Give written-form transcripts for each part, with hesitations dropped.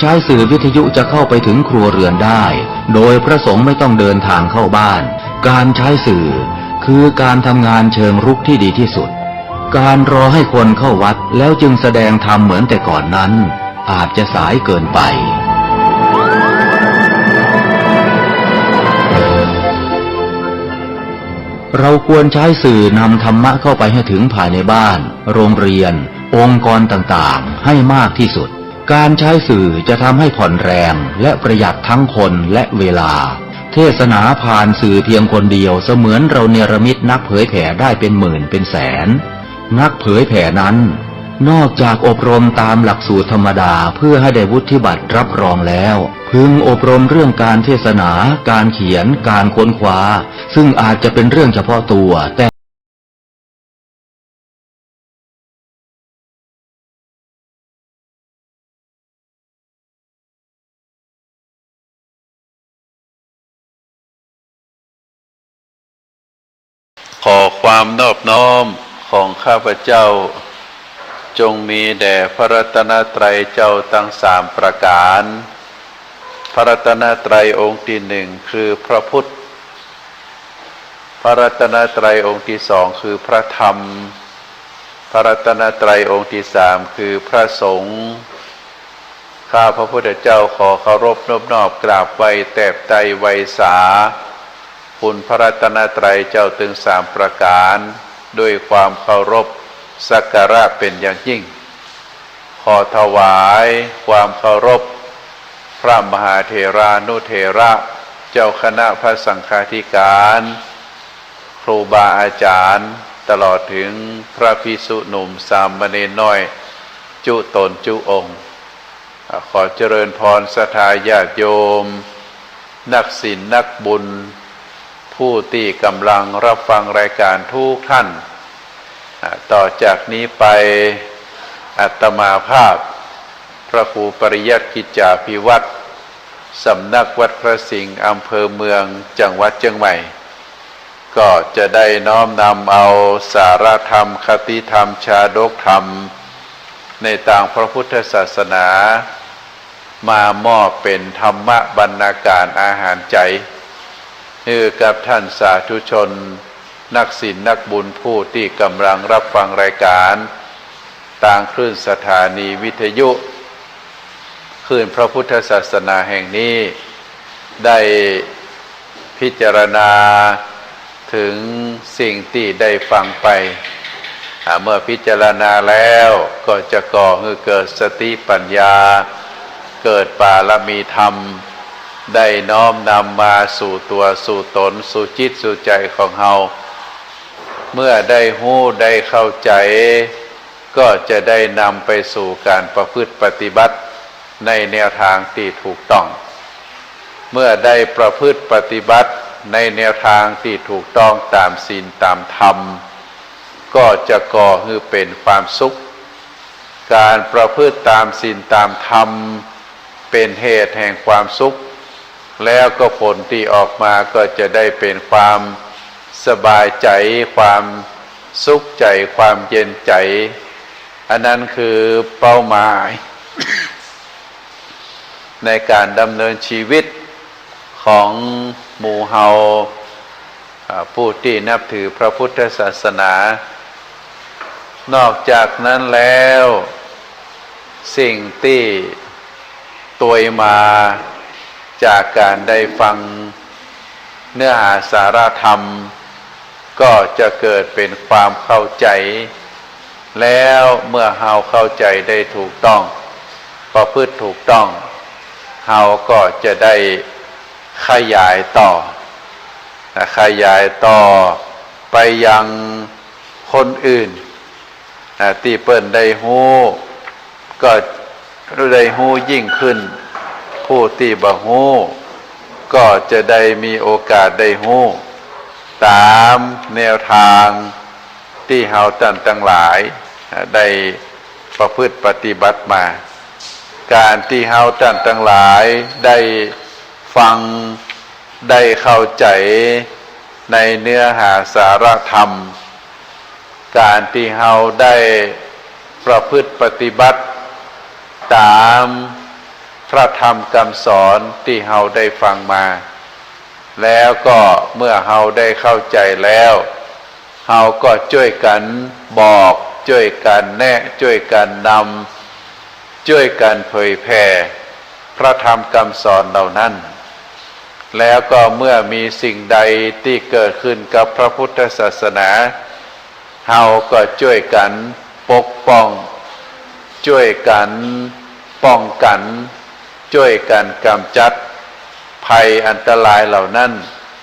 ใช้สื่อวิทยุจะเข้าไปถึงครัวเรือนได้โดยพระสงฆ์ไม่ต้องเดินทางเข้าบ้านการใช้สื่อคือการทำงานเชิงรุกที่ดีที่สุดการรอให้คนเข้าวัดแล้วจึงแสดงธรรมเหมือนแต่ก่อนนั้นอาจจะสายเกินไปเราควรใช้สื่อนำธรรมะเข้าไปให้ถึงภายในบ้านโรงเรียนองค์กรต่างๆให้มากที่สุดการใช้สื่อจะทำให้ผ่อนแรงและประหยัดทั้งคนและเวลาเทศนาผ่านสื่อเพียงคนเดียวเสมือนเราเนรมิตนักเผยแผ่ได้เป็นหมื่นเป็นแสนนักเผยแผ่นั้นนอกจากอบรมตามหลักสูตรธรรมดาเพื่อให้ได้วุฒิบัตรรับรองแล้วพึงอบรมเรื่องการเทศนาการเขียนการค้นคว้าซึ่งอาจจะเป็นเรื่องเฉพาะตัวแต่ขอความนอบน้อมของข้าพเจ้าจงมีแด่พระรัตนตรัยเจ้าทั้งสามประการพระรัตนตรัยองค์ที่หนึ่งคือพระพุทธพระรัตนตรัยองค์ที่สองคือพระธรรมพระรัตนตรัยองค์ที่สามคือพระสงฆ์ข้าพระพุทธเจ้าขอเคารพนอบน้อมกราบไหว้แทบไตรไวยสาคุณพระรัตนตรัยเจ้าถึงสามประการด้วยความเคารพสักการะเป็นอย่างยิ่งขอถวายความเคารพพระมหาเถรานุเถระเจ้าคณะพระสังฆาธิการครูบาอาจารย์ตลอดถึงพระภิกษุหนุ่มสามเณรน้อยจุตนจุองค์ขอเจริญพรศรัทธาญาติโยมนักศีลนักบุญผู้ที่กำลังรับฟังรายการทุกท่านต่อจากนี้ไปอาตมาภาพพระครูปริยัติกิจจาภิวัตรสำนักวัดพระสิงห์อำเภอเมืองจังหวัดเชียงใหม่ก็จะได้น้อมนำเอาสาระธรรมคติธรรมชาดกธรรมในทางพระพุทธศาสนามามอบเป็นธรรมบรรณาการอาหารใจให้กับท่านสาธุชนนักศีลนักบุญผู้ที่กำลังรับฟังรายการทางคลื่นสถานีวิทยุคลื่นพระพุทธศาสนาแห่งนี้ได้พิจารณาถึงสิ่งที่ได้ฟังไปเมื่อพิจารณาแล้วก็จะก่อให้เกิดสติปัญญาเกิดบารมีธรรมได้น้อมนำมาสู่ตัวสู่ตนสู่จิตสู่ใจของเฮาเมื่อได้หู้ได้เข้าใจก็จะได้นำไปสู่การประพฤติปฏิบัติในแนวทางที่ถูกต้องเมื่อได้ประพฤติปฏิบัติในแนวทางที่ถูกต้องตามศีลตามธรรมก็จะก่อให้เป็นความสุขการประพฤติตามศีลตามธรรมเป็นเหตุแห่งความสุขแล้วก็ผลที่ออกมาก็จะได้เป็นความสบายใจความสุขใจความเย็นใจอันนั้นคือเป้าหมาย ในการดำเนินชีวิตของหมู่เฮาผู้ที่นับถือพระพุทธศาสนานอกจากนั้นแล้วสิ่งที่ตัวมาจากการได้ฟังเนื้อหาสาระธรรมก็จะเกิดเป็นความเข้าใจแล้วเมื่อเฮาเข้าใจได้ถูกต้องประพฤติถูกต้องเฮาก็จะได้ขยายต่อไปยังคนอื่นที่เปิ้นได้ฮู้ก็ได้ฮู้ยิ่งขึ้นผู้ที่บ่ฮู้ก็จะได้มีโอกาสได้ฮู้ตามแนวทางที่เฮาท่านทั้งหลายได้ประพฤติปฏิบัติมาการที่เฮาท่านทั้งหลายได้ฟังได้เข้าใจในเนื้อหาสาระธรรมการที่เฮาได้ประพฤติปฏิบัติตาม พระธรรมคำสอนที่เฮาได้ฟังมาแล้วก็เมื่อเฮาได้เข้าใจแล้วเฮาก็ช่วยกันบอกช่วยกันแนะช่วยกันนำช่วยกันเผยแผ่พระธรรมคำสอนเหล่านั้นแล้วก็เมื่อมีสิ่งใดที่เกิดขึ้นกับพระพุทธศาสนาเฮาก็ช่วยกันปกป้องช่วยกันป้องกันช่วยกันกำจัดภัยอันตรายเหล่านั้น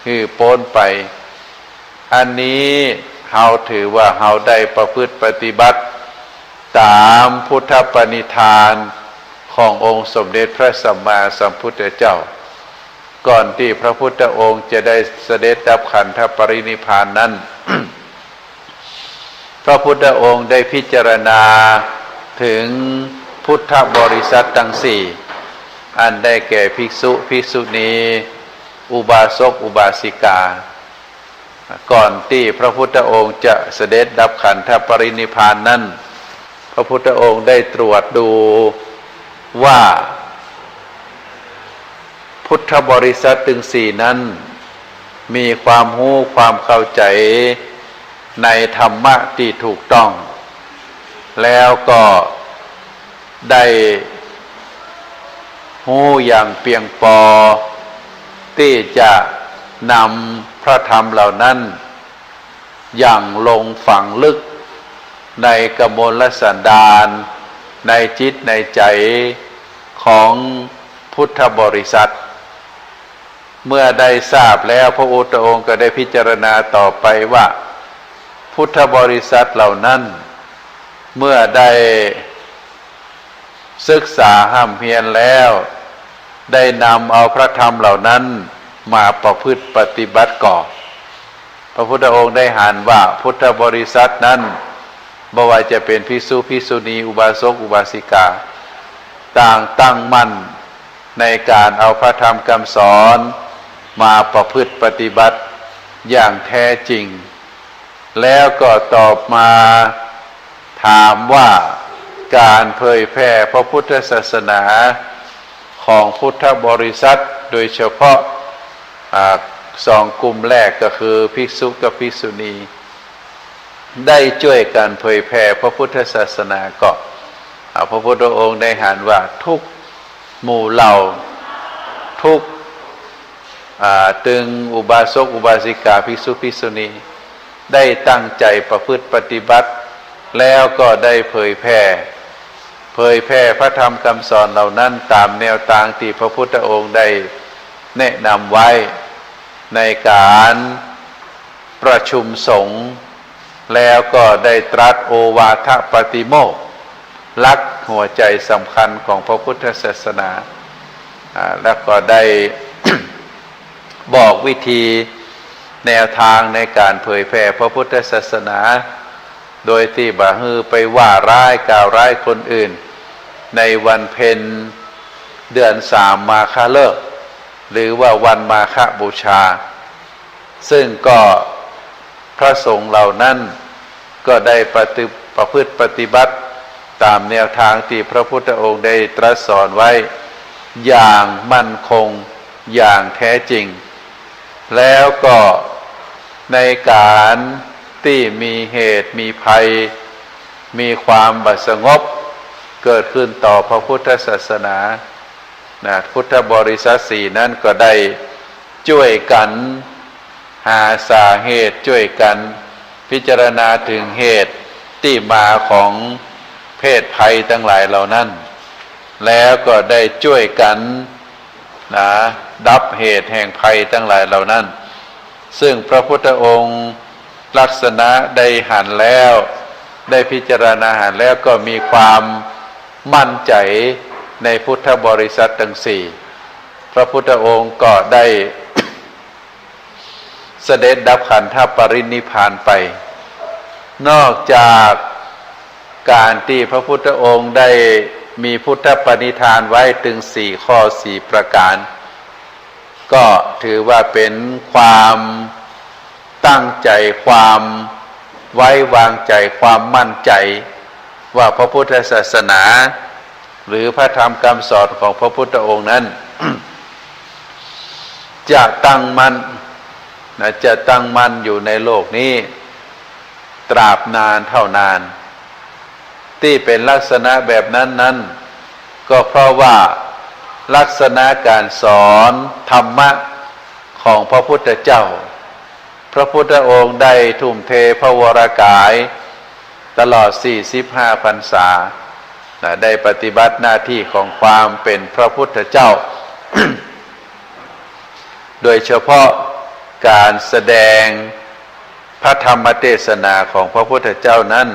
คือพ้นไปอันนี้เฮาถือว่าเฮาได้ประพฤติปฏิบัติตามพุทธปณิธานขององค์สมเด็จพระสัมมาสัมพุทธเจ้าก่อนที่พระพุทธองค์จะได้เสด็จดับขันธปรินิพพานนั้น พระพุทธองค์ได้พิจารณาถึงพุทธบริษัททั้งสี่อันได้แก่ภิกษุภิกษุณีอุบาสกอุบาสิกาก่อนที่พระพุทธองค์จะเสด็จดับขันธปรินิพพานนั้นพระพุทธองค์ได้ตรวจดูว่าพุทธบริษัทถึงสี่นั้นมีความรู้ความเข้าใจในธรรมะที่ถูกต้องแล้วก็ได้รู้อย่างเพียงพอที่จะนำพระธรรมเหล่านั้นอย่างลงฝังลึกในกมลสันดานในจิตในใจของพุทธบริษัทเมื่อได้ทราบแล้วพระพุทธองค์ก็ได้พิจารณาต่อไปว่าพุทธบริษัทเหล่านั้นเมื่อได้ศึกษาห้ำเพียรแล้วได้นำเอาพระธรรมเหล่านั้นมาประพฤติปฏิบัติก่อนพระพุทธองค์ได้หันว่าพุทธบริษัทนั้นบ่ว่าจะเป็นภิกษุภิกษุณีอุบาสกอุบาสิกาต่างตั้งมั่นในการเอาพระธรรมคำสอนมาประพฤติปฏิบัติอย่างแท้จริงแล้วก็ตอบมาถามว่าการเผยแพร่พระพุทธศาสนาของพุทธบริษัทโดยเฉพาะสองกลุ่มแรกก็คือภิกษุกับภิกษุณีได้ช่วยกันเผยแพร่พระพุทธศาสนาก็พระพุทธองค์ได้หันว่าทุกหมู่เหล่าทุกตึงอุบาสกอุบาสิกาภิกษุภิกษุณีได้ตั้งใจประพฤติปฏิบัติแล้วก็ได้เผยแพร่พระธรรมคำสอนเหล่านั้นตามแนวทางที่พระพุทธองค์ได้แนะนำไว้ในการประชุมสงฆ์แล้วก็ได้ตรัสโอวาทปฏิโมกข์หลักหัวใจสำคัญของพระพุทธศาสนาแล้วก็ได้ บอกวิธีแนวทางในการเผยแผ่พระพุทธศาสนาโดยที่บ่ฮือไปว่าร้ายกล่าวร้ายคนอื่นในวันเพ็ญเดือน3มาฆฤกษ์หรือว่าวันมาฆบูชาซึ่งก็พระสงฆ์เหล่านั้นก็ได้ประพฤติปฏิบัติตามแนวทางที่พระพุทธองค์ได้ตรัสสอนไว้อย่างมั่นคงอย่างแท้จริงแล้วก็ในการที่มีเหตุมีภัยมีความบสงบเกิดขึ้นต่อพระพุทธศาสนาพุทธบริษัทสี่นั้นก็ได้ช่วยกันหาสาเหตุช่วยกันพิจารณาถึงเหตุที่มาของเพศภัยทั้งหลายเหล่านั้นแล้วก็ได้ช่วยกันดับเหตุแห่งภัยทั้งหลายเหล่านั้นซึ่งพระพุทธองค์ลักษณะได้หันแล้วได้พิจารณาหันแล้วก็มีความมั่นใจในพุทธบริษัททั้งสี่พระพุทธองค์ก็ได้ เสด็จดับขันธปรินิพพานไปนอกจากการที่พระพุทธองค์ได้มีพุทธปณิธานไว้ถึง4 ข้อ 4 ประการก็ถือว่าเป็นความตั้งใจความไว้วางใจความมั่นใจว่าพระพุทธศาสนา หรือพระธรรมคำสอนของพระพุทธองค์นั้น จะตั้งมั่นจะตั้งมั่นอยู่ในโลกนี้ตราบนานเท่านานที่เป็นลักษณะแบบนั้นก็เพราะว่าลักษณะการสอนธรรมะของพระพุทธเจ้าพระพุทธองค์ได้ทุ่มเทพระวรกายตลอด45พรรษาได้ปฏิบัติหน้าที่ของความเป็นพระพุทธเจ้า โดยเฉพาะการแสดงพระธรรมเทศนาของพระพุทธเจ้านั้น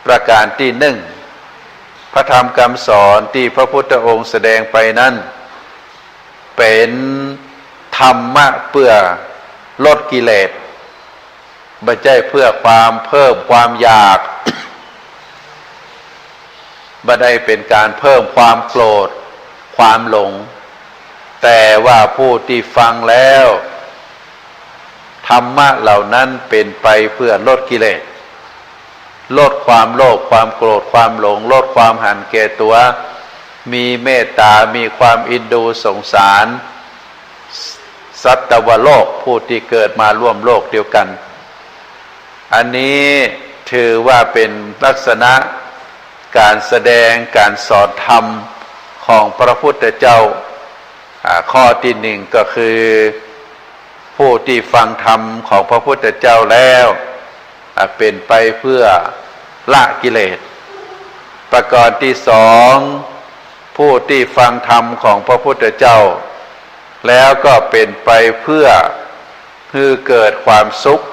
ประการที่หนึ่งพระธรรมคำสอนที่พระพุทธองค์แสดงไปนั้นเป็นธรรมะเพื่อลดกิเลสไม่ใช่เพื่อความเพิ่มความอยากไม่ได้เป็นการเพิ่มความโกรธความหลงแต่ว่าผู้ที่ฟังแล้วธรรมะเหล่านั้นเป็นไปเพื่อลดกิเลสลดความโลภความโกรธความหลงลดความหันแก่ตัวมีเมตตามีความอินดูสงสารสัตวโลกผู้ที่เกิดมาร่วมโลกเดียวกันอันนี้ถือว่าเป็นลักษณะการแสดงการสอนธรรมของพระพุทธเจ้าข้อที่หนึ่งก็คือผู้ที่ฟังธรรมของพระพุทธเจ้าแล้วเป็นไปเพื่อละกิเลสประการที่สองผู้ที่ฟังธรรมของพระพุทธเจ้าแล้วก็เป็นไปเพื่อให้เกิดความสุข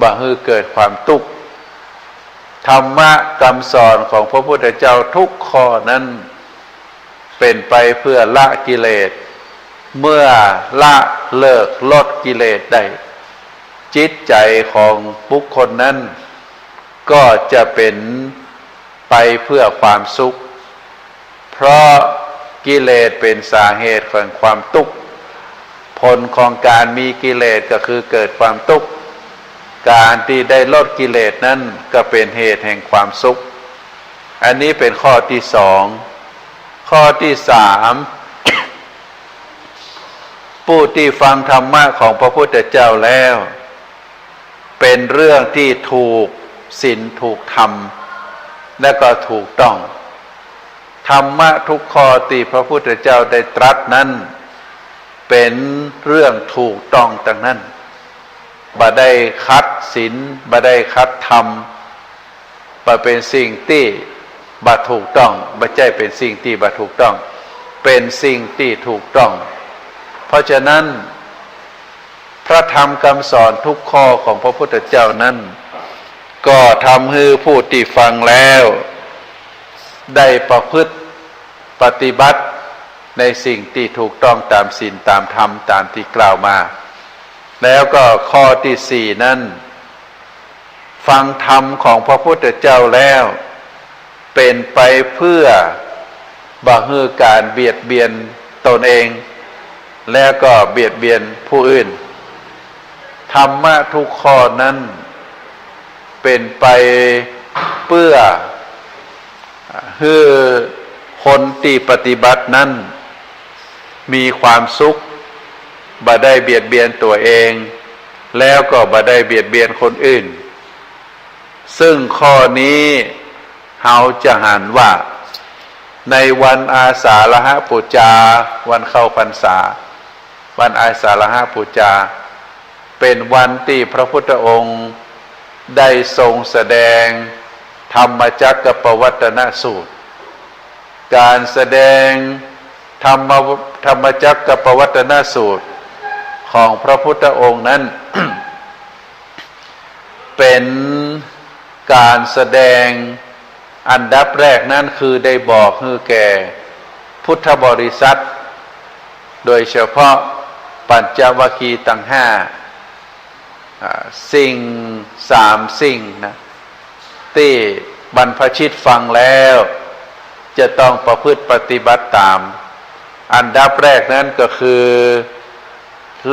บ่ให้เกิดความทุกข์ธรรมะคำสอนของพระพุทธเจ้าทุกข้อนั้นเป็นไปเพื่อละกิเลสเมื่อละเลิกลดกิเลสได้จิตใจของบุคคลนั้นก็จะเป็นไปเพื่อความสุขเพราะกิเลสเป็นสาเหตุของความทุกข์ผลของการมีกิเลสก็คือเกิดความทุกข์การที่ได้ลดกิเลสนั้นก็เป็นเหตุแห่งความสุขอันนี้เป็นข้อที่สองข้อที่สามผู้ที่ฟังธรรมะของพระพุทธเจ้าแล้วเป็นเรื่องที่ถูกศีลถูกธรรมและก็ถูกต้องธรรมะทุกข้อที่พระพุทธเจ้าได้ตรัสนั้นเป็นเรื่องถูกต้องทั้งนั้นบ่ได้ขัดศีลบ่ได้ขัดธรรมบ่เป็นสิ่งที่บ่ถูกต้องบ่ใช่เป็นสิ่งที่บ่ถูกต้องเป็นสิ่งที่ถูกต้องเพราะฉะนั้นพระธรรมคำสอนทุกข้อของพระพุทธเจ้านั้นก็ทำให้ผู้ที่ฟังแล้วได้ประพฤติปฏิบัติในสิ่งที่ถูกต้องตามศีลตามธรรมตามที่กล่าวมาแล้วก็ข้อที่สี่นั้นฟังธรรมของพระพุทธเจ้าแล้วเป็นไปเพื่อบ่ให้การเบียดเบียนตนเองแล้วก็เบียดเบียนผู้อื่นธรรมะทุกข้อนั้นเป็นไปเพื่อให้คนที่ปฏิบัตินั้นมีความสุขบ่ได้เบียดเบียนตัวเองแล้วก็บ่ได้เบียดเบียนคนอื่นซึ่งข้อนี้เราจะหันว่าในวันอาสาฬหบูชาวันเข้าพรรษาวันอาสาฬหบูชาเป็นวันที่พระพุทธองค์ได้ทรงแสดงธรรมจักรปวัตตนสูตรการแสดงธรรมจักรปวัตตนสูตรของพระพุทธองค์นั้น เป็นการแสดงอันดับแรกนั้นคือได้บอกให้แก่พุทธบริษัทโดยเฉพาะปัญจวัคคีย์ทั้งห้าสิ่งสามสิ่งนะที่บรรพชิตฟังแล้วจะต้องประพฤติปฏิบัติตามอันดับแรกนั้นก็คือ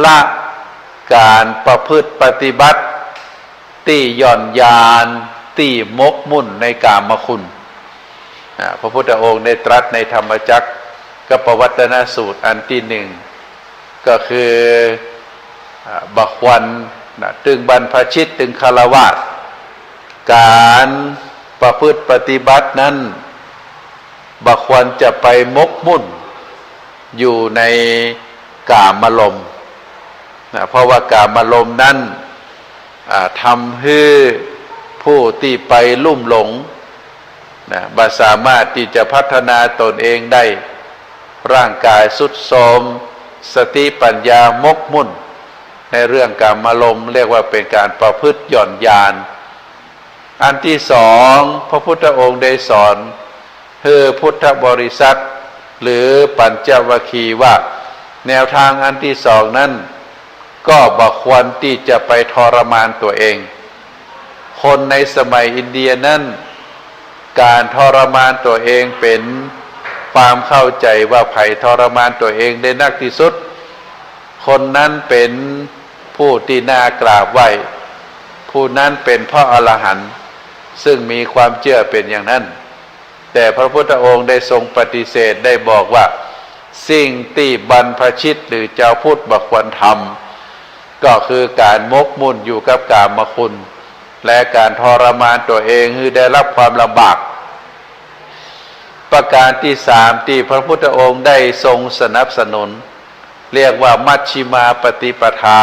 ละการประพฤติปฏิบัติที่หย่อนยานที่มกมุ่นในกามคุณ พระพุทธองค์ได้ตรัสในธรรมจักรกับปวัตตนสูตรอันที่หนึ่งก็คือบักวันตึงบรรพชิตตึงคารวะการประพฤติปฏิบัตินั้นบักวันจะไปมกมุ่นอยู่ในกามลมเพราะว่ากามลมนั้นทำให้ผู้ที่ไปลุ่มหลงบ่สามารถที่จะพัฒนาตนเองได้ร่างกายทรุดโทรมสติปัญญามกมุ่นในเรื่องกามลมเรียกว่าเป็นการประพฤติหย่อนยานอันที่สองพระพุทธองค์ได้สอนให้พุทธบริษัทหรือปัญจวัคคีย์ว่าแนวทางอันที่สองนั้นก็บ่ควรที่จะไปทรมานตัวเองคนในสมัยอินเดียนั้นการทรมานตัวเองเป็นความเข้าใจว่าไผ่ทรมานตัวเองได้นักที่สุดคนนั้นเป็นผู้ที่น่ากราบไหว้ผู้นั้นเป็นพระอรหันต์ซึ่งมีความเชื่อเป็นอย่างนั้นแต่พระพุทธองค์ได้ทรงปฏิเสธได้บอกว่าสิ่งที่บรรพชิตหรือเจ้าพุทธบ่ควรทำก็คือการมกมุ่นอยู่กับกามคุณและการทรมานตัวเองให้ได้รับความลำบากประการที่สามที่พระพุทธองค์ได้ทรงสนับสนุนเรียกว่ามัชฌิมาปฏิปทา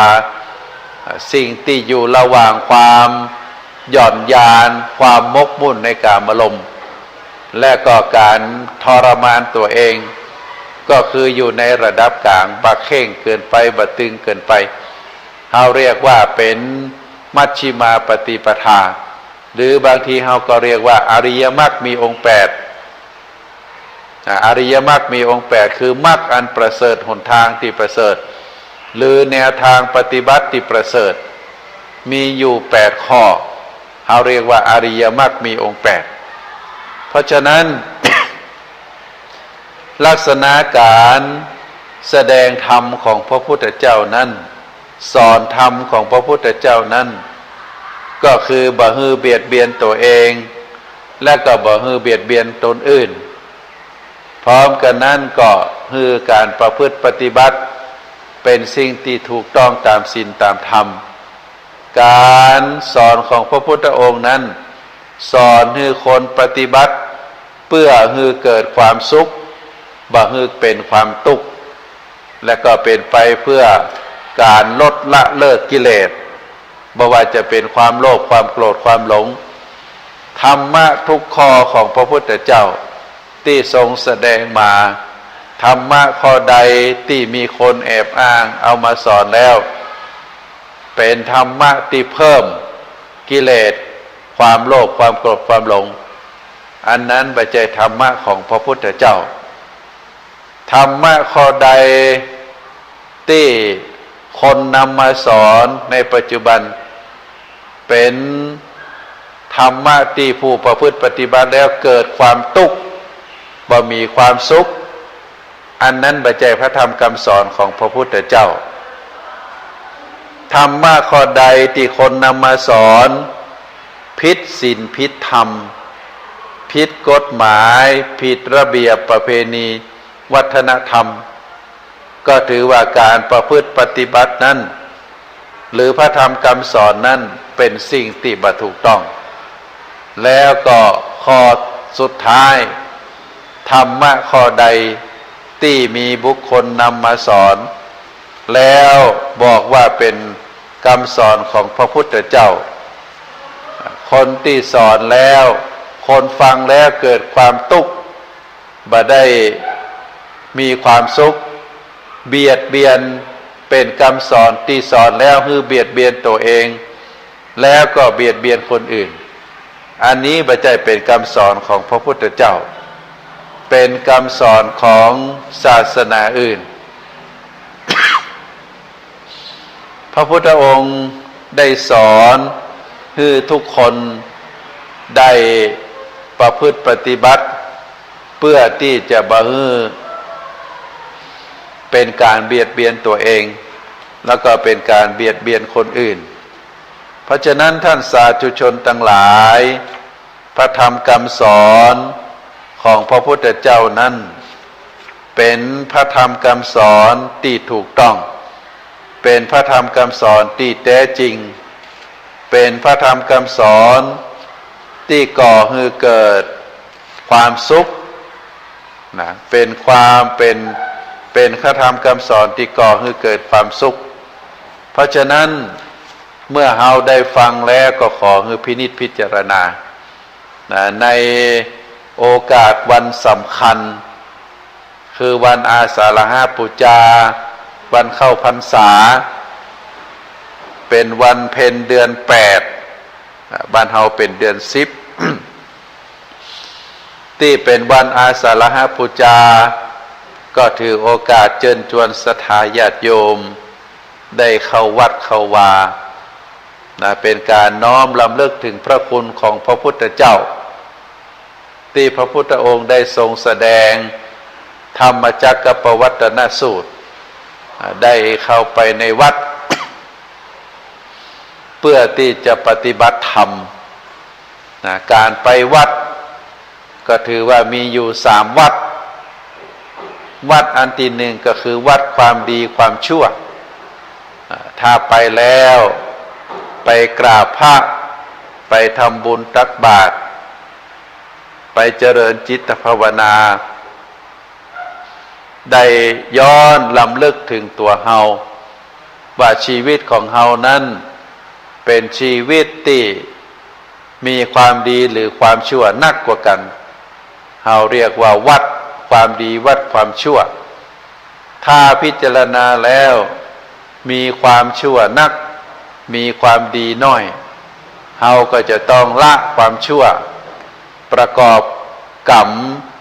สิ่งที่อยู่ระหว่างความหย่อนยานความมกมุ่นในกามลมและก็การทรมานตัวเองก็คืออยู่ในระดับกลางบะเข่งเกินไปบะตึงเกินไปเราเรียกว่าเป็นมัชฌิมาปฏิปทาหรือบางทีเราก็เรียกว่าอริยมรรคมีองค์8อริยมรรคมีองค์8คือมรรคอันประเสริฐหนทางที่ประเสริฐหรือแนวทางปฏิบัติที่ประเสริฐมีอยู่8ข้อเราเรียกว่าอริยมรรคมีองค์8เพราะฉะนั้น ลักษณะการแสดงธรรมของพระพุทธเจ้านั้นสอนธรรมของพระพุทธเจ้านั้นก็คือบ่ฮือเบียดเบียนตัวเองและก็บ่ฮือเบียดเบียนตนอื่นพร้อมกันนั้นก็ฮือการประพฤติปฏิบัติเป็นสิ่งที่ถูกต้องตามศีลตามธรรมการสอนของพระพุทธองค์นั้นสอนให้คนปฏิบัติเพื่อให้เกิดความสุขบ่ให้เป็นความทุกข์และก็เป็นไปเพื่อการลดละเลิกกิเลสบ่ว่าจะเป็นความโลภความโกรธความหลงธรรมะทุกข้อของพระพุทธเจ้าที่ทรงแสดงมาธรรมะข้อใดที่มีคนแอบอ้างเอามาสอนแล้วเป็นธรรมะที่เพิ่มกิเลสความโลภความโกรธความหลงอันนั้นไม่ใช่ธรรมะของพระพุทธเจ้าธรรมะข้อใดที่คนนำมาสอนในปัจจุบันเป็นธรรมะที่ผู้ประพฤติปฏิบัติแล้วเกิดความทุกข์บ่มีความสุขอันนั้นไม่ใช่พระธรรมคำสอนของพระพุทธเจ้าธรรมะข้อใดที่คนนำมาสอนผิดศีลผิดธรรมผิดกฎหมายผิดระเบียบประเพณีวัฒนธรรมก็ถือว่าการประพฤติปฏิบัตินั้นหรือพระธรรมคำสอนนั้นเป็นสิ่งที่บ่ถูกต้องแล้วก็ข้อสุดท้ายธรรมะข้อใดที่มีบุคคลนำมาสอนแล้วบอกว่าเป็นคำสอนของพระพุทธเจ้าคนที่สอนแล้วคนฟังแล้วเกิดความทุกข์บ่ได้มีความสุขเบียดเบียนเป็นคำสอนที่สอนแล้วคือเบียดเบียนตัวเองแล้วก็เบียดเบียนคนอื่นอันนี้ไม่ใช่เป็นคำสอนของพระพุทธเจ้าเป็นคำสอนของศาสนาอื่น พระพุทธองค์ได้สอนให้ทุกคนได้ประพฤติปฏิบัติเพื่อที่จะบ่ให้เป็นการเบียดเบียนตัวเองแล้วก็เป็นการเบียดเบียนคนอื่นเพราะฉะนั้นท่านสาธุชนทั้งหลายพระธรรมคำสอน ของพระพุทธเจ้านั้นเป็นพระธรรมคำสอนที่ถูกต้องเป็นพระธรรมคำสอนที่แท้จริงเป็นพระธรรมคำสอนที่ก่อให้เกิดความสุขนะเป็นพระธรรมคำสอนที่ก่อให้เกิดความสุขเพราะฉะนั้นเมื่อเราได้ฟังแล้วก็ขอให้พินิจพิจารณานะในโอกาสวันสำคัญคือวันอาสาฬหบูชาวันเข้าพรรษาเป็นวันเพ็ญเดือน8บ้านเฮาเป็นเดือน10 ที่เป็นวันอาสาฬหบูชาก็ถือโอกาสเชิญชวนศรัทธาญาติโยมได้เข้าวัดเข้าวาเป็นการน้อมรำลึกถึงพระคุณของพระพุทธเจ้าที่พระพุทธองค์ได้ทรงแสดงธรรมจักรปวัตตนสูตรได้เข้าไปในวัดเพื่อที่จะปฏิบัติธรรมการไปวัดก็ถือว่ามีอยู่3 วัดวัดอันที่หนึ่งก็คือวัดความดีความชั่วถ้าไปแล้วไปกราบพระไปทำบุญตักบาตรไปเจริญจิตภาวนาได้ย้อนลำลึกถึงตัวเฮาว่าชีวิตของเฮานั้นเป็นชีวิตที่มีความดีหรือความชั่วนักกว่ากันเฮาเรียกว่าวัดความดีวัดความชั่วถ้าพิจารณาแล้วมีความชั่วนักมีความดีน้อยเฮาก็จะต้องละความชั่วประกอบกรรม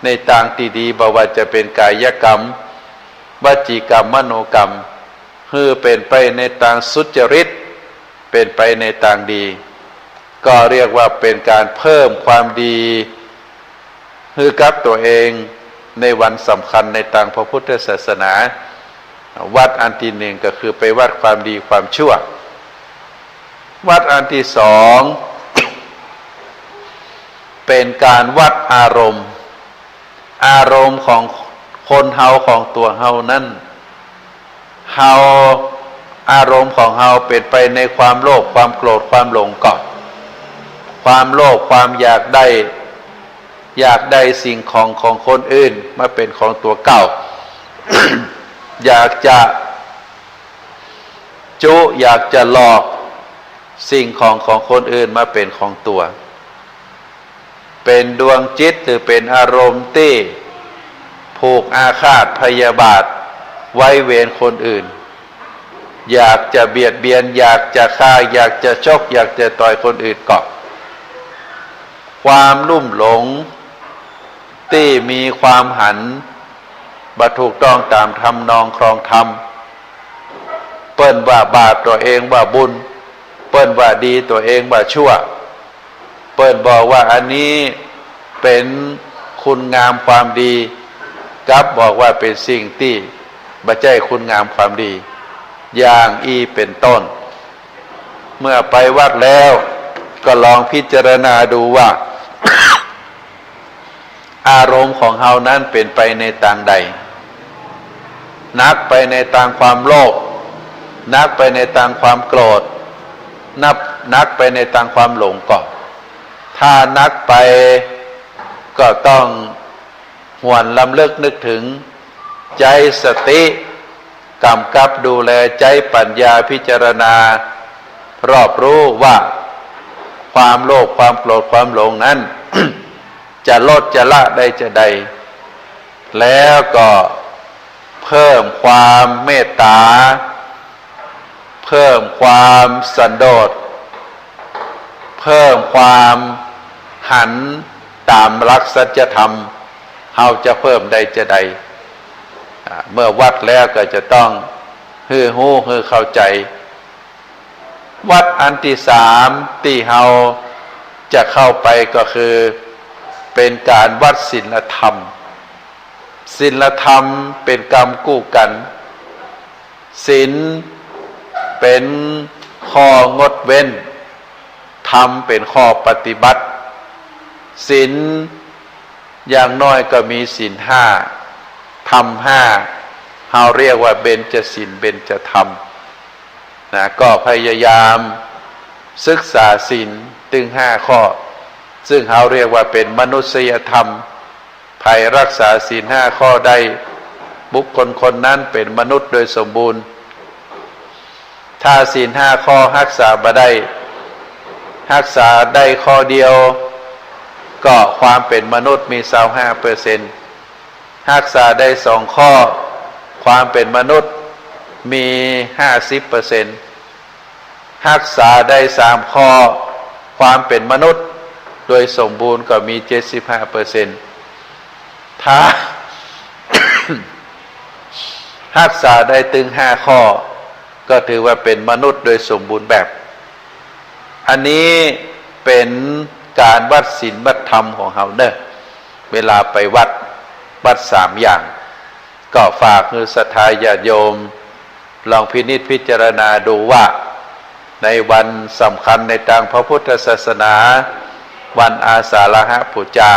ในทางที่ดีบ่ว่าจะเป็นกายกรรมวจีกรรมมโนกรรมคือเป็นไปในทางสุจริตเป็นไปในทางดีก็เรียกว่าเป็นการเพิ่มความดีคือกับตัวเองในวันสำคัญในทางพระพุทธศาสนาวัดอันที่หนึ่งก็คือไปวัดความดีความชั่ววัดอันที่สองเป็นการวัดอารมณ์ของคนเฮาของตัวเฮานั้นเฮาอารมณ์ของเฮาเป็นไปในความโลภความโกรธความหลงเกาะความโลภความอยากได้สิ่งของคนอื่นมาเป็นของตัวเก่า อยากจะอยากจะหลอกสิ่งของคนอื่นมาเป็นของตัวเป็นดวงจิตหรือเป็นอารมณ์ที่ผูกอาฆาตพยาบาทไว้เวรคนอื่นอยากจะเบียดเบียนอยากจะฆ่าอยากจะชกอยากจะต่อยคนอื่นเกาะความลุ่มหลงที่มีความหันบ่ถูกต้องตามธรรมนองครองธรรมเปิ้นว่าบาปตัวเองว่าบุญเปิ้นว่าดีตัวเองว่าชั่วเปิ้นบอกว่าอันนี้เป็นคุณงามความดีกับบอกว่าเป็นสิ่งที่บ่ใช่คุณงามความดีอย่างเป็นต้นเมื่อไปวัดแล้วก็ลองพิจารณาดูว่า อารมณ์ของเฮานั้นเป็นไปในทางใดนักไปในทางความโลภนักไปในทางความโกรธนักไปในทางความหลงก่อนถ้านักไปก็ต้องหวนลำลึกนึกถึงใจสติกำกับดูแลใจปัญญาพิจารณารอบรู้ว่าความโลภความโกรธความหลงนั้น จะลดจะละได้จะใดแล้วก็เพิ่มความเมตตาเพิ่มความสันโดษเพิ่มความหันตามหลักสัจธรรมเฮาจะเพิ่มได้จะใดเมื่อวัดแล้วก็จะต้องฮือฮู้ฮือเข้าใจวัดอันที่สามที่เฮาจะเข้าไปก็คือเป็นการวัดศีลธรรมศีลธรรมเป็นกรรมกู้กันศีลเป็นข้องดเว้นธรรมเป็นข้อปฏิบัติศีล อย่างน้อยก็มีศีลห้าธรรมห้าเราเรียกว่าเบญจศีลเบญจธรรมนะก็พยายามศึกษาศีลถึง5 ข้อซึ่งเราเรียกว่าเป็นมนุษยธรรมใครรักษาศีล5 ข้อได้บุคคลคนนั้นเป็นมนุษย์โดยสมบูรณ์ถ้าศีล5 ข้อรักษาบ่ได้รักษาได้ข้อเดียวก็ความเป็นมนุษย์มี25%รักษาได้2 ข้อความเป็นมนุษย์มี 50%รักษาได้3 ข้อความเป็นมนุษย์โดยสมบูรณ์ก็มี 75%ถ้า รักษาได้ถึง5 ข้อก็ถือว่าเป็นมนุษย์โดยสมบูรณ์แบบอันนี้เป็นการวัดศีลวัดธรรมของเราเนอะเวลาไปวัด3 อย่างก็ฝากคือศรัทธาญาติโยมลองพินิจพิจารณาดูว่าในวันสำคัญในทางพระพุทธศาสนาวันอาสาฬหบูชา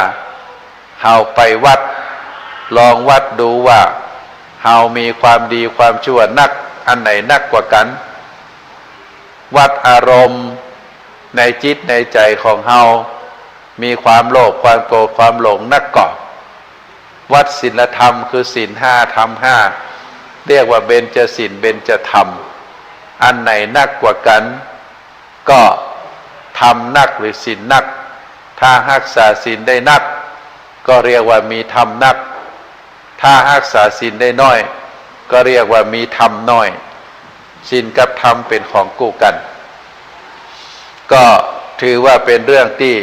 เราไปวัดลองวัดดูว่าเรามีความดีความชั่วนักอันไหนนักกว่ากันวัดอารมณ์ในจิตในใจของเรามีความโลภความโกรธความหลงนักก่อวัดศีลธรรมคือศีล5ธรรม5เรียกว่าเบญจศีลเบญจธรรมอันไหนนักกว่ากันก็ธรรมนักหรือศีลนักถ้ารักษาศีลได้นักก็เรียกว่ามีธรรมนักถ้ารักษาศีลได้น้อยก็เรียกว่ามีธรรมน้อยศีลกับธรรมเป็นของคู่กันก็ถือว่าเป็นเรื่องที่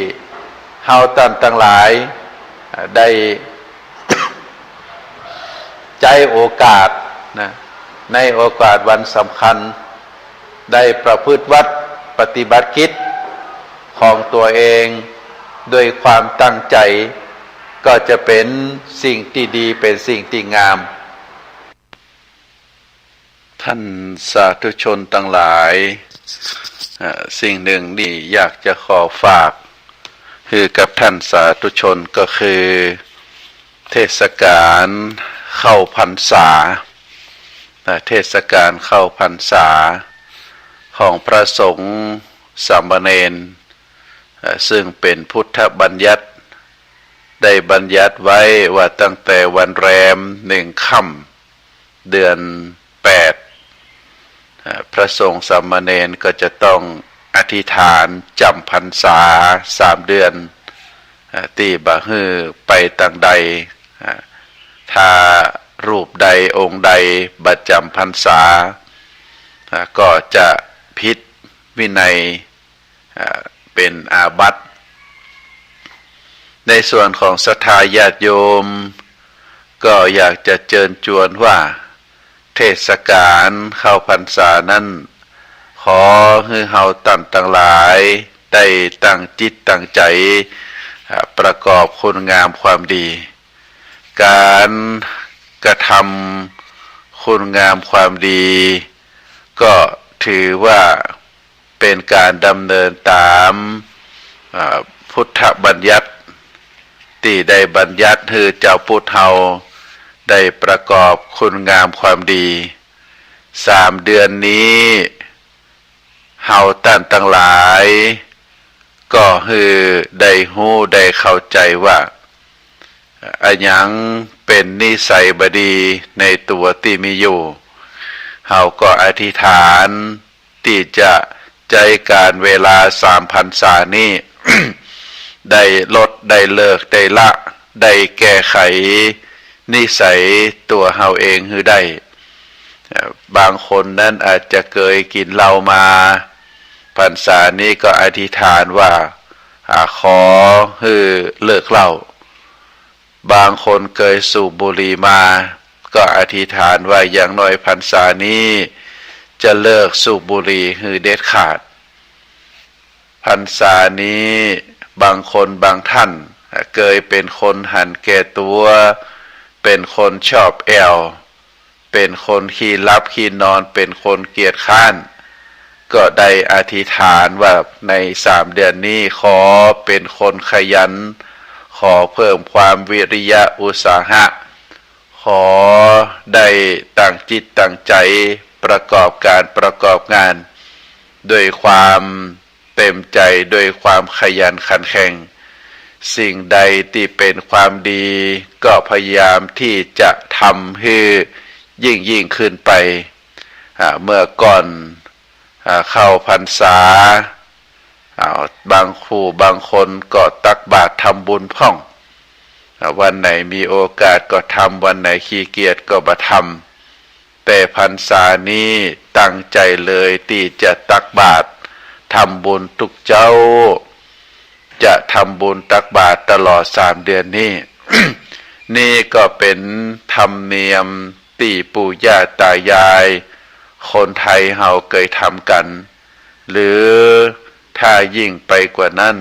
เฮาท่านทั้งหลายได้ ใจโอกาสนะในโอกาสวันสำคัญได้ประพฤติวัดปฏิบัติกิจของตัวเองโดยความตั้งใจก็จะเป็นสิ่งที่ดีเป็นสิ่งที่งามท่านสาธุชนทั้งหลายสิ่งหนึ่งนี่อยากจะขอฝากคือกับท่านสาธุชนก็คือเทศกาลเข้าพรรษาเทศกาลเข้าพรรษาของพระสงฆ์สามเณรซึ่งเป็นพุทธบัญญัติได้บัญญัติไว้ว่าตั้งแต่วันแรม1 ค่ำเดือน 8พระสงฆ์สามเณรก็จะต้องอธิษฐานจำพรรษา3 เดือนตีบะฮือไปต่างใดถ้ารูปใดองค์ใดบัดจำพรรษาก็จะผิดวินัยเป็นอาบัติในส่วนของศรัทธาญาติโยมก็อยากจะเชิญชวนว่าเทศกาลเข้าพรรษานั้นขอให้เฮาท่านทั้งหลายได้ตั้งจิตตั้งใจประกอบคุณงามความดีการกระทำคุณงามความดีก็ถือว่าเป็นการดำเนินตามพุทธบัญญัติที่ได้บัญญัติคือเจ้าพุทธเฮาได้ประกอบคุณงามความดี3 เดือนนี้เฮาท่านทั้งหลายก็คือได้ฮู้ได้เข้าใจว่าอันยังเป็นนิสัยบดีในตัวที่มีอยู่เฮาก็อธิษฐานที่จะใจการเวลา3 พรรษานี้ ได้ลดได้เลิกได้ละได้แก้ไขนิสัยตัวเฮาเองคือได้บางคนนั้นอาจจะเคยกินเหล้ามาพรรษานี้ก็อธิษฐานว่าขอให้เลิกเหล้าบางคนเคยสูบบุหรี่มาก็อธิษฐานว่าอย่างน้อยพรรษานี้จะเลิกสูบบุหรี่ให้เด็ดขาดพรรษานี้บางคนบางท่านเคยเป็นคนหันแก่ตัวเป็นคนชอบแอวเป็นคนขี้ลับขี้นอนเป็นคนเกียจคร้านก็ได้อธิษฐานว่าใน3 เดือนนี้ขอเป็นคนขยันข ขอเพิ่มความวิริยะอุตสาหะขอได้ตั้งจิตตั้งใจประกอบการประกอบงานด้วยความเต็มใจด้วยความขยันขันแข็งสิ่งใดที่เป็นความดีก็พยายามที่จะทำให้ยิ่งขึ้นไปเมื่อก่อนเข้าพรรษาบางคู่บางคนก็ตักบาตรทำบุญพ่องวันไหนมีโอกาสก็ทำวันไหนขี้เกียจก็บ่ทำแต่พรรษานี้ตั้งใจเลยที่จะตักบาตรทำบุญทุกเจ้าจะทำบุญตักบาตรตลอด3 เดือนนี้ นี่ก็เป็นธรรมเนียมที่ปู่ย่าตายายคนไทยเฮาเคยทำกันหรือถ้ายิ่งไปกว่านั้น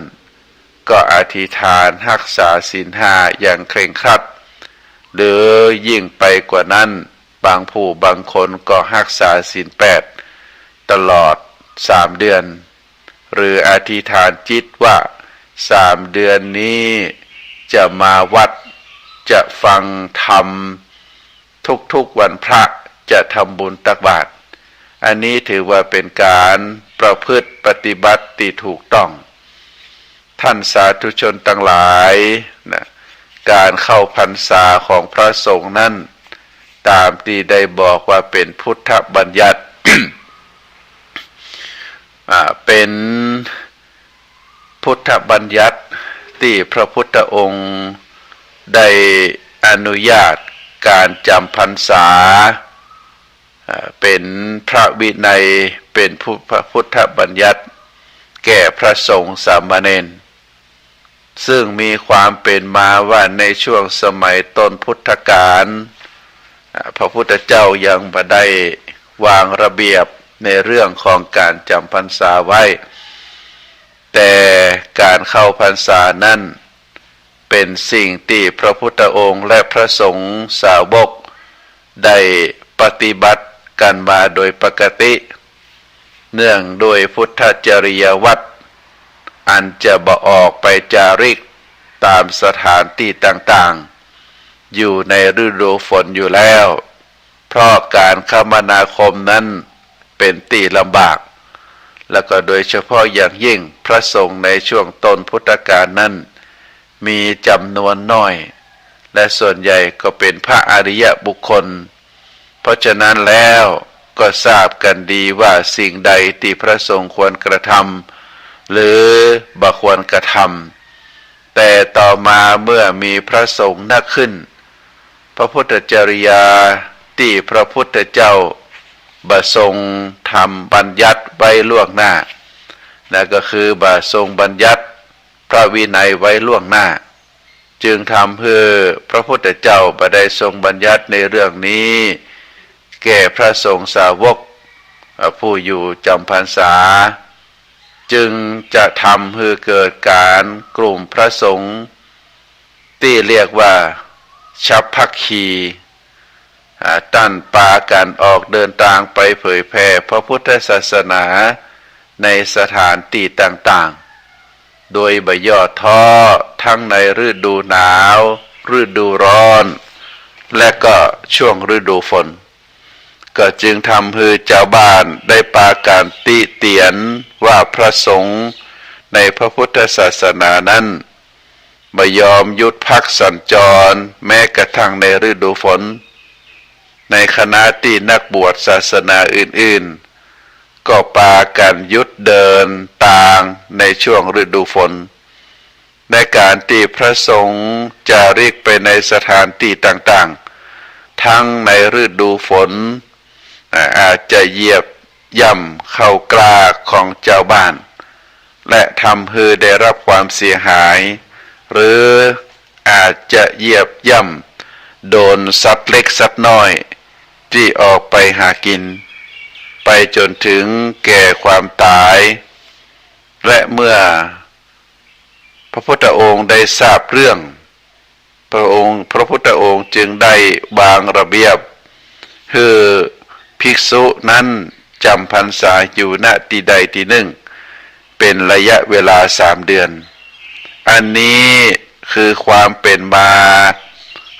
ก็อธิษฐานรักษาศีล 5อย่างเคร่งครัดหรือยิ่งไปกว่านั้นบางผู้บางคนก็รักษาศีล 8ตลอด3 เดือนหรืออธิษฐานจิตว่า3 เดือนนี้จะมาวัดจะฟังธรรมทุกวันพระจะทำบุญตักบาตรอันนี้ถือว่าเป็นการประพฤติปฏิบัติที่ถูกต้องท่านสาธุชนทั้งหลายนะการเข้าพรรษาของพระสงฆ์นั้นตามที่ได้บอกว่าเป็นพุทธบัญญัติ เป็นพุทธบัญญัติที่พระพุทธองค์ได้อนุญาตการจำพรรษาเป็นพระวินัยเป็นพุทธบัญญัติแก่พระสงฆ์สามเณรซึ่งมีความเป็นมาว่าในช่วงสมัยต้นพุทธกาลพระพุทธเจ้ายังบ่ได้วางระเบียบในเรื่องของการจำพรรษาไว้แต่การเข้าพรรษานั้นเป็นสิ่งที่พระพุทธองค์และพระสงฆ์สาวกได้ปฏิบัติกันมาโดยปกติเนื่องโดยพุทธจริยวัตรอันจะบ่ออกไปจาริกตามสถานที่ต่างๆอยู่ในฤดูฝนอยู่แล้วเพราะการคมนาคมนั้นเป็นที่ลำบากแล้วก็โดยเฉพาะอย่างยิ่งพระสงฆ์ในช่วงต้นพุทธกาลนั้นมีจำนวนน้อยและส่วนใหญ่ก็เป็นพระอริยบุคคลเพราะฉะนั้นแล้วก็ทราบกันดีว่าสิ่งใดที่พระสงฆ์ควรกระทำหรือบ่ควรกระทำแต่ต่อมาเมื่อมีพระสงฆ์นักขึ้นพระพุทธจริยาที่พระพุทธเจ้าบ่ทรงทำบัญญัติไว้ล่วงหน้านั่นก็คือบ่ทรงบัญญัติพระวินัยไว้ล่วงหน้าจึงทำให้พระพุทธเจ้าบ่ได้ทรงบัญญัติในเรื่องนี้แก่พระสงฆ์สาวกผู้อยู่จำพรรษาจึงจะทำให้เกิดการกลุ่มพระสงฆ์ที่เรียกว่าฉัพพคีตั้นปากันออกเดินทางไปเผยแผ่พระพุทธศาสนาในสถานที่ต่างๆโดยบ่ย่อท้อทั้งในฤดูหนาวฤดูร้อนและก็ช่วงฤดูฝนก็จึงทำให้เจ้าบ้านได้ปาการติเตียนว่าพระสงฆ์ในพระพุทธศาสนานั้นไม่ยอมหยุดพักสัญจรแม้กระทั่งในฤดูฝนในคณะที่นักบวชศาสนาอื่นๆก็ปากันหยุดเดินต่างในช่วงฤดูฝนในการที่พระสงฆ์จาริกไปในสถานที่ต่างๆทั้งในฤดูฝนอาจจะเหยียบย่ำเข้ากล้าของเจ้าบ้านและทำให้ได้รับความเสียหายหรืออาจจะเหยียบย่ำโดนสัตว์เล็กสัตว์น้อยที่ออกไปหากินไปจนถึงแก่ความตายและเมื่อพระพุทธองค์ได้ทราบเรื่องพระพุทธองค์จึงได้วางระเบียบคือภิกษุนั้นจำพรรษาอยู่ณที่ใดที่หนึ่งเป็นระยะเวลา3 เดือนอันนี้ คือความเป็นมา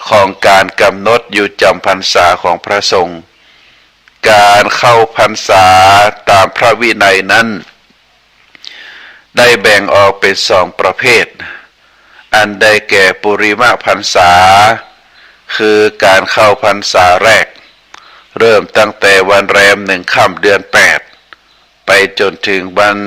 ของการกำหนดอยู่จำพรรษาของพระสงฆ์การเข้าพรรษาตามพระวินัยนั้นได้แบ่งออกเป็นสองประเภทอันได้แก่ปุริมาพรรษาคือการเข้าพรรษาแรกเริ่มตั้งแต่วันแรม1 ค่ำเดือน 8ไปจนถึงวัน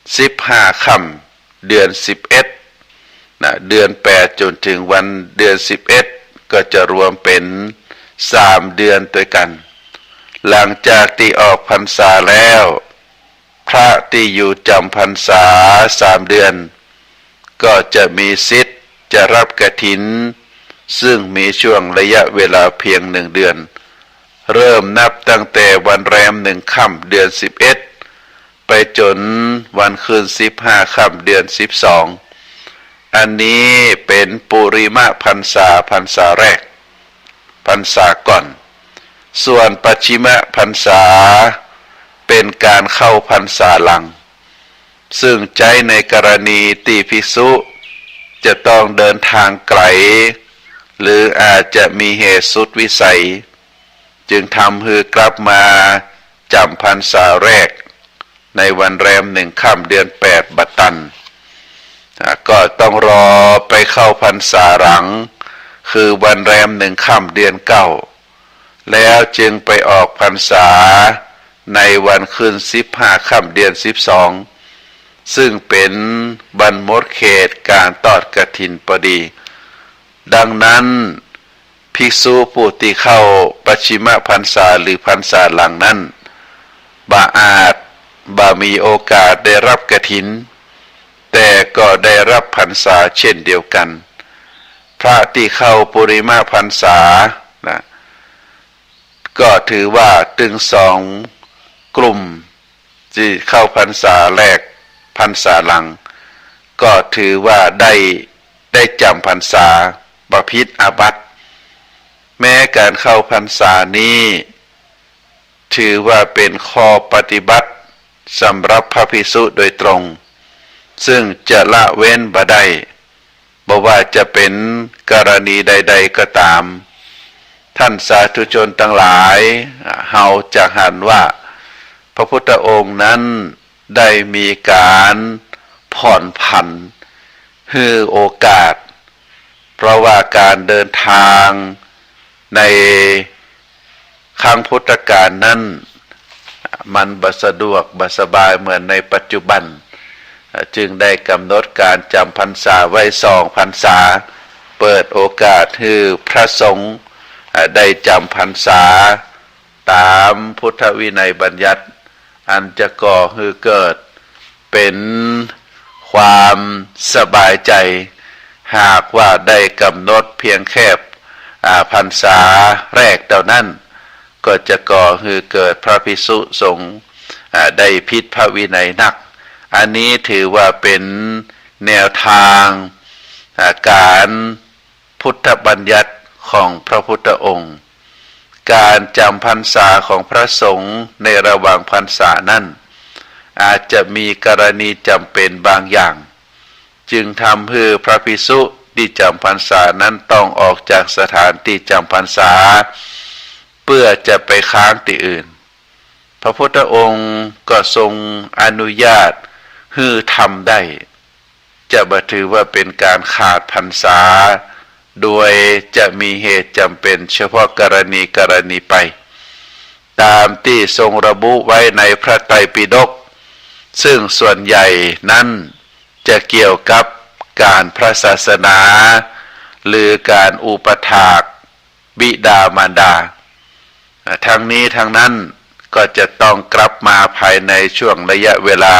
15 ค่ำเดือน 11เดือน 8จนถึงวันเดือน 11ก็จะรวมเป็น3 เดือนด้วยกันหลังจากที่ออกพรรษาแล้วพระที่อยู่จำพรรษา3 เดือนก็จะมีสิทธิ์จะรับกฐินซึ่งมีช่วงระยะเวลาเพียง1 เดือนเริ่มนับตั้งแต่วันแรม1 ค่ำเดือน 11ไปจนวันคืน15 ค่ำเดือน 12อันนี้เป็นปุริมาพรรษาแรกพรรษาก่อนส่วนปัจฉิมพรรษาเป็นการเข้าพรรษาหลังซึ่งใช้ในกรณีที่ภิกษุจะต้องเดินทางไกลหรืออาจจะมีเหตุสุดวิสัยจึงทำให้กลับมาจำพรรษาแรกในวันแรม1 ค่ำเดือน 8บัดตันก็ต้องรอไปเข้าพรรษาหลังคือวันแรม1 ค่ำเดือน 9แล้วจึงไปออกพรรษาในวันขึ้น15 ค่ำเดือน 12ซึ่งเป็นวันหมดเขตการทอดกฐินพอดีดังนั้นภิกษุผู้ที่เข้าปัจฉิมพรรษาหรือพรรษาหลังนั้นบ่มีโอกาสได้รับกฐินแต่ก็ได้รับพรรษาเช่นเดียวกันพระที่เข้าปุริมาพรรษาก็ถือว่าถึง2 กลุ่มที่เข้าพรรษาแรกพรรษาหลังก็ถือว่าได้จำพรรษาประพฤติอาบัติแม้การเข้าพรรษานี้ถือว่าเป็นข้อปฏิบัติสำหรับพระภิกษุโดยตรงซึ่งจะละเว้นบ่ได้บ่ว่าจะเป็นกรณีใดๆก็ตามท่านสาธุชนทั้งหลายเฮาจะหันว่าพระพุทธองค์นั้นได้มีการผ่อนผันให้โอกาสเพราะว่าการเดินทางในครั้งพุทธกาลนั้นมันบ่สะดวกบ่สบายเหมือนในปัจจุบันจึงได้กำหนดการจำพรรษาไว้2 พรรษาเปิดโอกาสให้พระสงฆ์ได้จำพรรษาตามพุทธวินัยบัญญัติอันจะก่อให้เกิดเป็นความสบายใจหากว่าได้กำหนดเพียงแค่พรรษาแรกเท่านั้นก็จะก่อให้เกิดพระภิกษุสงฆ์ได้ผิดพระวินัยหนักอันนี้ถือว่าเป็นแนวทางการพุทธบัญญัติของพระพุทธองค์การจำพรรษาของพระสงฆ์ในระหว่างพรรษานั้นอาจจะมีกรณีจำเป็นบางอย่างจึงทำให้พระภิกษุที่จำพรรษานั้นต้องออกจากสถานที่จำพรรษาเพื่อจะไปค้างที่อื่นพระพุทธองค์ก็ทรงอนุญาตให้ทำได้จะบ่ถือว่าเป็นการขาดพรรษาโดยจะมีเหตุจำเป็นเฉพาะกรณีไปตามที่ทรงระบุไว้ในพระไตรปิฎกซึ่งส่วนใหญ่นั้นจะเกี่ยวกับการพระศาสนาหรือการอุปถากบิดามารดาทั้งนี้ทั้งนั้นก็จะต้องกลับมาภายในช่วงระยะเวลา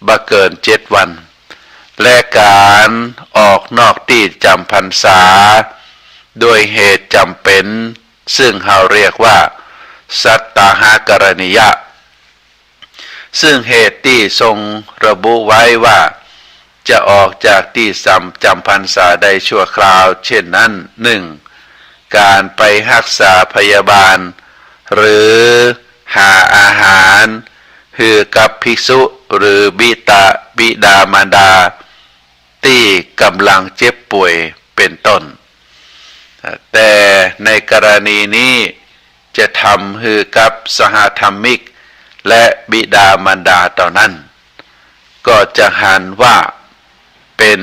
บ่เกิน7 วันและการออกนอกที่จำพรรษาโดยเหตุจำเป็นซึ่งเราเรียกว่าสัตตหกรณียะซึ่งเหตุที่ทรงระบุไว้ว่าจะออกจากที่จำพรรษาได้ชั่วคราวเช่นนั้น 1. การไปรักษาพยาบาลหรือหาอาหารให้กับภิกษุหรือบิดามารดา ที่กำลังเจ็บป่วยเป็นต้นแต่ในกรณีนี้จะทำให้กับสหธรรมิกและบิดามารดาต่อนั้นก็จะหันว่าเป็น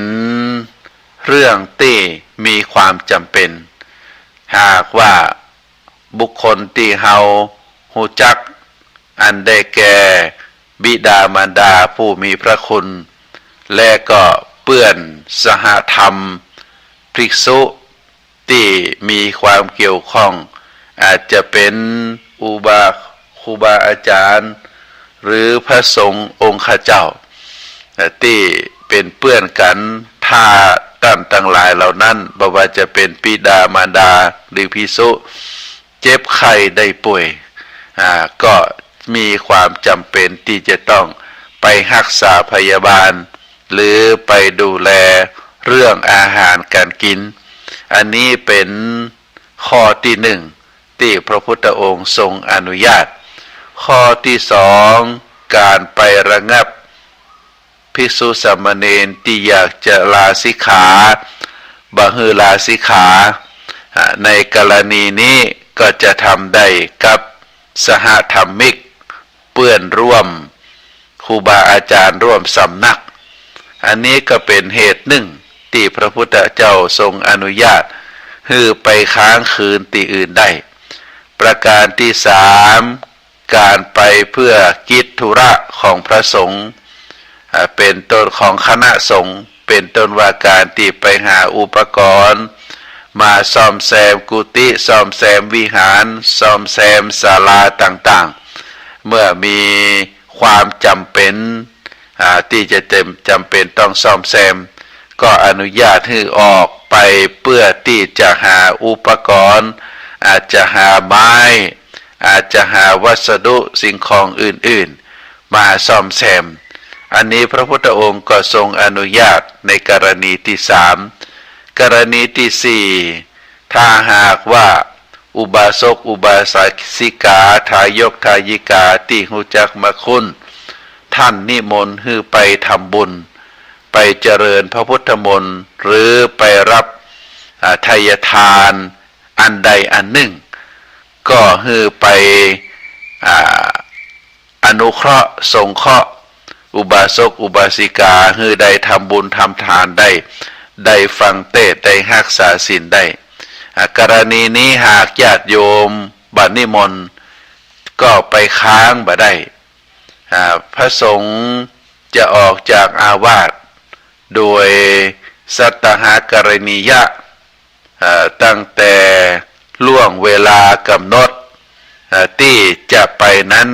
เรื่องที่มีความจำเป็นหากว่าบุคคลที่เฮาหูจักอันได้แก่บิดามารดาผู้มีพระคุณและก็เปื้อนสหธรรมภิกษุที่มีความเกี่ยวข้องอาจจะเป็นครูบาอาจารย์หรือพระสงฆ์องค์ข้าเจ้าที่เป็นเปื้อนกันท่าตั้นทั้งหลายเหล่านั้นบ่ว่าจะเป็นบิดามารดาหรือภิกษุเจ็บไข้ได้ป่วยก็มีความจำเป็นที่จะต้องไปรักษาพยาบาลหรือไปดูแลเรื่องอาหารการกินอันนี้เป็นข้อที่หนึ่งที่พระพุทธองค์ทรงอนุญาตข้อที่สองการไประงับภิกษุสามเณรที่อยากจะลาสิกขาบ่ฮือลาสิกขาในกรณีนี้ก็จะทำได้กับสหธรรมิกเปื้อนร่วมครูบาอาจารย์ร่วมสำนักอันนี้ก็เป็นเหตุหนึ่งที่พระพุทธเจ้าทรงอนุญาตให้ไปค้างคืนที่อื่นได้ประการที่สามการไปเพื่อกิจธุระของพระสงฆ์เป็นต้นของคณะสงฆ์เป็นต้นว่าการที่ไปหาอุปกรณ์มาซ่อมแซมกุฏิซ่อมแซมวิหารซ่อมแซมศาลาต่างๆเมื่อมีความจำเป็นที่จะจำเป็นต้องซ่อมแซมก็อนุญาตให้ออกไปเพื่อที่จะหาอุปกรณ์อาจจะหาไม้อาจจะหาวัสดุสิ่งของอื่นๆมาซ่อมแซมอันนี้พระพุทธองค์ก็ทรงอนุญาตในกรณีที่สามกรณีที่สี่ถ้าหากว่าอุบาสกอุบาสิกาทายกทายิกาที่รู้จักมคุณท่านนิมนต์ให้ไปทำบุญไปเจริญพระพุทธมนต์หรือไปรับทายทานอันใดอันหนึ่งก็ให้ไปอนุเคราะห์สงเคราะห์อุบาสกอุบาสิกาให้ได้ทำบุญทำทานได้ฟังเทศน์ได้รักษาศีลได้กรณีนี้หากญาติโยมบัดนิมนต์ก็ไปค้างบ่ได้พระสงฆ์จะออกจากอาวาสโดยสัตตหกรณียะตั้งแต่ล่วงเวลากำหนดที่จะไปนั้น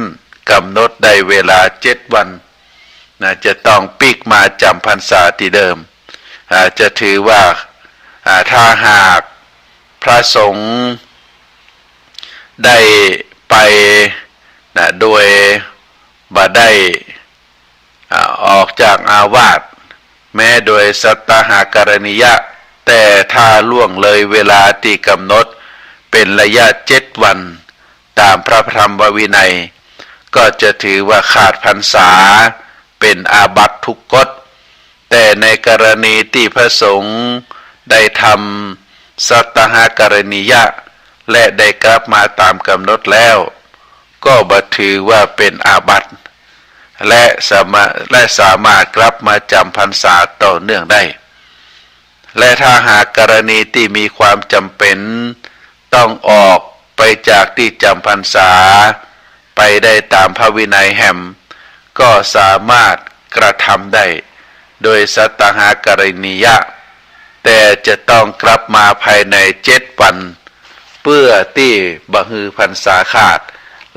กำหนดได้เวลา7 วันจะต้องปิกมาจำพรรษาที่เดิมจะถือว่าถ้าหากพระสงฆ์ได้ไปโดยบ่ได้ออกจากอาวาสแม้โดยสัตตหกรณียะแต่ถ้าล่วงเลยเวลาที่กำหนดเป็นระยะ7 วันตามพระธรรมวินัยก็จะถือว่าขาดพรรษาเป็นอาบัติทุกกฎแต่ในกรณีที่พระสงฆ์ได้ทำสัตตหกรณียะและได้กลับมาตามกำหนดแล้วก็บ่ถือว่าเป็นอาบัติและสามารถกลับมาจำพรรษาต่อเนื่องได้และถ้าหากกรณีที่มีความจำเป็นต้องออกไปจากที่จำพรรษาไปได้ตามพระวินัยแห่มก็สามารถกระทำได้โดยสัตตหกรณียะแต่จะต้องกลับมาภายใน7 วันเพื่อที่บ่ฮือพรรษาขาด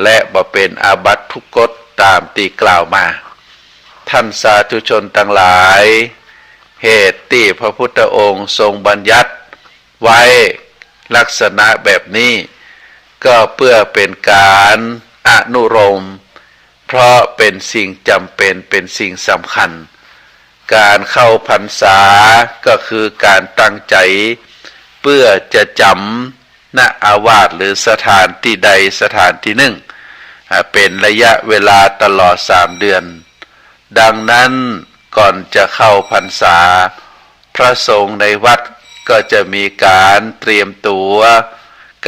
และบ่เป็นอาบัติทุกกฎตามที่กล่าวมาท่านสาธุชนทั้งหลายเหตุที่พระพุทธองค์ทรงบัญญัติไว้ลักษณะแบบนี้ก็เพื่อเป็นการอนุโลมเพราะเป็นสิ่งจำเป็นเป็นสิ่งสำคัญการเข้าพรรษาก็คือการตั้งใจเพื่อจะจำณอาวาสหรือสถานที่ใดสถานที่หนึ่งเป็นระยะเวลาตลอด3 เดือนดังนั้นก่อนจะเข้าพรรษา พระสงฆ์ในวัดก็จะมีการเตรียมตัว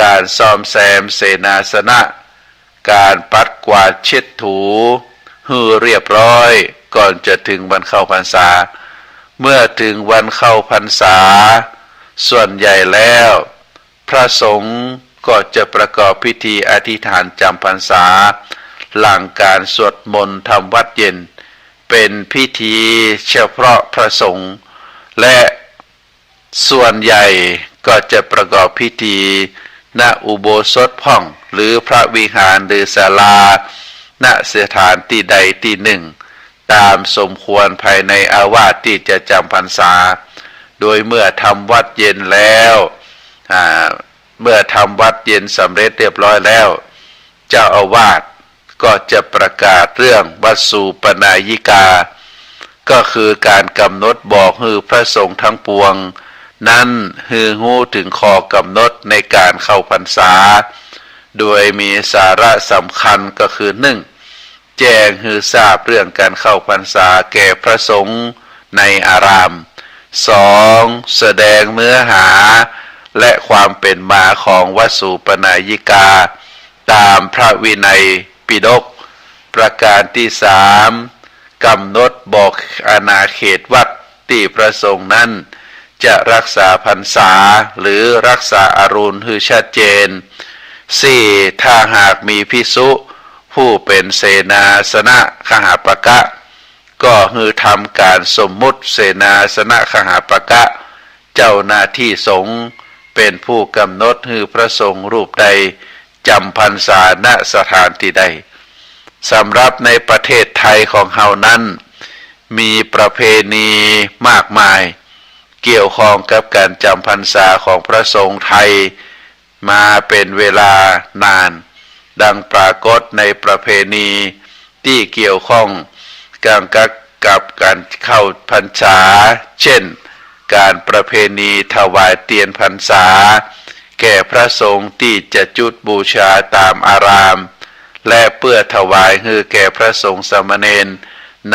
การซ่อมแซมเสนาสนะการปัดกวาดเช็ดถูให้เรียบร้อยก่อนจะถึงวันเข้าพรรษาเมื่อถึงวันเข้าพรรษาส่วนใหญ่แล้วพระสงฆ์ก็จะประกอบพิธีอธิษฐานจำพรรษาหลังการสวดมนต์ทำวัดเย็นเป็นพิธีเฉพาะพระสงฆ์และส่วนใหญ่ก็จะประกอบพิธีณอุโบสถห้องหรือพระวิหารหรือศาลาณสถานที่ใดที่หนึ่งตามสมควรภายในอาวาสที่จะจำพรรษาโดยเมื่อทำวัดเย็นแล้วเมื่อทำวัดเย็นสำเร็จเรียบร้อยแล้วเจ้าอาวาสก็จะประกาศเรื่องวัสสุปนายิกาก็คือการกำหนดบอกให้พระสงฆ์ทั้งปวงนั้นฮือฮู้ถึงข้อกำหนดในการเข้าพรรษาโดยมีสาระสำคัญก็คือ1แจ้งฮือทราบเรื่องการเข้าพรรษาแก่พระสงฆ์ในอาราม2แสดงเนื้อหาและความเป็นมาของวัสสุปนายิกาตามพระวินัยปิฎกประการที่3กำหนดบอกอาณาเขตวัดที่พระสงฆ์นั้นจะรักษาพรรษาหรือรักษาอารุณให้ชัดเจน4ถ้าหากมีภิกษุผู้เป็นเสนาสนะขหปกะก็ฮือทำการสมมุติเสนาสนะขหปกะเจ้าหน้าที่สงฆ์เป็นผู้กำหนดให้พระสงฆ์รูปใดจำพรรษาณสถานที่ใดสำหรับในประเทศไทยของเฮานั้นมีประเพณีมากมายเกี่ยวข้องกับการจำพรรษาของพระสงฆ์ไทยมาเป็นเวลานานดังปรากฏในประเพณีที่เกี่ยวข้องกับการเข้าพรรษาเช่นการประเพณีถวายเทียนพรรษาแก่พระสงฆ์ที่จะจุดบูชาตามอารามและเพื่อถวายให้แก่พระสงฆ์สามเณร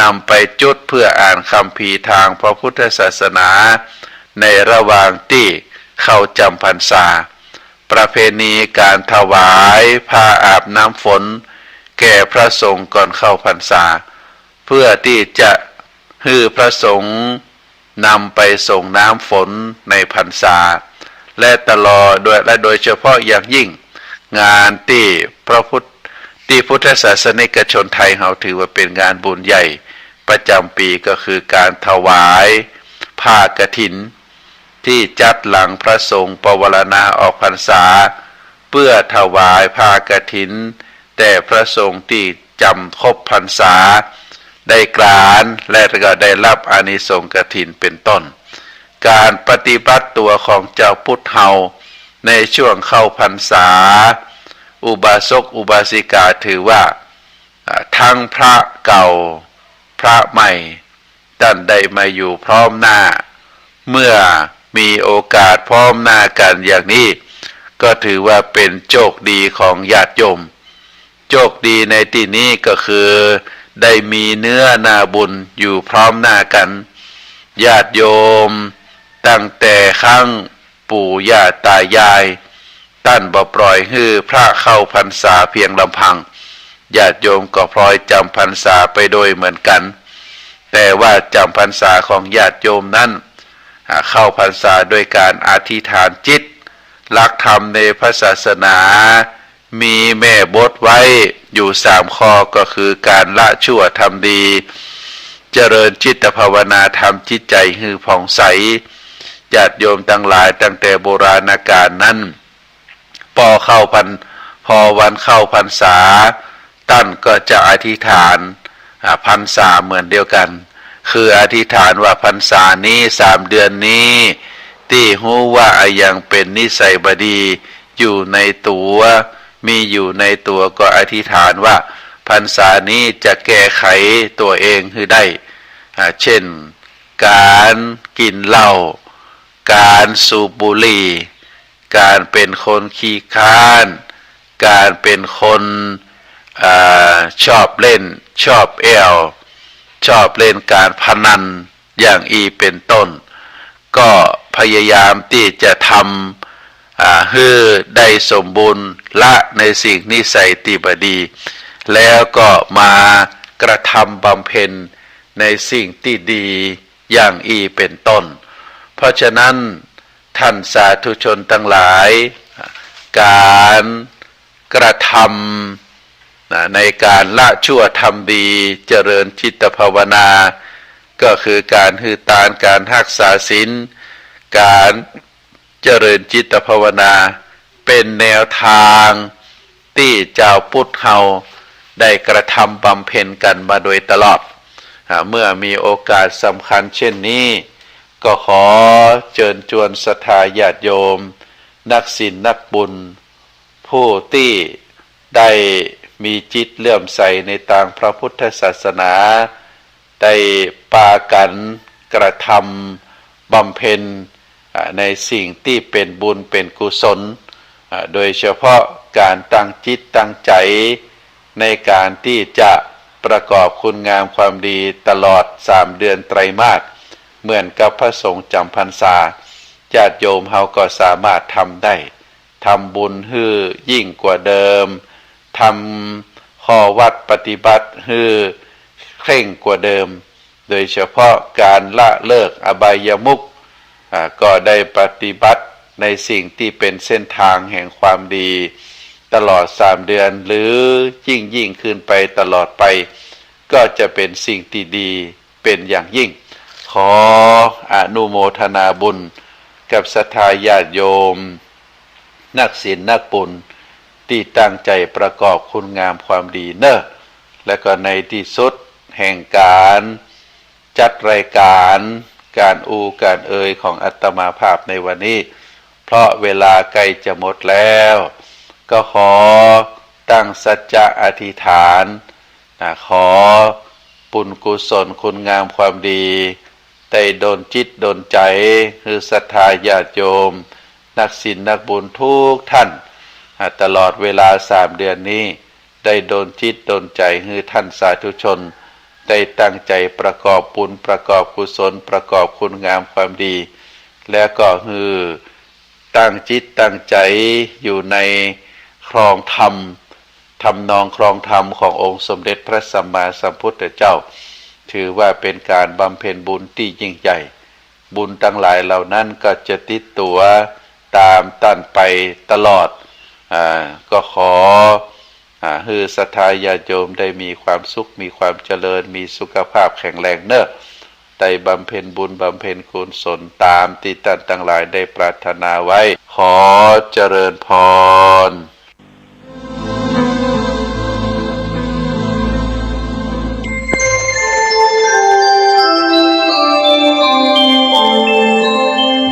นำไปจุดเพื่ออ่านคัมภีร์ทางพระพุทธศาสนาในระหว่างที่เข้าจำพรรษาประเพณีการถวายผ้าอาบน้ำฝนแก่พระสงฆ์ก่อนเข้าพรรษาเพื่อที่จะให้พระสงฆ์นำไปส่งน้ำฝนในพรรษาและตลอดโดยเฉพาะอย่างยิ่งงานที่พุทธศาสนิกชนไทยเราถือว่าเป็นงานบุญใหญ่ประจำปีก็คือการถวายผ้ากฐินที่จัดหลังพระสงฆ์ปวารณาออกพรรษาเพื่อถวายผ้ากฐินแต่พระสงฆ์ที่จำครบพรรษาได้กรานและก็ได้รับอานิสงส์กฐินเป็นต้นการปฏิบัติตัวของเจ้าพุทธเฮาในช่วงเข้าพรรษาอุบาสกอุบาสิกาถือว่าทั้งพระเก่าพระใหม่ท่านได้มาอยู่พร้อมหน้าเมื่อมีโอกาสพร้อมหน้ากันอย่างนี้ก็ถือว่าเป็นโชคดีของญาติโยมโชคดีในที่นี้ก็คือได้มีเนื้อนาบุญอยู่พร้อมหน้ากันญาติโยมตั้งแต่ครั้งปู่ย่าตายายท่านบ่ปล่อยให้พระเข้าพรรษาเพียงลำพังญาติโยมก็พลอยจำพรรษาไปโดยเหมือนกันแต่ว่าจำพรรษาของญาติโยมนั้นเข้าพรรษาด้วยการอธิษฐานจิตหลักธรรมในพระศาสนามีแม่บทไว้อยู่3ข้อก็คือการละชั่วทำดีเจริญจิตภาวนาทำจิตใจให้ผ่องใสญาติโยมทั้งหลายตั้งแต่โบราณกาลนั้นพอวันเข้าพรรษาท่านก็จะอธิษฐานพรรษาเหมือนเดียวกันคืออธิษฐานว่าพรรษานี้3 เดือนนี้ที่รู้ว่ายังเป็นนิสัยบดีอยู่ในตัวมีอยู่ในตัวก็อธิษฐานว่าพรรษานี้จะแก้ไขตัวเองให้ได้เช่นการกินเหล้าการสูบบุหรี่การเป็นคนขี้ค้านการเป็นคนชอบเล่นชอบชอบเล่นการพนันอย่างเป็นต้น ก็พยายามที่จะทำให้ได้สมบูรณ์ละในสิ่งนิสัยที่บดีแล้วก็มากระทำบำเพ็ญในสิ่งที่ดีอย่างอีเป็นต้นเพราะฉะนั้นท่านสาธุชนทั้งหลายการกระทำในการละชั่วทำดีเจริญจิตภาวนาก็คือการหือตานการรักษาศีลการเจริญจิตภาวนาเป็นแนวทางที่เจ้าพุทธเฮาได้กระทำบำเพ็ญกันมาโดยตลอดเมื่อมีโอกาสสำคัญเช่นนี้ก็ขอเชิญชวนศรัทธาญาติโยมนักศีลนักบุญผู้ที่ได้มีจิตเลื่อมใสในทางพระพุทธศาสนาได้ปากันกระทำบำเพ็ญในสิ่งที่เป็นบุญเป็นกุศลโดยเฉพาะการตั้งจิตตั้งใจในการที่จะประกอบคุณงามความดีตลอด3เดือนไตรมาสเหมือนกับพระสงฆ์จำพรรษาญาติโยมเฮาก็สามารถทำได้ทำบุญให้ยิ่งกว่าเดิมทำข้อวัดปฏิบัติให้เคร่งกว่าเดิมโดยเฉพาะการละเลิกอบายมุขก็ได้ปฏิบัติในสิ่งที่เป็นเส้นทางแห่งความดีตลอด3เดือนหรือยิ่งขึ้นไปตลอดไปก็จะเป็นสิ่งที่ดีเป็นอย่างยิ่งขออนุโมทนาบุญกับศรัทธาญาติโยมนักศีลนักบุญที่ตั้งใจประกอบคุณงามความดีเนอะและก็ในที่สุดแห่งการจัดรายการการการเอ่ยของอาตมาภาพในวันนี้เพราะเวลาใกล้จะหมดแล้วก็ขอตั้งสัจจะอธิษฐานขอบุญกุศลคุณงามความดีได้ดลจิตดลใจคือศรัทธาญาติโยมนักศีลนักบุญทุกท่านตลอดเวลา3เดือนนี้ได้ดลจิตดลใจคือท่านสาธุชนได้ตั้งใจประกอบบุญประกอบกุศลประกอบคุณงามความดีแล้วก็คือตั้งจิตตั้งใจอยู่ในครองธรรมทำนองครองธรรมขององค์สมเด็จพระสัมมาสัมพุทธเจ้าถือว่าเป็นการบำเพ็ญบุญที่ยิ่งใหญ่บุญทั้งหลายเหล่านั้นก็จะติดตัวตามต้นไปตลอดก็ขอให้ศรัทธาญาติโยมได้มีความสุขมีความเจริญมีสุขภาพแข็งแรงเนอะได้บำเพ็ญบุญบำเพ็ญกุศลตามที่ท่านทั้งหลายได้ปรารถนาไว้ขอเจริญพร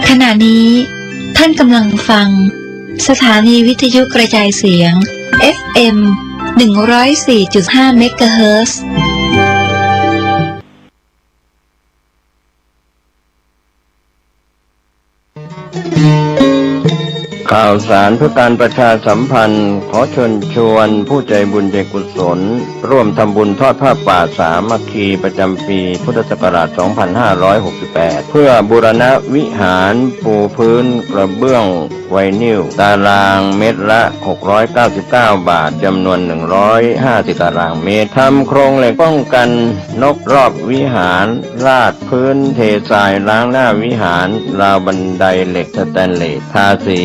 ขณะนี้ท่านกำลังฟังสถานีวิทยุกระจายเสียง FM 104.5 เมกะเฮิรตซ์ข่าวสารเพื่อการประชาสัมพันธ์ขอเชิญชวนผู้ใจบุญใจกุศลร่วมทำบุญทอดผ้าป่าสามัคคีประจำปีพุทธศักราช 2568 เพื่อบูรณะวิหารปูพื้นกระเบื้องไวนิลตารางเมตรละ699 บาทจำนวน150ตารางเมตรทำโครงเหล็กป้องกันนกรอบวิหารราดพื้นเททรายล้างหน้าวิหารราวบันไดเหล็กสแตนเลสทาสี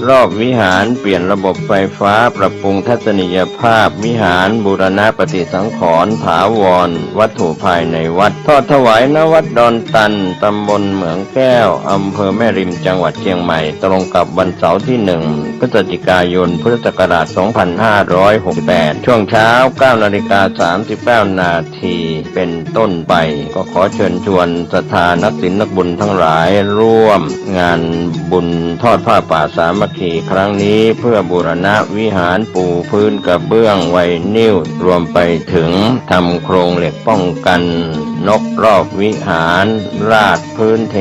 รอบวิหารเปลี่ยนระบบไฟฟ้าปรับปรุงทัศนียภาพวิหารบูรณะปฏิสังขรณ์ถาวรวัตถุภายในวัดทอดถวายณวัดดอนตันตำบลเหมืองแก้วอำเภอแม่ริมจังหวัดเชียงใหม่ตรงกับวันเสาร์ที่1พฤศจิกายนพุทธศักราช 2568 ช่วงเช้า 9:39 นาทีเป็นต้นไปก็ขอเชิญชวนศรัทธานักศีลนักบุญทั้งหลายร่วมงานบุญทอดผ้าป่าสามัคคีครั้งนี้เพื่อบูรณะวิหารปูพื้นกระเบื้องไวนิลรวมไปถึงทำโครงเหล็กป้องกัน นกรอบวิหารราดพื้นเท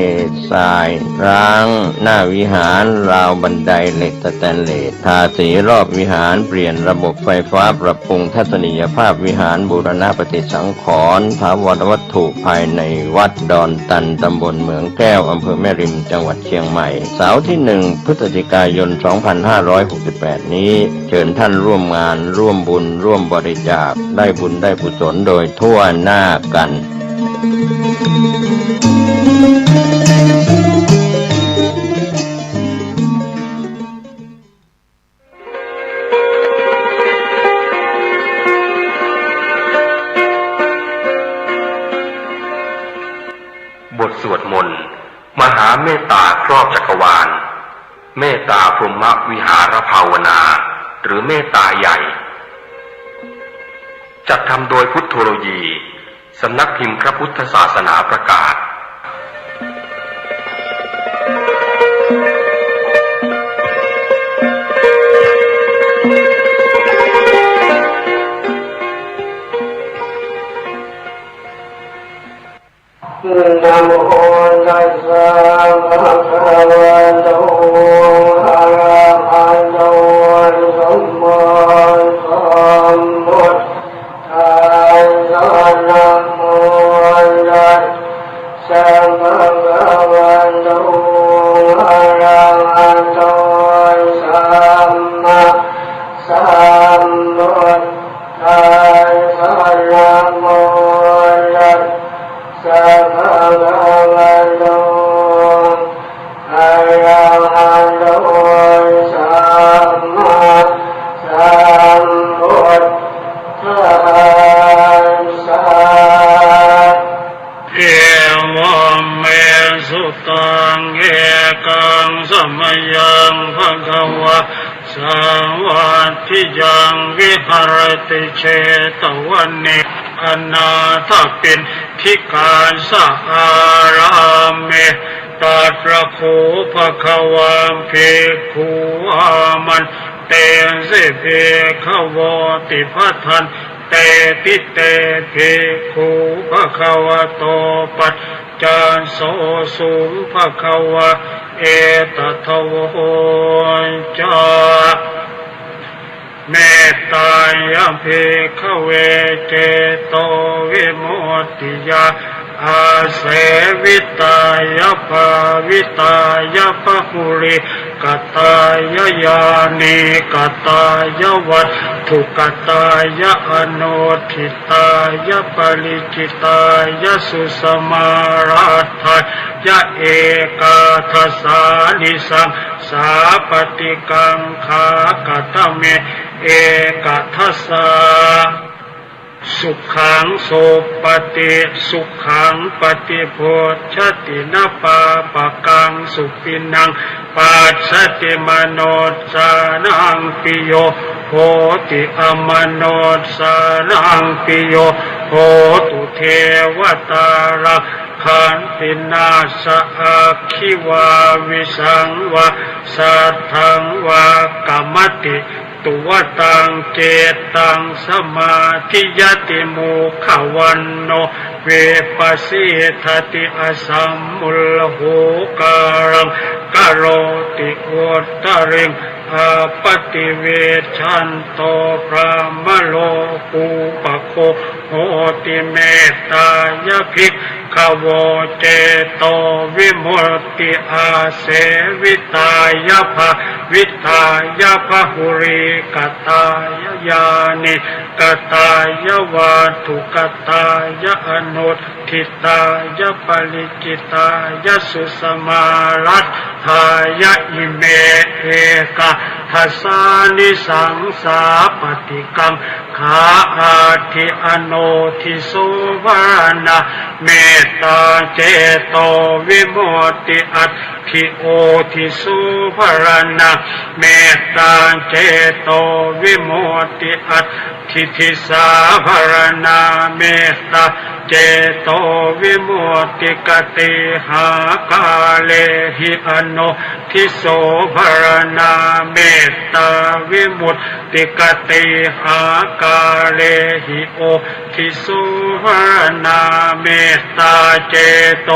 ทรายร้างหน้าวิหารราวบันไดเหล็กสแตนเลสทาสีรอบวิหารเปลี่ยนระบบไฟฟ้าปรับปรุงทัศนียภาพวิหารบูรณะปฏิสังขรณ์ถาวรวัตถุภายในวัดดอนตันตำบลเหมืองแก้วอำเภอแม่ริมจังหวัดเชียงใหม่เสาร์ที่1 พฤศจิกายน 2568 นี้เชิญท่านร่วมงานร่วมบุญร่วมบริจาคได้บุญได้กุศลโดยทั่วหน้ากัน บทสวดมนต์มหาเมตตาครอบจักรวาลเมตตาพรหมวิหารภาวนาหรือเมตตาใหญ่จัดทำโดยพุทโธโลยีสำนักพิมพ์พระพุทธศาสนาประกาศนะโมตัสสะภะคะวะโตอะระหะโตสัมมาสัมพุทธัสสะนะโมตัสสะภะคะวะโตอะระหะโตสัมมาสัมพุทธัสสะนะโมตัสสะภะคะวะโตอะระหะโตสัมมาสัมพุทธัสสะเอวเมสุตังเอกังสมยังภะคะวะสวัสดิยังวิหารติเชตวันเนอนาถปินทิกาสหารามเมตัตระโคภะคะวะเพคุอามันเตสิเพคะวะติภัทธันเตติเตเพคุภะคะวะโตปัจจานโสสุภะคะวะเอตทะโวจาเมตตายะเพคะเวเจโตวิมุตติยาอาเสวิตายะภาวิตายะภุริกตายะยานิกตายะวัตถุกตายะอโนทิตายะปริจิตายะสุสมาราธายะเอกาทัสสานิสังสาปฏิกังขากตเมเอกทัสสะสุขังโสปฏิสุขังปฏิโพชตินาปาปะกังสุปินังปัสสติมโนสานังปิโยโหติอมโนสานังปิโยโหตุเทวตาราขันตินาสะอาคิวาวิสังวะสัทธังวะกัมมติตุวตังเจตังสมาธิยติโมขวันโนเวปัสสิทติอสัมมุลโหการังกโรติอุตตริงอาปติเวชันโตพระมโลกุปโคโหติเมตตายะภิกขโวเจโตวิมุตติอาเสวิตายะภาวิตายะภุริกตายะยานิกตายะวัตถุกตายะอนุทิตายะปริจิตายะสุสมารัตถายะอิเมเอกาทัสสานิสังสาปฏิกังขาอาทิอโนทิโสวานาเมตตาเจโตวิมุตติอัต ทิโอทิสุภรณะเมตตาเจโตวิมุตติอัตถิทิสาภรณาเมตตาเจโตวิมุตติกติหากาเลหิอโนทิโสภรณาเมตตาวิมุตติกติหากาเลหิโอทิโสภรณาเมตตาเจโต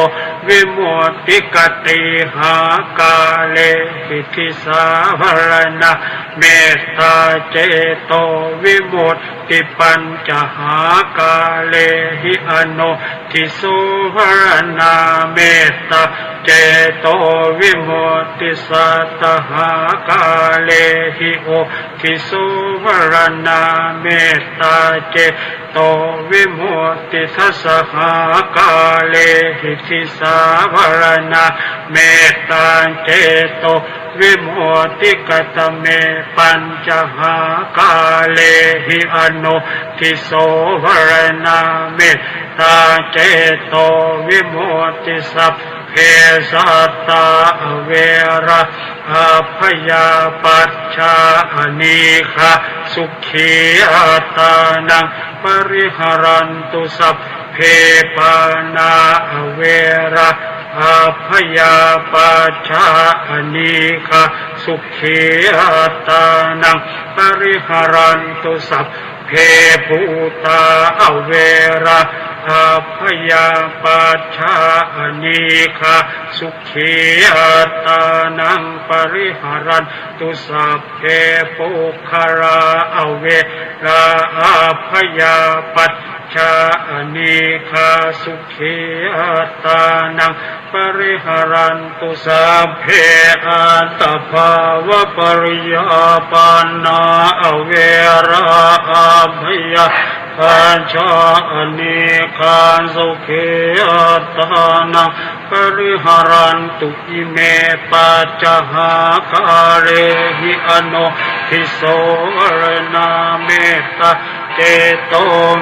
วิมุตติกติหากาเลหิทิสาภรณาเมตตาเจโตวิมุตติปัญจหากาเลหิอโนทิโสภรณาเมตตาเจโตวิมุตติสัตตหากาเลหิโอทิโสภรณาเมตตาเจโตวิมุตติทัสสหากาเลหิทิสาภรณาเมตตาเจโตวิมุตติกตเมปัญจหากาเลหิอโนทิโสภรณาเมตตาเจโตวิมุตติสัพเพสัตตาเวระอัพยาปัชชาอนีฆะสุขีอัตานังปริหารันตุสัพเพปานาเวระอัพยาปัชชาอนีฆะสุขีอัตานังปริหารันตุสัพเพภูตาเวระอัพยาปัชชาอนีฆะสุขีอัตานังปริหารันตุสัพเพปุคาราเวระอัพยาปัชชาอนีฆะสุขีอัตานังปริหารันตุสัพเพอัตตภาวะปริยาปานาเวระอัพยาปัญชาอนีฆะสุขีอัตานังปริหารันตุอิเมปัจจหากาเลหิอโนทิโสภรณาเมตตาเจโต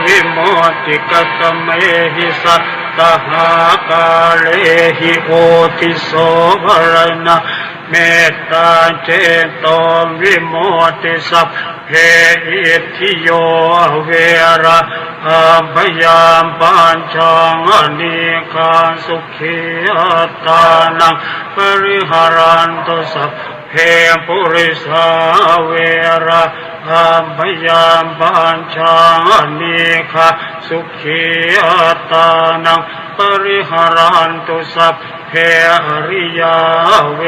วิมุตติกตเมหิสัตตหากาเลหิโอทิโสภรณาเมตตาเจโตวิมุตติสัพเพอิทธิโยเวระอัพยามปัญชังอนีฆะสุขีอัตานังปริหารันตุสัพเพปุริสาเวระอัพยามปัญชังอนีฆะสุขีอัตานังปริหารันตุสัพเพอริยาเว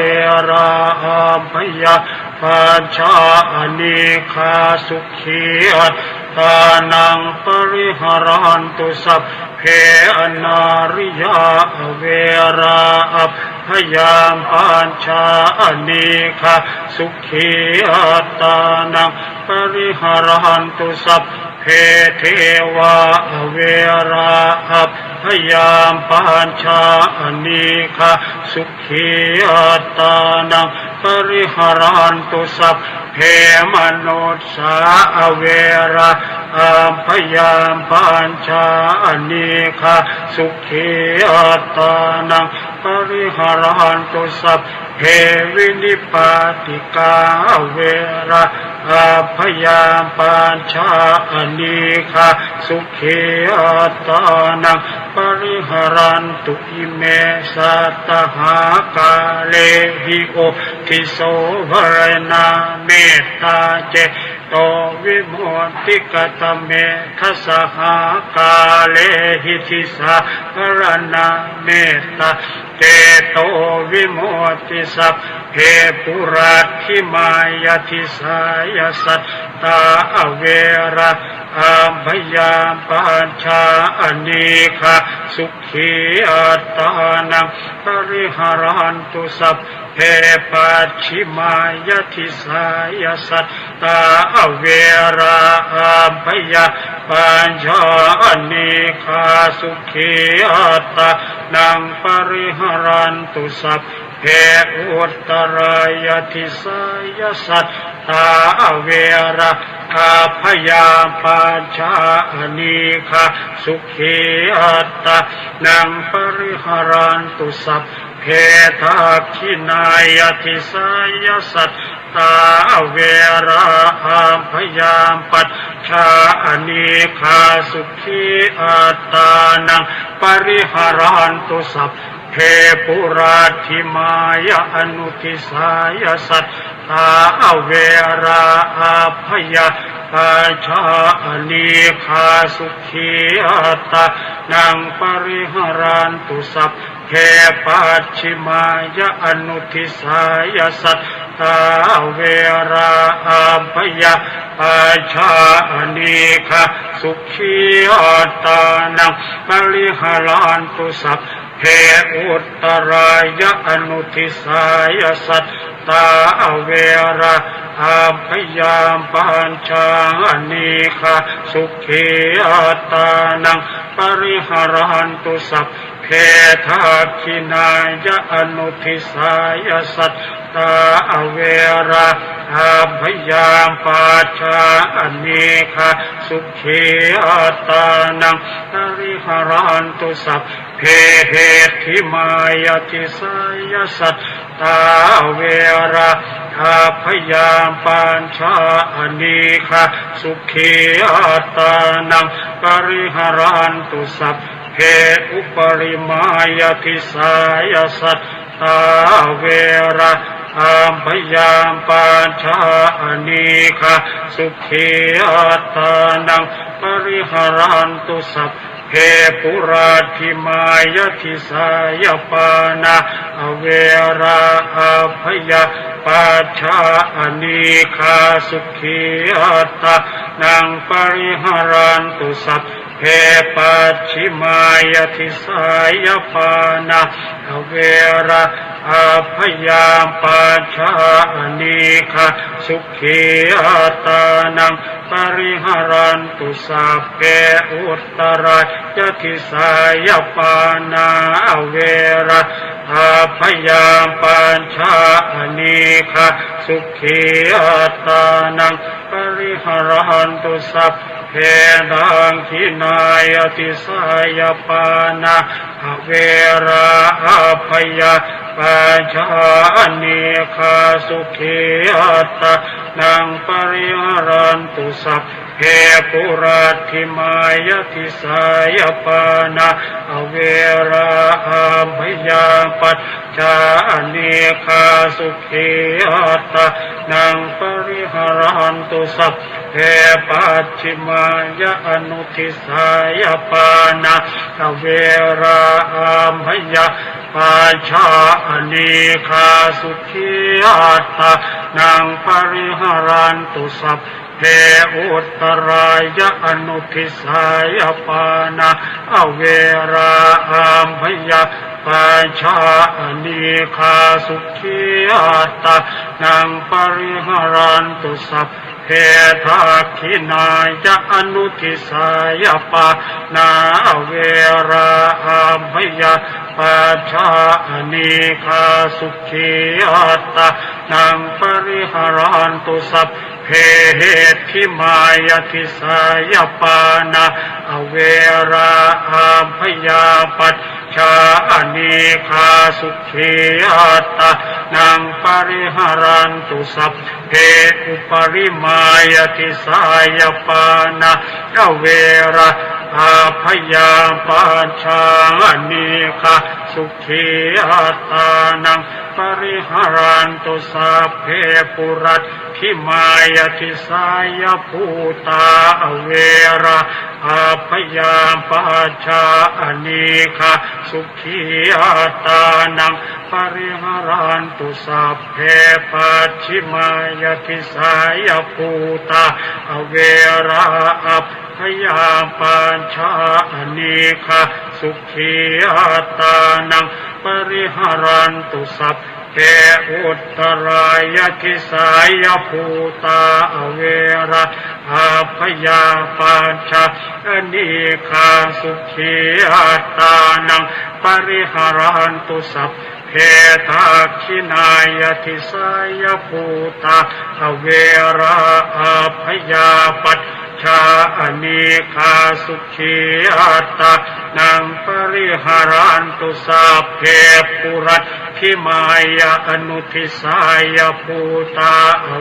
ระอัพยาปัญชาอนีฆะสุขีอัตานังปริหารันตุสัพเพอนาริยาเวระอัพยามปัญชาอนีฆะสุขีอัตานังปริหารันตุสัพเพเทวาเวระอัพยามปัญชาอนีฆะสุขีอัตานังปริหารันตุสัพเพมนุสสาเวระอัพยามปัญชาอนีฆะสุขีอัตานังปริหารันตุสัพเพวินิปาติกาเวระอัพยามปัญชาอนีฆะสุขีอัตานังปริหารันตุอิเมสัตตหากาเลหิโอทิโสภรณาเมตตาเจโตวิมุตติกตเมทัสสหากาเลหิทิสาภรณาเมตตาเจโตวิมุตติสัพเพปุราธิมายทิสายสัตตาเวระอัพยามปัญชาอนีฆะสุขีอัตานังปริหารันตุสัพเพปัจฉิมายทิสายสัตตาเวระอัพยาปัญชาอนีฆะสุขีอัตานังปริหารันตุสัพเพอุตตรายทิสายสัตตาเวระอัพยาปัญชาอนีฆะสุขีอัตตานังปริหารันตุสัพเพ ทักขินายติสายสัตตาเวราอามพยามปัจฉาอนิคาสุขีอัตตานังปริหารันตุสัพเพปุราธิมายาอนุทิสายสัตตาเวราอาพยาปัจฉาอนิคาสุขีอัตตานังปริหารันตุสัพเพปัจฉิมายาอนุทิสายสัตตาเวราอาพยาปัจฉาอนิคาสุขีอัตตานังปริหารันตุสัพเพอุตตรายะอนุทิสายสัตตาเวราอาพยามปัญชาอนิคาสุขีอัตตานังปริหารันตุสัพเพทักขินายะอนุทิสายสัตตาเวราอาพยามปัญชาอนิคาสุขีอัตตานังปริหารันตุสัพเพทิมายติสายสัตตาเวราอาพยามปัญชาอนิคาสุขีอัตตานังปริหารันตุสัพเพอุปริมายติสายสัตตาเวราอาพยามปัญชาอนิคาสุขีอัตตานังปริหารันตุสัพเพปุราธิมายติสายปานาเวราอาพยาปัจฉาอนิคาสุขีอัตตานังปริหารันตุสัพเพปัจฉิมายติสายปานาเวราอาพยามปัจฉาอนิคาสุขีอัตตานังปริหารันตุสัพเพอุตตรายติสายปานาเวราอาพยามปัญชาอนิคาสุขีอัตตานังปริหารันตุสัพเพทังขินายติสายปานาเวราอาพยาปัญชาอนิคาสุขีอัตตานังปริหารันตุสัพเพปุราธิมายติสายปานาเวราอาพยาปัจฉาอนิคาสุขีอัตตานังปริหารันตุสัพเพปัจฉิมายาอนุทิสายปานาเวราอาพยาปัจฉาอนิคาสุขีอัตตานังปริหารันตุสัพเพอุตตรายะอนุทิสายปานาเวราอาพยาปัญชาอนิคาสุขีอัตตานังปริหารันตุสัพเพทักขินายะอนุทิสายปานาเวราอาพยาปัญชาอนิคาสุขีอัตตานังปริหารันตุสัพเพทิมายติสายปานาเวราอาพยาปัจฉาอนิคาสุขีอัตตานังปริหารันตุสัพเพอุปริมายติสายปานาเวราอาพยาปัญชาอนิคาสุขีอัตตานังปริหารันตุสัพเพปุรัตถิมายติสายภูตาเวราอาพยาปัญชาอนิคาสุขีอัตตานังปริหารันตุสัพเพปัจฉิมายติสายภูตาเวราอาพยาปัญชาอนิคาสุขีอัตตานังปริหารันตุสัพเพอุตตรายติสายภูตาเวราอาพยาปัญชาอนิคาสุขีอัตตานังปริหารันตุสัพเพทักขินายติสายภูตาเวราอาพยาปัจฉ าอเนคาสุขีอัตตานังปริหารันตุสัพเพปุรัตถิมายาอนุทิสายภูตา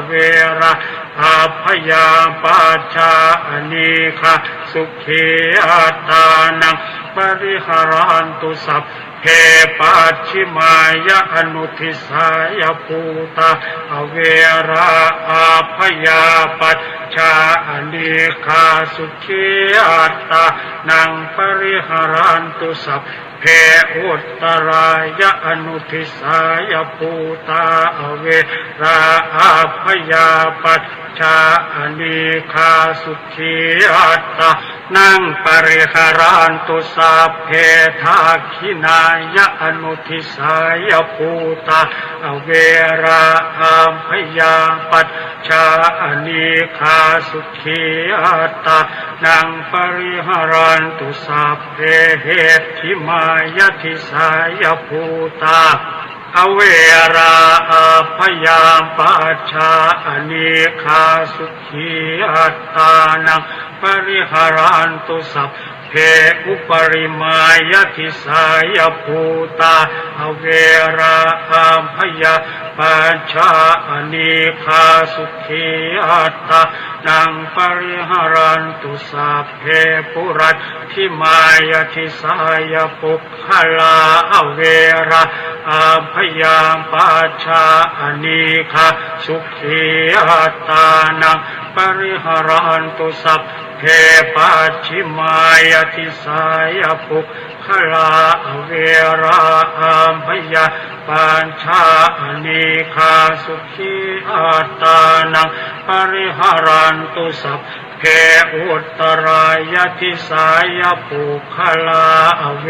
เวระอาภยาปัจจาอเนคาสุขีอัตตานังปริหารันตุสัพเพปัจฉิมายาอนุทิสายภูตาเวระอาภยาปัจจาอเนคาสุขีอัตตานังปริหารันตุสัพเพอุตตรายะอนุทิสายภูตาเวราอาภยาปัจจาอเนคาสุขีอัตตานังปริหารันตุสัพเพทักขินายะอนุทิสายภูตาเวราอาภยาปัจจาอเนคาสุขีอัตตานังปริหารันตุสัพเพเหติมายะทิสายภูตาเวราอาภยาปัจจาอเนคาสุขีอัตตานังปริหารันตุสัพเพอุปริมายะทิสายภูตาเวราอาภยาปัจจาอเนคาสุขีอัตตานังปริหารันตุสัพเพปุรัตถิมายะทิสายปุคขลาเวราอาภยาปัจจาอเนคาสุขีอัตตานังปริหารันตุสัพเพปัจฉิมายะทิสายปุคขลาเวราอาภยาปัญชาอเนคาสุขีอัตตานังปริหารันตุสัพเพอุตตรายะทิสายปุคขลาเว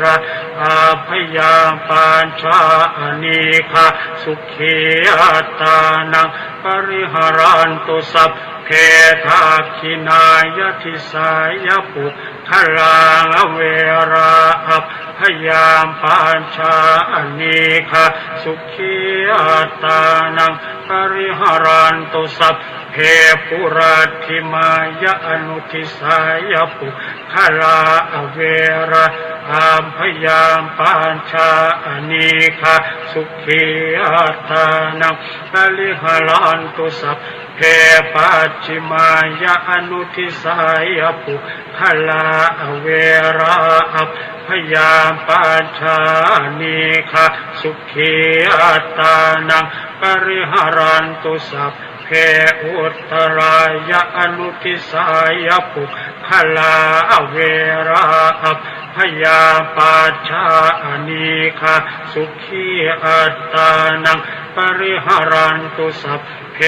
ราอาภยาปัญชาอเนคาสุขีอัตตานังปริหารันตุสัพเพทักขินายะทิสายปุคขลาเวราอาภยาปัญชาอเนคาสุขีอัตตานังปริหารันตุสัพเพปุรัตถิมายะอนุทิสายปุคขลาเวราอาภยาปัญชาอเนคาสุขีอัตตานังปริหารันตุสัพเพปัจฉิมายะอนุทิสายปุคขลาเวราอาภยาปัญชาอเนคาสุขีอัตตานังปริหารันตุสัพเพอุตตรายะอนุทิสายปุคขลาเวราอาภยาปัจจาอเนคาสุขีอัตตานังปริหารันตุสัพเพ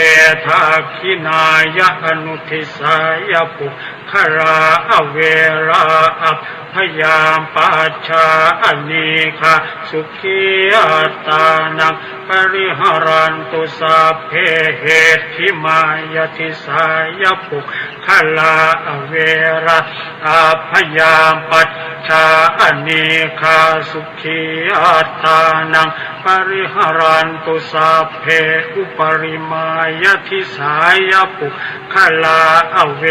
ทักขินายะอนุทิสายปุคขลาเวราอาภยาปัจจาอเนคาสุขีอัตตานังปริหารันตุสัพเพเหติมายะทิสายปุคขลาเวราอาภยาปัจจาอเนคาสุขีอัตตานังปริหารันตุสัพเพอุปริมายะทิสายปุคขลาเว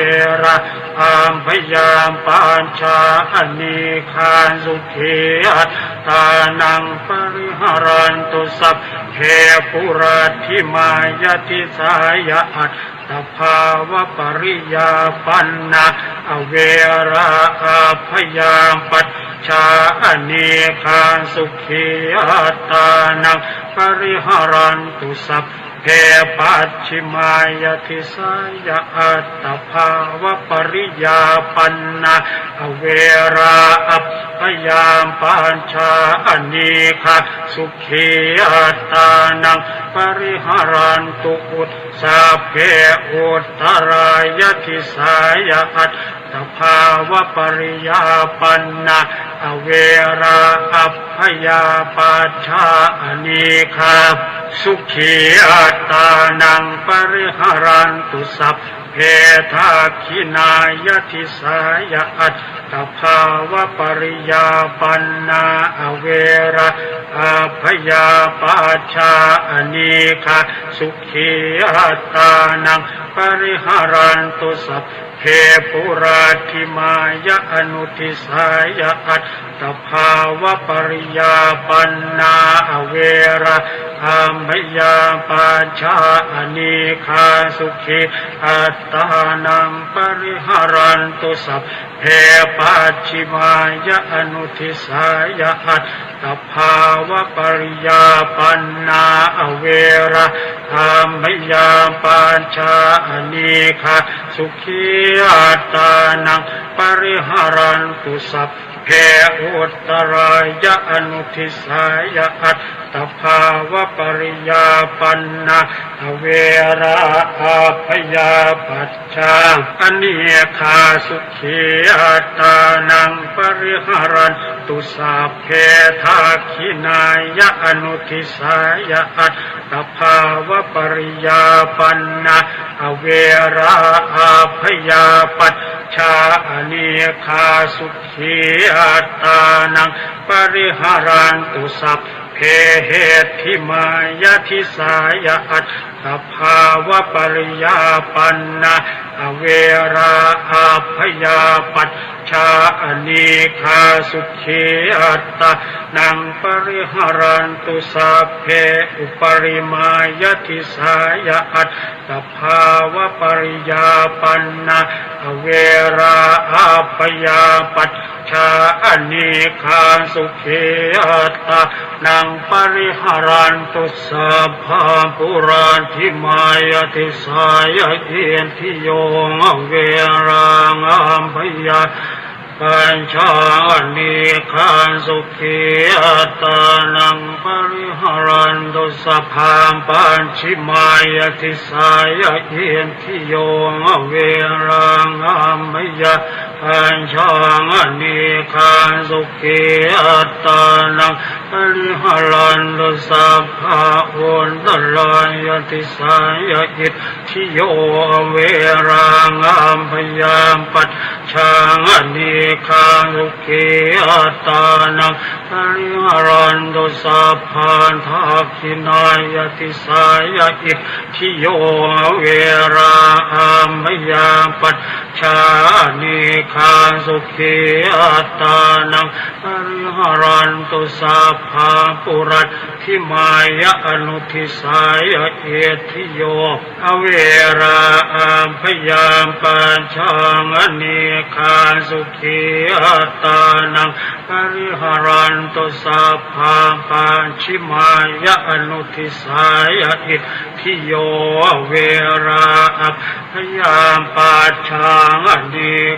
ราอาภยาปัญชาอเนคาสุขีอัตตานังปริหารันตุสัพเพปุรัตถิมายะทิสายอัตตภาวะปริยาปันนาเวราอาภยาปัจจาอเนคาสุขีอัตตานังปริหารันตุสัพเพปัจฉิมายะทิสายอัตตภาวะปริยาปันนาเวราอัพยามปัญชาอเนคาสุขีอัตตานังปริหารันตุอุตสัพเพอุตตรายะทิสายอัตตภาวะปริยาปันนาเวราอัพยาปัจจาอเนคาสุขีอัตตานังปริหารันตุสัพเพทักขินายะทิสายอัตตภาวะปริยาปันนาเวราอาภยาปัจจาอเนคาสุขีอัตตานังปริหารันตุสัพเพ เพปุราธิมายะอนุทิสายะอัตตภาวะปริยาปันนาอเวระอามยาปาชาอนิคาสุขีอัตตานังปริหารันตุสัพเพปัจฉิมายะอนุทิสายะอัตตภาวะปริยาปันนาอเวระอามยาปาชาอนิคาสุขีอัตตานังปริหารันตุสัพเพอุตตรายะอนุทิสายะอัตตภาวะปริยาปันนาอเวระอาพยาปัจจาอเนคาสุขีอัตตานังปริหารันตุสัพเพทาคินายะอนุทิสายะอัตตภาวะปริยาปันนาอเวระอาพยาปัจชาอเนคาสุขีอัตตานังปริหารันตุสัพเพเหติมายะทิสายะอัตตภาวะปริยาปันนาอเวราอาพยาปัจชาอเนคาสุขีอัตตานังปริหารันตุสัพเพอุปริมายะทิสายะอัตตภาวะปริยาปันนาอเวราอาพยาปัจชาอเนคาสุขีอัตตานังปริหารันตุสัพพะปุราธิมายะทิสายะเอนทิโยอเวรังอัมพยาปัญชาอเนคาสุขีอัตตานังปริหารันตุสัพพะปัญชิมายะทิสายะเอนทิโยอเวรังอัมพยาปัญชาอเนคาสุขีอัตตานังปริหารันตุสัพพะอุนตรายะทิสายะเอนทิโยอเวรังอัมพยาปัจชาอเนคาสุขีอัตตานังปริหารันตุสัพพะทาคินายะทิสายะเอนทิโยอเวราอัมพยาปัจชาอเนคาสุขีอัตตานังปริหารันตุสัพพะปุรัติมายะอนุทิสายะเอนทิโยอเวราอัมพยาปัญชาอเนคาสุขีอัตตานังปริหารันตุสัพพะปัญชิมายะอนุทิสายะเอนทิโยอเวราอัมพยาปัจชาอเน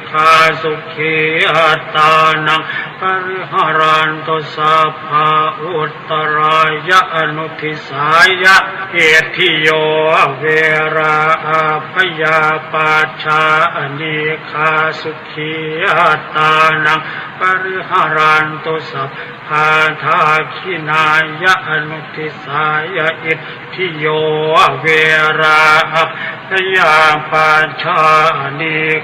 คาสุขีอัตตานังปริหารันตุสัพพะอุตตรายะอนุทิสายะเอนทิโยอเวราอัมพยาปัจชาอเนคาสุขีอัตตานังปริหารันตุสัพพะทาคินายะอนุทิสายะเอนทิโยอเวราอัมพยาปัจชาอเน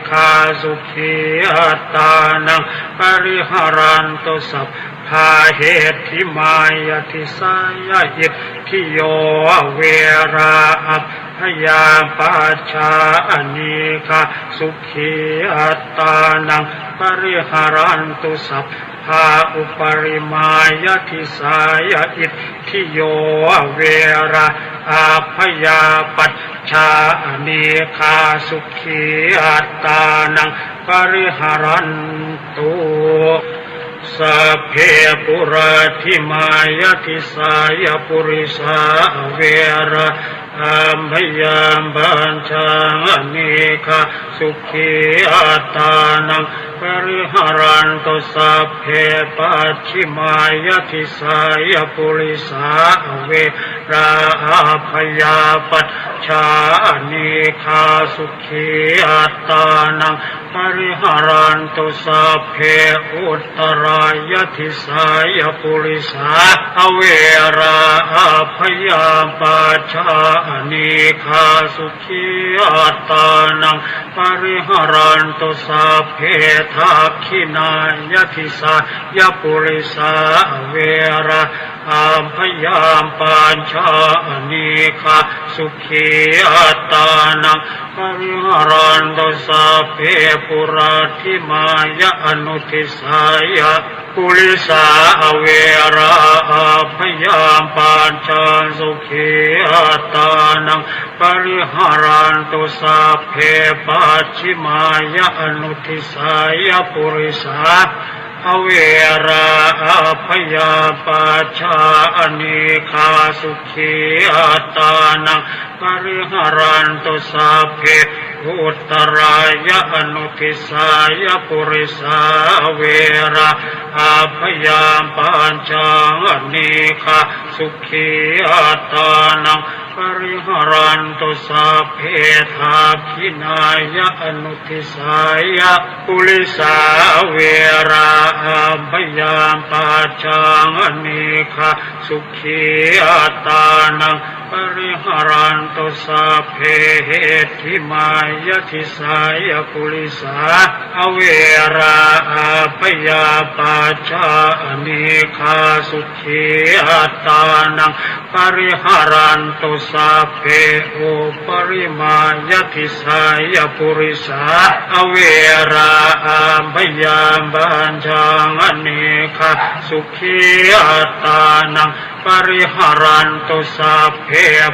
คาสุขีอัตตานังปริหารันตุสัพพะเหติมายะทิสายะเอนทิโยอเวราอัมพยาปัจชาอเนคาสุขีอัตตานังปริหารันตุสัพพะอุปริมายะทิสายะเอนทิโยอเวราอัมพยาปัจชาอเนคาสุขีอัตตานังปริหารันตุสัพเพปุราธิมายะทิสายะปุริสาเวระอัมพยาปัญชาอเนคาสุขีอัตตานังปริหารันตุสัพเพปัจฉิมายะทิสายะปุริสาเวระอัมพยาปัจชาอเนคาสุขีอัตตานังปริหารันตุสัพเพอุตตรายะทิสายะปุริสาเวระอัมพยาปัจชาอเนคาสุขีอัตตานังปริหารันตุสัพเพทักขินายะทิสายะปุริสาเวระอัมพยาปัญชาอเนคาสุขีอัตตานังป ปริหารันตุสัพเพปุราธิมายะอนุทิสายะปุริสาอเวราอาพยามปัญจสุขีอัตตานังปริหารันตุสัพเพปัจฉิมายะอนุทิสายะปุริสาอเวราอาพยาปัจฉาอเนคาสุขีอัตตานังปริหารันตุสัพเพอุตตรายะอนุทิสายะปุริสาเวราอาพยาปัญจอเนคาสุขีอัตตานังปริหารันตุสัพเพทาคินายะอนุทิสายะปุริสาเวราอาพยาปัจจอเนคาสุขีอัตตานังปริหารันตุสัพเพเหติมายะทิสายะปุริสาอเวราอาพยาปัจจอเนคาสุขีอัตตานังปริหารันตุสัพเพโอปริมายะทิสายะปุริสาอเวราอาพยาปัญจอเนคาสุขีอัตตานังปริหารันตุสัพเพ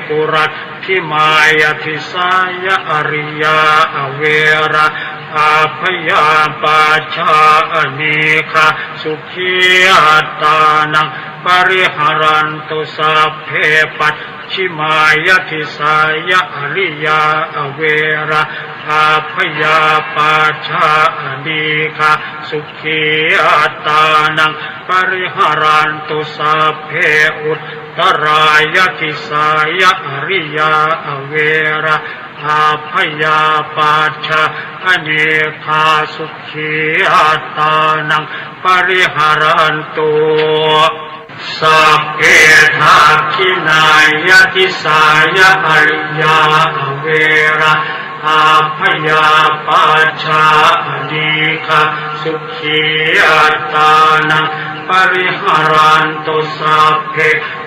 ปุรัตถิมายะทิสายะอริยาอเวราอาพยาปัจฉาอเนคาสุขีอัตตานังปริหารันตุสัพเพปัจฉิมายะทิสายะอริยาอเวราอาพยาปัจฉาอเนคาสุขีอัตตานังปริหารันตุสัพเพอุตตรายะทิสายะอริยาอเวราอาพยาปัจฉาอเนคาสุขีอัตตานังปริหารันตุสัพเพทาคินายะทิสายะอริยาอเวราอาพยาปัจฉาอเนคาสุขีอัตตานังปริหารันตุสัพเพ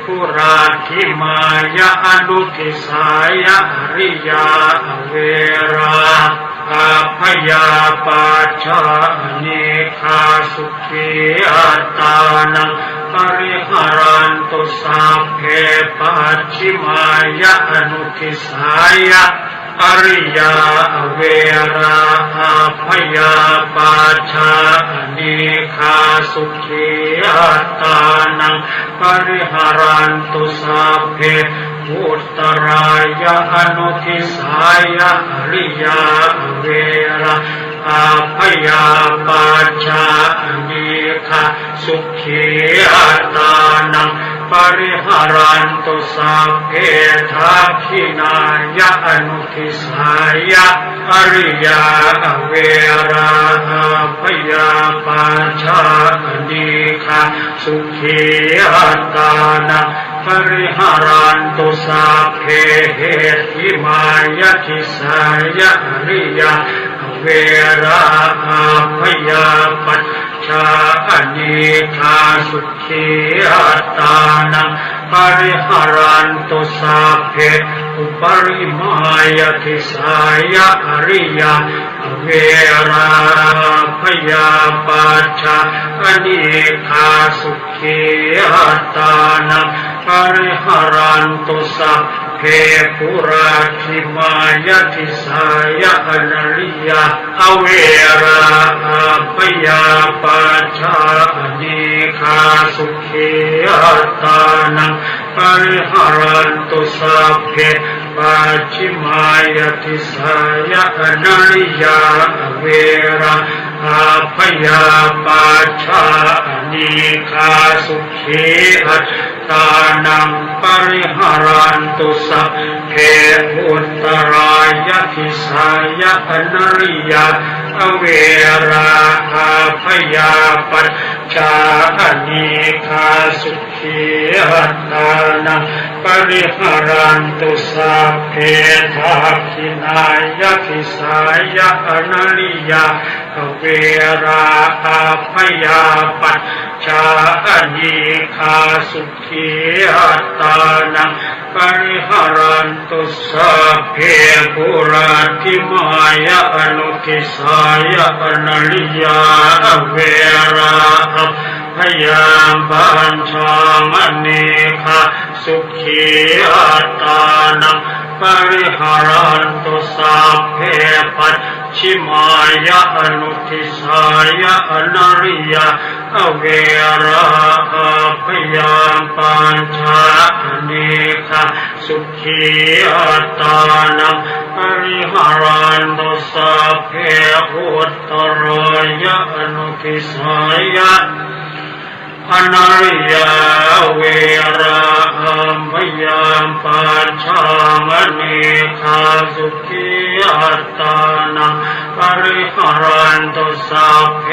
ปุราธิมายะอนุทิสายะอริยาอเวราอาพยาปัจฉาอเนคาสุขีอัตตานังปริหารันตุสัพเพปัจฉิมายะอนุทิสายะอริยาอเวราอาพยาปัจฉาอเนคาสุขีอัตตานังปริหารันตุสัพเพอุตตรายะอนุทิสายะอริยาอเวราอาพยาปัจฉาอเนคาสุขีอัตตานังปริหารันตุสัพเพทาคินายะอนุทิสายะอริยาอเวราอาพยาปัจฉาอเนคาสุขีอัตตานังปริหารันตุสัพเพเหติมายะทิสายะอริยาอเวราอาพยาปัจฉาอเนคาสุขีอัตตานังปริหารันตุสัพเพอุปริมายะทิสายะอริยาอเวราพยาปัจฉาอเนคาสุขีอัตตานังปริหารันตุสัพเพปุราธิมายะทิสายะอริยาอเวราอาพยาปัจฉาอเนคาสุขีอัตตานังปริหารันตุสัพเพปัจฉิมายะทิสายะอริยาอเวราอาพยาปัจฉาอเนคาสุขีอัตตานังปริหารันตุสัพเพอุตตรายะทิสายะอริยาอเวราอาพยาปัจฉาอเนคาสุข ขีอัตตานังปริหารันตุสัพเพทักขินายะขิสายะอนัลลิยาเวราอาภยาปัจจาอนิคาสุขีอัตตานังปริหารันตุสัพเพปุราธิมายะอนุทิสายะอนัลลิยาเวราพยามปัญชามณีคาสุขีอัตตานังปริหารันตุสัพเพปัจฉิมายะอนุทิสายะอนัลลิยาเวราพยามปัญชามณีคาสุขีอัตตานังปริหารันตุสัพเพอุตตรายะอนุทิสายะอนัลลิยาเวราพยามปัญชามณีคาสุขีอัตตานังปริหารันตุสัพเพ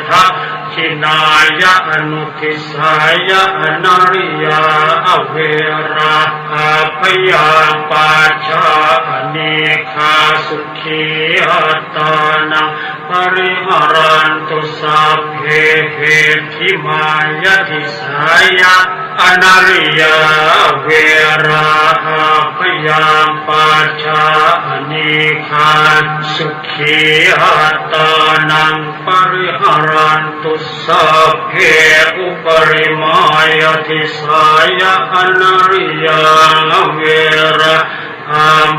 ทักขินายะอนุทิสายะอนัลลิยาเวราพยามปัญชามณีคาสุขีอัตตานังปริหารันตุสัพเพทิมายะทิสายะอนัลลิยาเวราพยามปัจจานิคาสุขีอัตตานังปริหารันตุสัพเพอุปริมายะทิสายะอนัลลิยาเวรา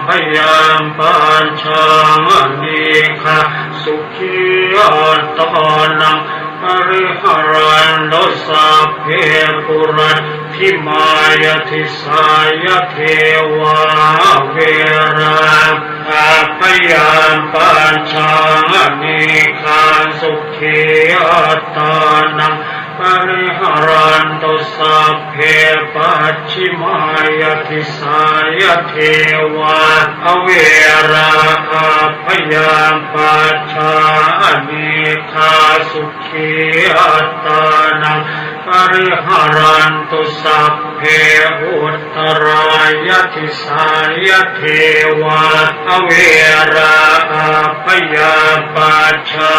พยามปัญชามณีคาสุขีอัตตานังปริหารันตุสัพเพปุราธิมายะทิสายะเทวาเวราพยามปัญชามณีคาสุขีอัตตานังปริหารันตุสัพเพปัจฉิมายะทิสายะเทวาเวราพยามปัจจานิคาสุขีอัตตานังปริหารันตุสัพเพอุตตรายะทิสายะเทวาเวราพยามปัจจา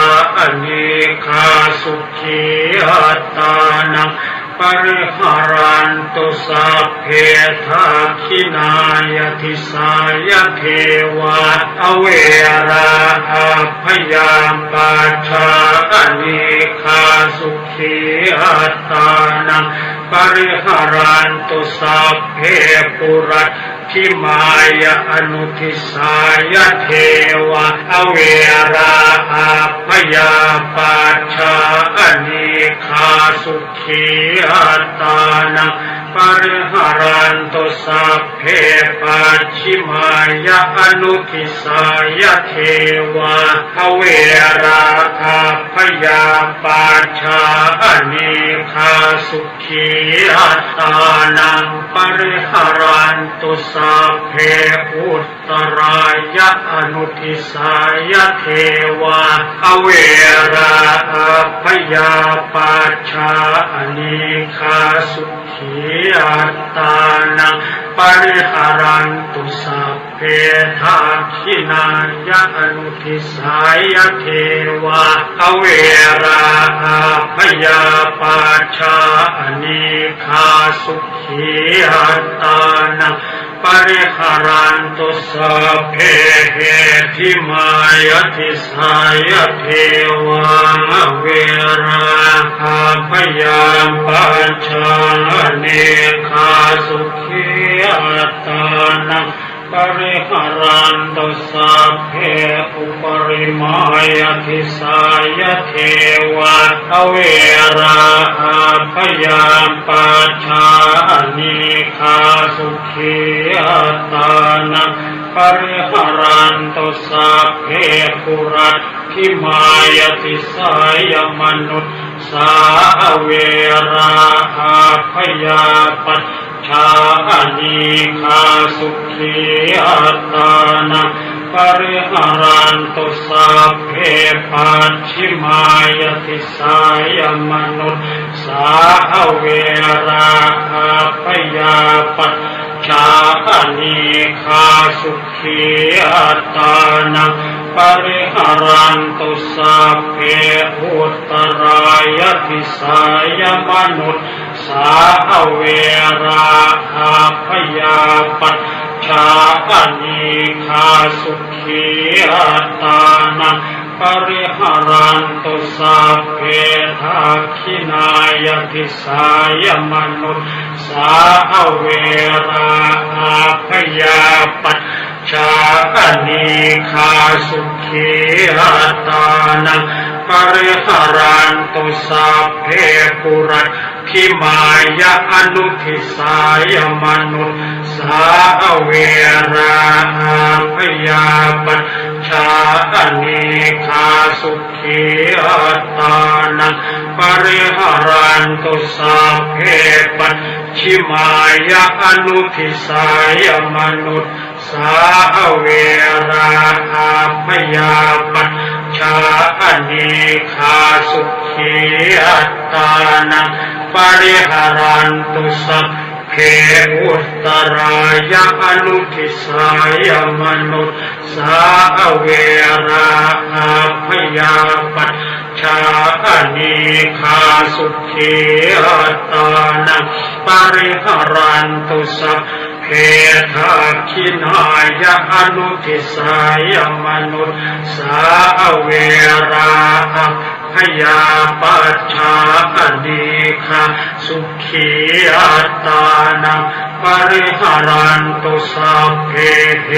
นิคาสุขีอัตตานังปริหารันตุสัพเพทักขินายะทิสายะเทวาเวราพยามปัจจานิคาสุขีอัตตานังปริหารันตุสัพเพปุราธิมายะอนุทิสายะเทวาเวราพยามปัจจานิคาสุขีอัตตานังปริหารันตุสัพเพปัจฉิมายะอนุทิสายะเทวาเวราพยามปัจจานิคาสุขีอัตตานังปริหารันตุสัพเพอุตตรายะอนุทิสายะเทวาเวราพยามปัจจานิคาสุขีอัตตานังปริหารันตุสัพเพทักขินายะอนุทิสายะเทวาเวราพยามปัจจานิคาสุขีอัตตานังปริหารันตุสัพเพทิมายะทิสายะเทวาเวราพยามปัญชานิคาสุขีอัตตานังปริหารันตุสัพเพอุปริมายะทิสายะเทวาเวราพยามปัจจานิคาสุขีอัตตานังปริหารันตุสัพเพปุราธิมายะทิสายะมนุษสาเวราพยามปัจจานิคาสุขีอัตตานังป ปริหารันตุสัพเพปัจฉิมายติสายมนุษย์สาเวราพยาปัจชานิคาสุขีอัตตานังปริหารันตุสัพเพอุตตรายติสายมนุษย์สาเวราพยาปัจชานิคาสุขีอัตตานังปริหารันตุสัพเพทักขินายติสายมนุษย์สาเวราพยาปัจชานิคาสุขีอัตตานังปริหารันตุสัพเพปุรัตขิมายะอนุทิสายมนุษย์สาเวราพยาปัจชานิคาสุขีอัตตานังปริหารันตุสัพเพปัจฉิมายะอนุทิสายมนุษย์สาเวราพยาปัจชานิคาสุขีอัตตานังปริหารันตุสัพเพอุตตรายะอนุทิสายมนุษย์สาเวราพยาปัจชานิคาสุขีอัตตานังปริหารันตุสัพเพทักขินายะอนุทิสายมนุษย์สาเวราพยาปัจชานิคาสุขีอัตตานังปริหารันตุสัพเพเห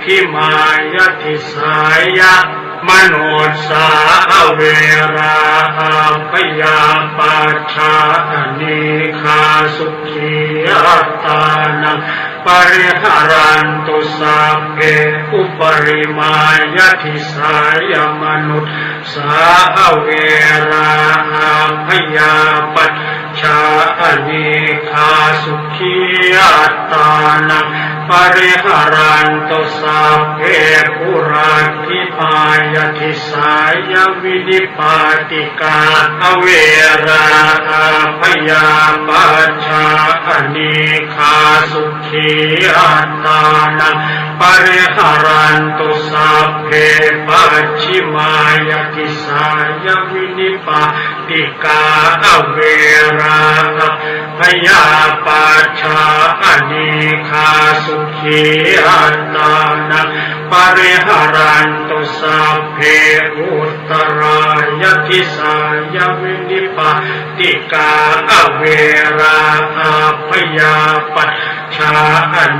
ติมายติสายะมนุษย์สาเวราพยาปัจชานิคาสุขีอัตตานังปริหารันตุสัพเพอุปริมายติสายมนุษย์สาเวราพยาปัจชานิคาสุขีอัตตานังปริหารันตุสัพเพปุราธิปายติสายวินิปาติกาเวราพยาปัจชานิคาสุขีอัตตานังปริหารันตุสัพเพปัจฉิมายติสายวินิปาติกาเวราพยาปัจชานิคาสุขีอัตตานังปริหารันตุสัพเพอุตตรายติสายวินิปาติกาเวราพยาปัจชา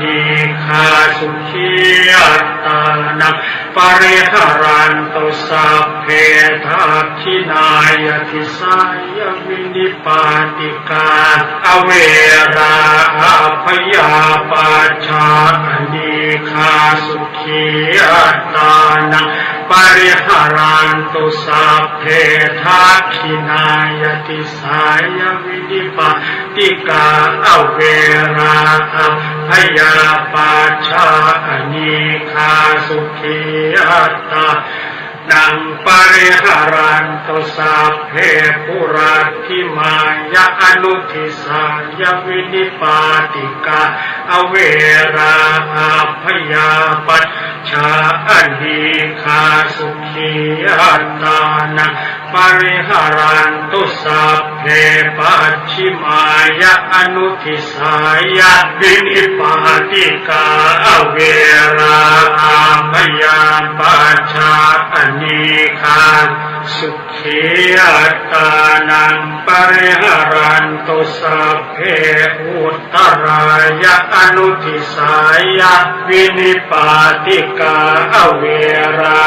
นิคาสุขีอัตตานังปริหารันตุสัพเพทักขินายติสายวินิปาติกาเวราพยาปัจชานิคาสุขีอัตตานังปริหารันตุสัพเพทักขินายติสายวินิปาติกาเวราพยาปัจชานิคาสุขีอัตตานังปริหารันตุสัพเพปุราธิมายะอนุทิสายวินิปาติกาเวราพยาปัจชานิคาสุขีอัตตานังปริหารันตุสัพเพปัจฉิมายะอนุทิสายวินิปาติกาเวราพยาปัจชานิคาสุขีอัตตานังปริหารันตุสัพเพอุตตรายะอนุทิสายวินิปาติกาเวรา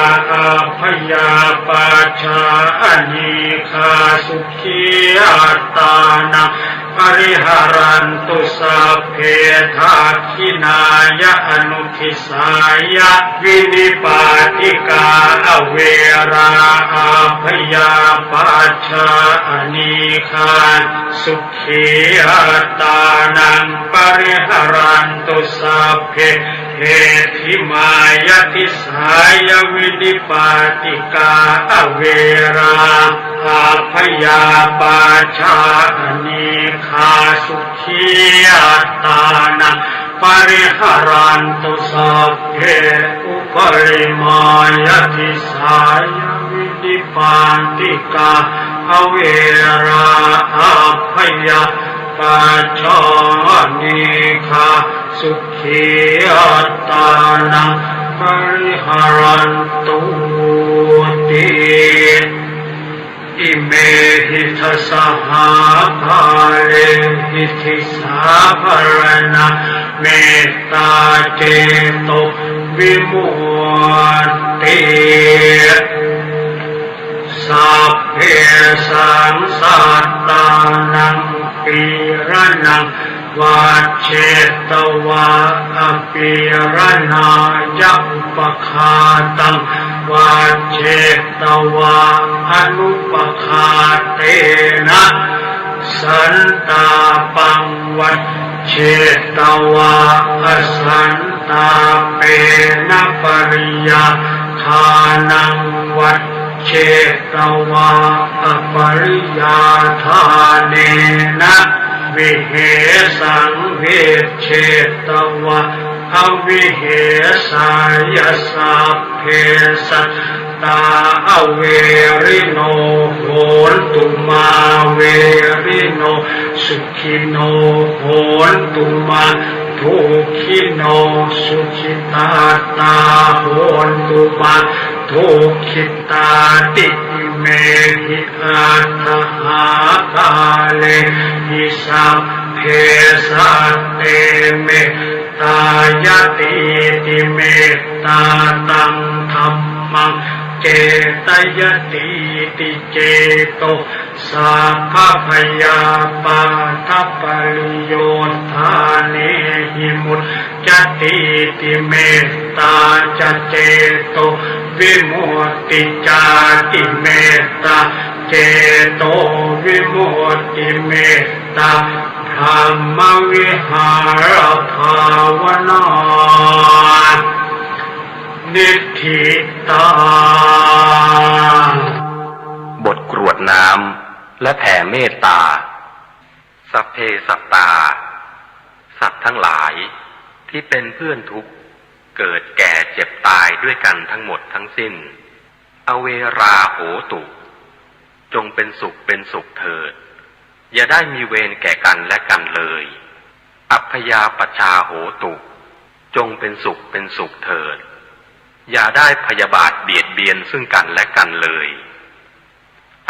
พยาปัจชานิคาสุขีอัตตานังปริหารันตุสัพเพทักขินายะอนุทิสายวินิปาติกาเวราพยาปัจชานิคาสุขีอัตตานังปริหารันตุสัพเพเห ธิมายติสายวินิปาติกาอเวราอาพยาปาชาอเนคาสุขียตานังปริหารันตุสัพเพอุปริมายติสายวินิปาติกาอเวราอาพยาปัจจานิคาสุขียตานังปริหารันตุติอิเมหิทัสหาภาเลหิทิสาภารณะเมตตาเจโตวิมุตติสัพเพสังสัตตานังปีระนังวาเชตวะอภิระนายัปปคาตังวาเชตวะอนุปคาเตนะสันตาปังวัฏเชตวะอสันตาเปนะปริยาคานังวัฏเชตวะอปริยาทาเนนะวิเหสังเวชเชตวะอวิเหสายสัพเพสัตตาอเวริโนโหนตุมาเวริโนสุขิโนโหนตุมาทุกขิโนสุขิตาตาโหนตุมาทุกขิตาติเมหิอัตถาคาเลหิสัพเพสัตเตเมตายติติเมตตาตังธัมมังเจตยติติเจโตสัพพพยาปาทัปปริโยธาเนหิมุตจติติเมตตาจเจโตวิมุตติจาติเมตตาเจโตวิมุตติเมตตาธรรมวิหารภาวนานิทธิตาบทกรวดน้ำและแผ่เมตตาสัพเพสัตตาสัตว์ทั้งหลายที่เป็นเพื่อนทุกข์เกิดแก่เจ็บตายด้วยกันทั้งหมดทั้งสิ้นอเวราโหตุจงเป็นสุขเถิดอย่าได้มีเวรแก่กันและกันเลยอัพยาปชาโหตุจงเป็นสุขเถิดอย่าได้พยาบาทเบียดเบียนซึ่งกันและกันเลย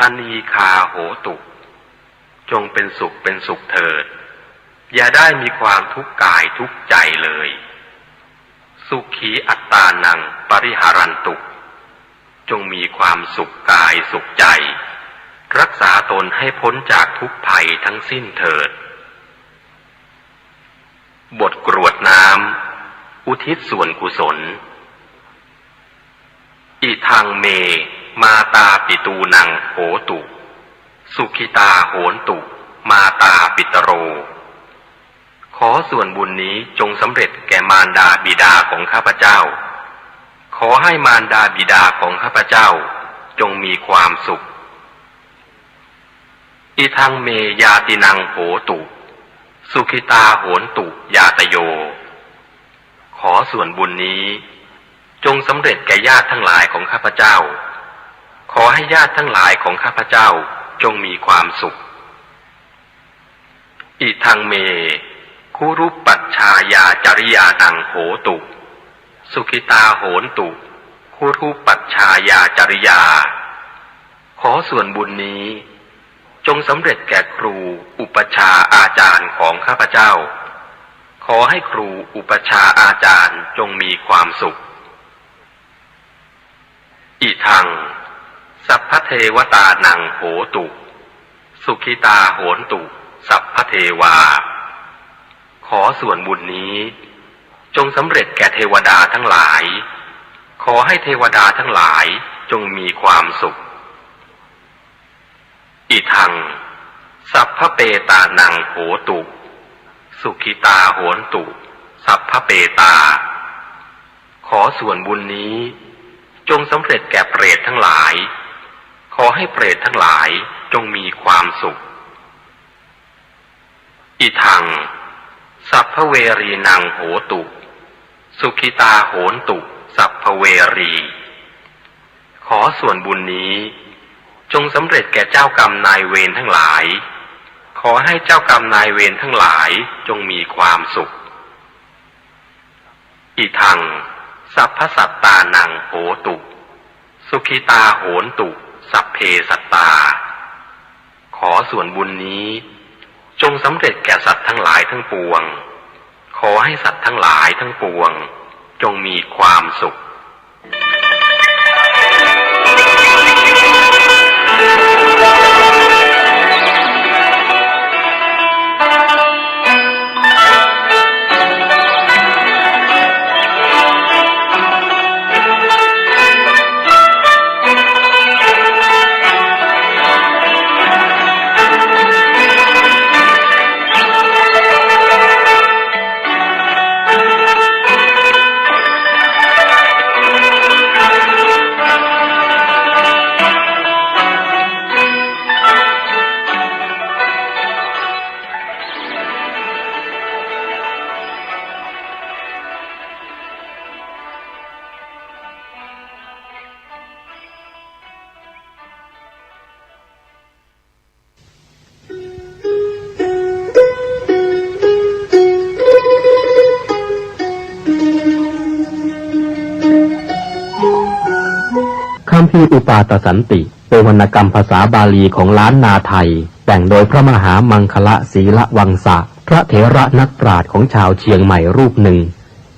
อนีคาโหตุจงเป็นสุขเถิดอย่าได้มีความทุกข์กายทุกข์ใจเลยสุขีอัตตานังปริหารันตุจงมีความสุขกายสุขใจรักษาตนให้พ้นจากทุกภัยทั้งสิ้นเถิดบทกรวดน้ำอุทิศส่วนกุศลอิทังเมมาตาปิตูนังโหตุสุขิตาโหนตุมาตาปิตโรขอส่วนบุญนี้จงสำเร็จแก่มารดาบิดาของข้าพเจ้าขอให้มารดาบิดาของข้าพเจ้าจงมีความสุขอิทังเมยาตินังโหตุสุขิตาโหนตุยาตโยขอส่วนบุญนี้จงสำเร็จแก่ญาติทั้งหลายของข้าพเจ้าขอให้ญาติทั้งหลายของข้าพเจ้าจงมีความสุขอิทังเมคุรุปัชชายาจริยานังโหตุสุขิตาโหนตุคุรุปัชชายาจริยาขอส่วนบุญนี้จงสำเร็จแก่ครูอุปชาอาจารย์ของข้าพเจ้าขอให้ครูอุปชาอาจารย์จงมีความสุขอิทังสัพพเทวตานังโหตุสุขิตาโหนตุสัพพเทวาขอส่วนบุญนี้จงสำเร็จแก่เทวดาทั้งหลายขอให้เทวดาทั้งหลายจงมีความสุขอิทังสัพพเปตานังโหตุสุขิตาโหนตุสัพพเปตา ขอส่วนบุญนี้จงสำเร็จแก่เปรตทั้งหลายขอให้เปรตทั้งหลายจงมีความสุขอิทังสัพพเวรีนังโหตุสุขิตาโหนตุสัพพเวรีขอส่วนบุญนี้จงสำเร็จแก่เจ้ากรรมนายเวรทั้งหลายขอให้เจ้ากรรมนายเวรทั้งหลายจงมีความสุขอิทังสัพพสัตตานังโหตุสุขิตาโหนตุสัพเพสัตตาขอส่วนบุญนี้จงสำเร็จแก่สัตว์ทั้งหลายทั้งปวงขอให้สัตว์ทั้งหลายทั้งปวงจงมีความสุขคัมภีร์อุปาทสันติเป็นวรรณกรรมภาษาบาลีของล้านนาไทยแต่งโดยพระมหามังคละศีละวังสะพระเถระนักปราชญ์ของชาวเชียงใหม่รูปหนึ่ง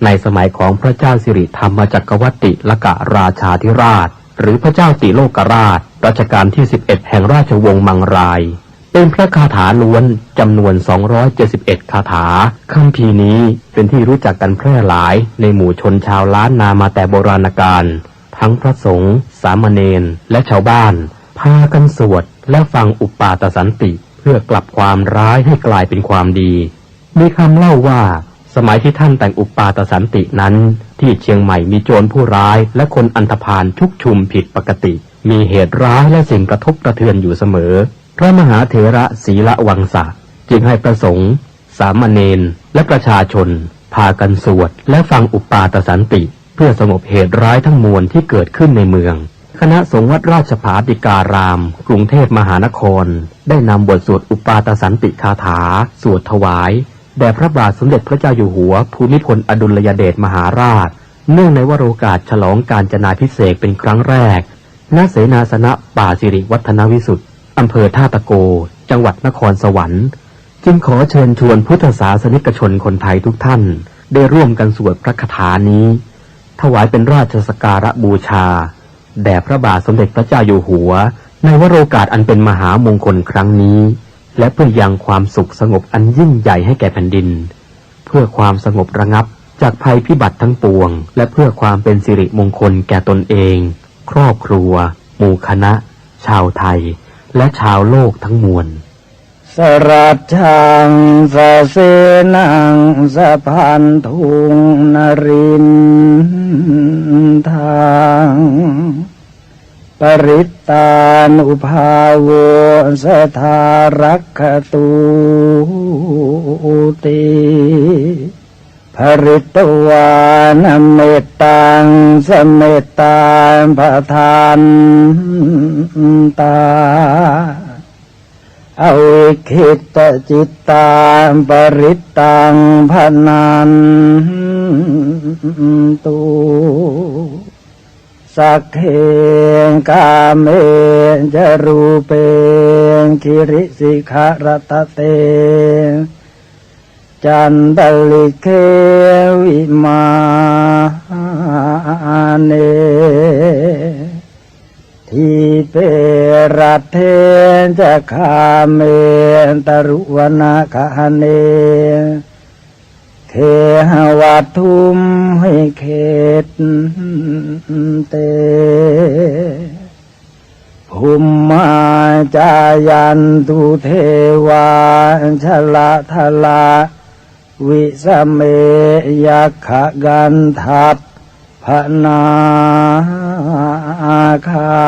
ในสมัยของพระเจ้าสิริธรรมจักรวรรดิลกราชาธิราชหรือพระเจ้าติโลกราชรัชกาลที่11แห่งราชวงศ์มังรายเป็นพระคาถาล้วนจำนวน271คาถาคัมภีร์นี้เป็นที่รู้จักกันแพร่หลายในหมู่ชนชาวล้านนามาแต่โบราณกาลทั้งพระสงฆ์สามเณรและชาวบ้านพากันสวดและฟังอุปาทสันติเพื่อกลับความร้ายให้กลายเป็นความดีมีคำเล่าว่าสมัยที่ท่านแต่งอุปาทสันตินั้นที่เชียงใหม่มีโจรผู้ร้ายและคนอันธพาลชุกชุมผิดปกติมีเหตุร้ายและสิ่งกระทบกระเทือนอยู่เสมอพระมหาเถระศีละวังสะจึงให้พระสงฆ์สามเณรและประชาชนพากันสวดและฟังอุปาทสันติเพื่อสงบเหตุร้ายทั้งมวลที่เกิดขึ้นในเมืองคณะสงฆ์วัดราชภาติการามกรุงเทพมหานครได้นำบทสวดอุปาทสันติคาถาสวดถวายแด่พระบาทสมเด็จพระเจ้าอยู่หัวภูมิพลอดุลยเดชมหาราชเนื่องในวโรกาสฉลองกาญจนาภิเษกเป็นครั้งแรกณเสนาสนะป่าสิริวัฒนวิสุทธิ์อำเภอท่าตะโกจังหวัดนครสวรรค์จึงขอเชิญชวนพุทธศาสนิกชนคนไทยทุกท่านได้ร่วมกันสวดพระคาถานี้ถวายเป็นราชสักการะบูชาแด่พระบาทสมเด็จพระเจ้าอยู่หัวในวโรกาสอันเป็นมหามงคลครั้งนี้และเพื่อยังความสุขสงบอันยิ่งใหญ่ให้แก่แผ่นดินเพื่อความสงบระงับจากภัยพิบัติทั้งปวงและเพื่อความเป็นสิริมงคลแก่ตนเองครอบครัวหมู่คณะชาวไทยและชาวโลกทั้งมวลสรัจฉังสะเสนังสะพันธุงนรินทางปริตตานุภาโวสทารักขตุติภริตวานเมตตังสเมตตาปทานตาอวิคิตจิตตาปริตตังพนันตุสักเขกาเมจรูเปคิริสิขารตเตจันตลิเควิมาเนทีเปรัตเทจะคาเมตรุวนาคาเนเคหวัตทุมให้เขตเตภูมิมาจายันตุเทวาชละทละวิสเมยักขกันทัต พนาคา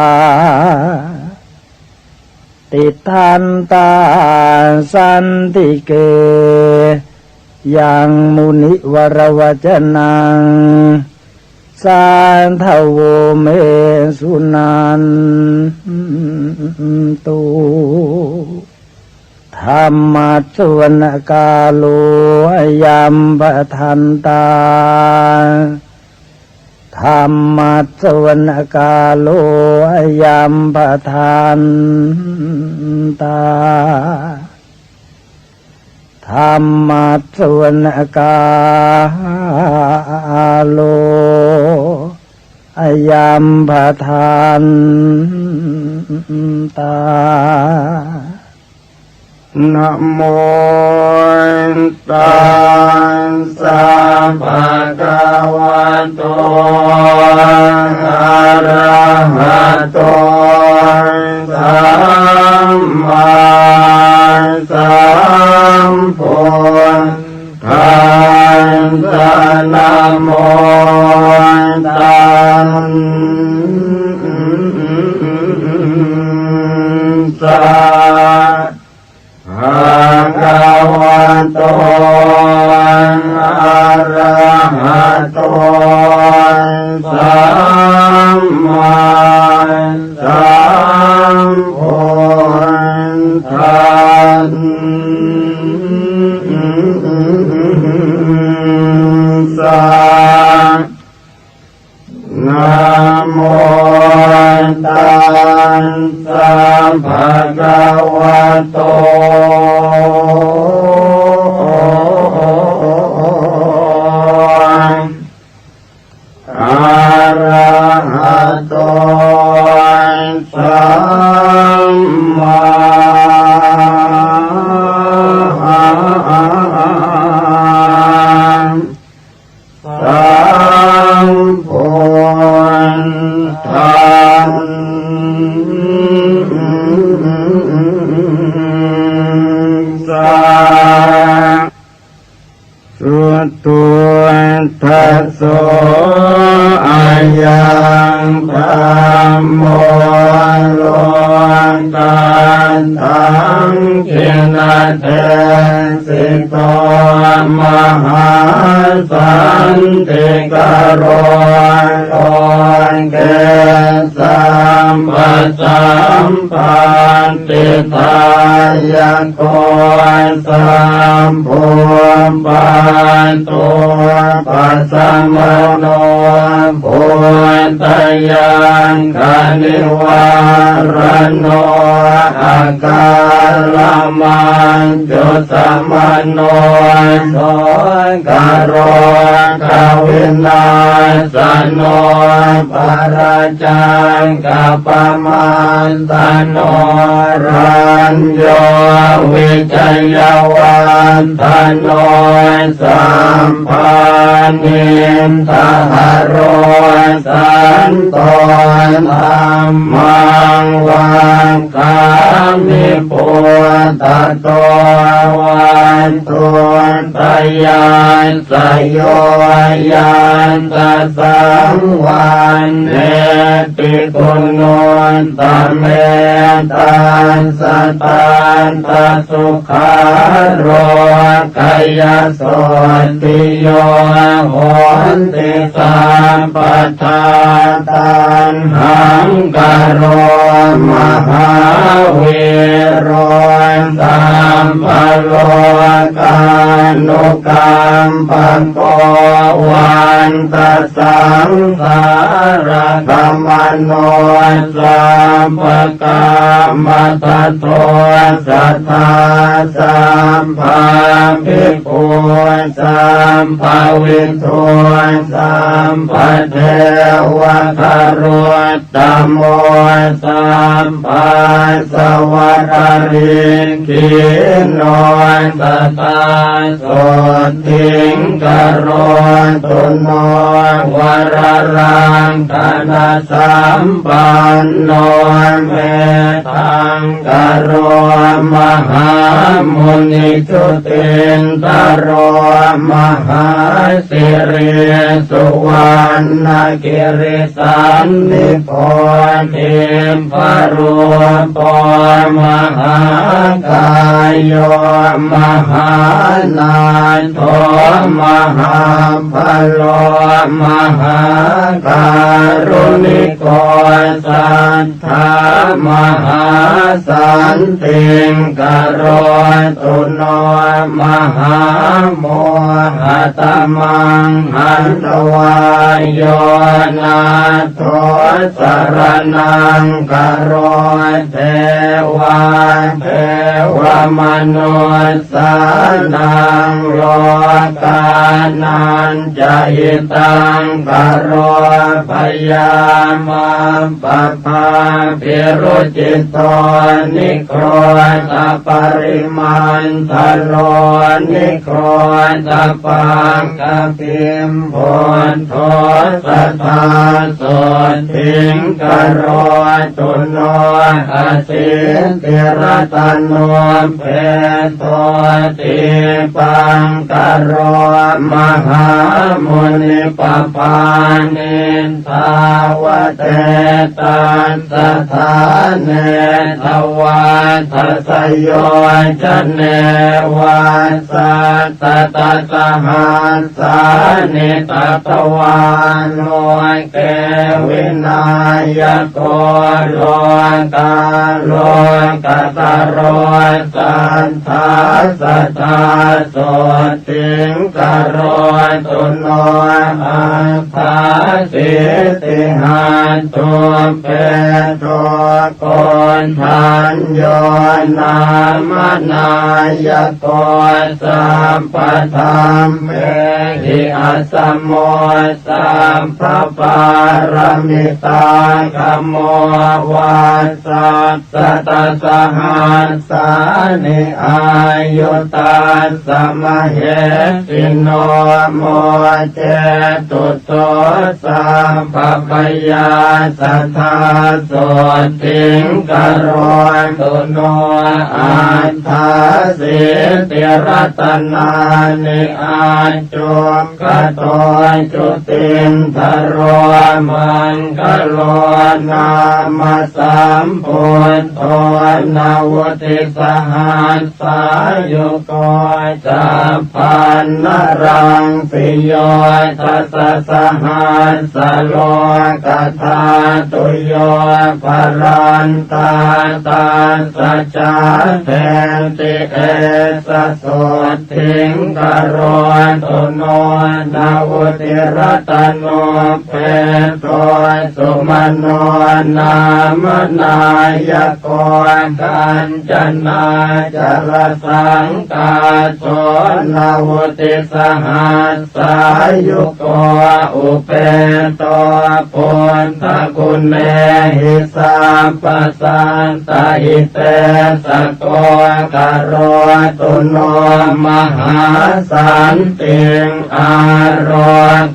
ติทันตาสันติเกยังมุนิวรวจนังสานทโวเมสุนันตุธรรมัสสวนกาโลยัมปทันตาธรรมัสสวนกาโลยัมปทันตาธรรมัสสวนกาโลยัมปทันตานะโมตัสสะภะคะวะโตอะระหะโตสัมมาสัมพุทธัสสะนะโมตัสสะภะคะวะโตอะระหะโตสัมมาสัมพุทธัสสะนะโมตัสสะภะคะวะโตอะระหะโตสัมมาสัมพุทธัสสะสุตุทัสโสอายังธัมโมโลกันตังขินาเทสิโตมหาสันติกโรโลเกสัมปัสสัมปันติตายโกสัมภูปันตุปัสสมโนปุตตยังคณิวารโนอาการมันจุสมโนโสกโรกวินาสโนปราจังกัปมันตโนรัญโยวิจัยวันตโนสัมปันนิทหโรสันโตธัมมังวังคามิปุตตะโตวันตุตยานสโยยันตสังวันเนติกุณโนตเมตันสตันตสุขาโรกายโสติโยโหติสัมปทาตันหังกโรมหาวิโรสัมปโลกานุกรรมปังโกวันตสังสารกรรมโนสัมปกรรมตโตสัทธาสัมภาภิกขุสัมภวินโทสัมปเทวะคารวตโมสัมปัสสวะคาริกิโนตตาโสทิงกโรตุโน วรรังธนาสัมปันโนเมตังกโรมหามุนิจุตินตโรมหาสิริสุวรรณกิริสันนิโพธิพรุปมหากายโยมหานาโทมหาพโลมหาการุณิโกสัทธามหาสันติกโรตุโนมหาโมหตมังหันตวายโยนาโทสรนังกโรเทวาเทวมนุสสานังโลกานันจะหิตังกโรพยามามปะภาภิรุจิตโตนิโครตปริมันทโลนิโครตปังกปิมโพนโทสัทธาโสทิงกโรตุโนอาสิติรตโนเพโตติปังกโรมหามุนิปปานิทาวเตตันสถาเนทวาทัสโยชเนวาสัตตะสหัสสานิตตวานโนเกวินายโกโลกาโลกัสโรสันทาสัทธาโสติงกโรตุโนอัฏฐาสิติหันตุเปโตโกนทันโยนามนายโกสัมปธรรมเมหิอัสสมโมสัมภปารมิตาคัมโมวาสัสสะตสหัสสานิอายุตาสมเหสิโนโมเจตุโตสัมภปยาสัทธาโสติงกโรตุโนอัฏฐาสิติรตนานิอาจุมกโตจุตินทโรมันกโลนามาสัมพุทโธนาวติสหัสสายุโกจัปปันนรังสิโยทัสสะหัสสะโลกธาตุโยภรันตาตาสัจจาแทนติเอสะโสทิงกโรตุโนนาวติรตโนเปโตสุมโนนามนายโกกัญจนาจรสังกาโสนาวติสหัสสายุโกอุเปโตปุณฑกุณเนหิสัมปสันตหิเตสโกกโรตุโนมหาสันติงอาร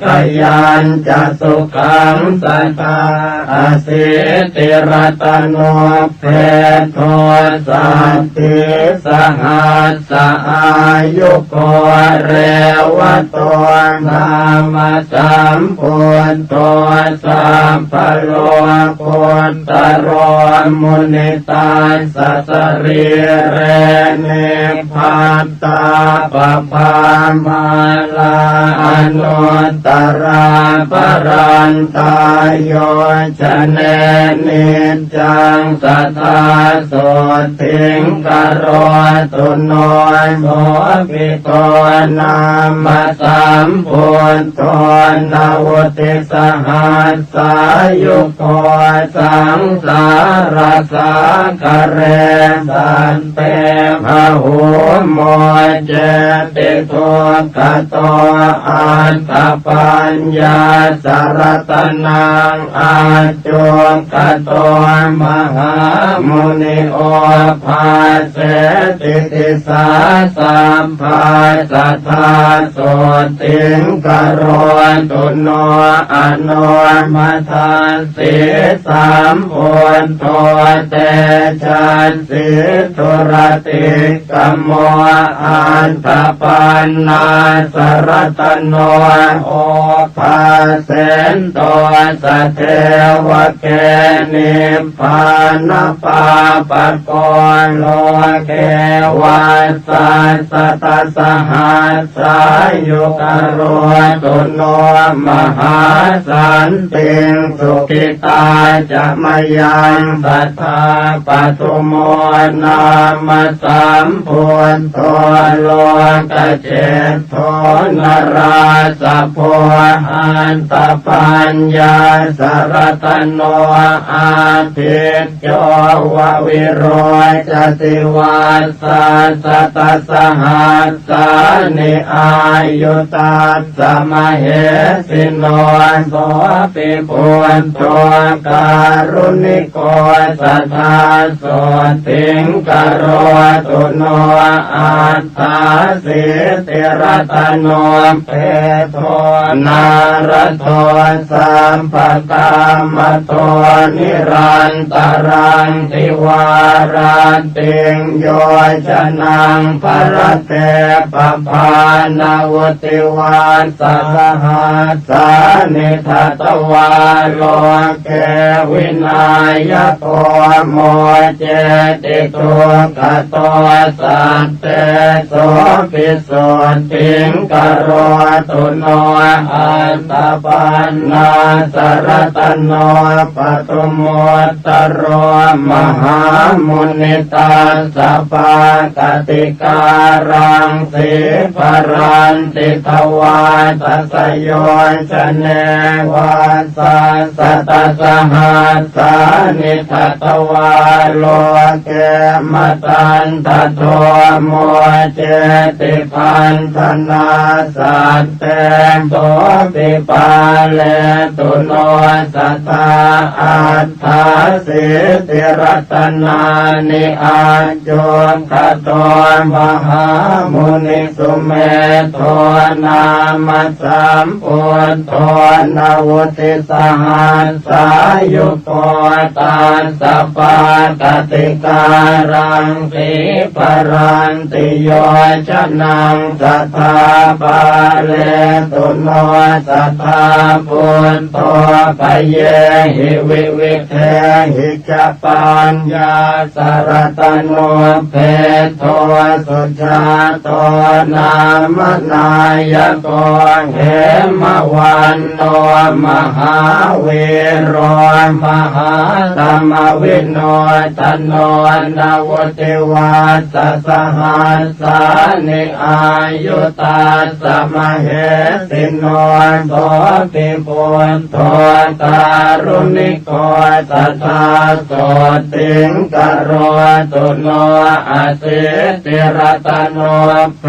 กยัญจะสุขังสัตตาอสิติรตโนเพโทสันติสหัสสะอายุโกเรวโตนามสัมพุทโธสัมภโลปุตตโรมุนิตาสัสริเรเนพัตตาปภามาลาอนุตตราปรันตายโยชเนนิจังสัทธาโสทิงกโรตุโนโมปิโตนามาสัมพุทโธนาวติสหัสสายุโกสังสารสังกเรสันเตภะหุโมเจติทุกขโตอัตตปัญญาสารตนังอาจุกโตมหามุนิโอภาเสติติสาสัมภาสัทธาโสติงก โรตุโนอโนมัทาสิสามโพนโตเตชันสิทุรติกโมอันตปันนาสรตโนโอภาเสนโตสเทวเกนิพพานปาปะโกโลเกวัสสัสตสหัสสายุกโรตุโนมหาสันติงสุขิตาจะมยังสัทธาปัตุโมนามสัมพุทโธโลกเจโธนราสะโพหันตปัญญาสรตโนอาทิตโยววิโรจติวาสัสตสหัสสานิอายุตัสสะมเหสิโนโสปิปุณโตการุณิโกสัทธาโสติงกโรตุโนอัตถาสิติรตโนเปโทนารโทสัมปตามโตนิรันตรังติวาราติงโยชนังปรเตปภานาวติวาสสหัสสานิทัตวาโลเกวินายโกโมเจติตุกโตสัตเตโสปิสุติงกโรตุโนอัตตปันนาสรตโนปตุโมตโรมหามุนิตาสัพพกติการังสิปรันติทวาตัสโยชเนวัสสัสตสหัสสานิทัตวาโลเกมตันตโทโมเจติพันธนาสัตเตโสปิปาเลตุโนสัทธาอัตถาสิติรัตนานิอาจุขโตมหามุนิสุเมโทนามสัมพุทโธนวุติสหัสสายุโกตัสสะปาตติการังสิปรันติโยชนังสัทธาปาเลตุโนสัทธาพุทโธปเยหิวิวิเทหิจปัญญาสรตโนเพโทสุชาโตนามนายโกเหมวันโนมหาเวโรมหาธรรมวิโนตโนนาวติวาสสหัสสานิอายุตัสสะมเหสิโนโสปิปุณโตการุณิโกสัทธาโสติงกโรตุโนอาสิติรตโนเพ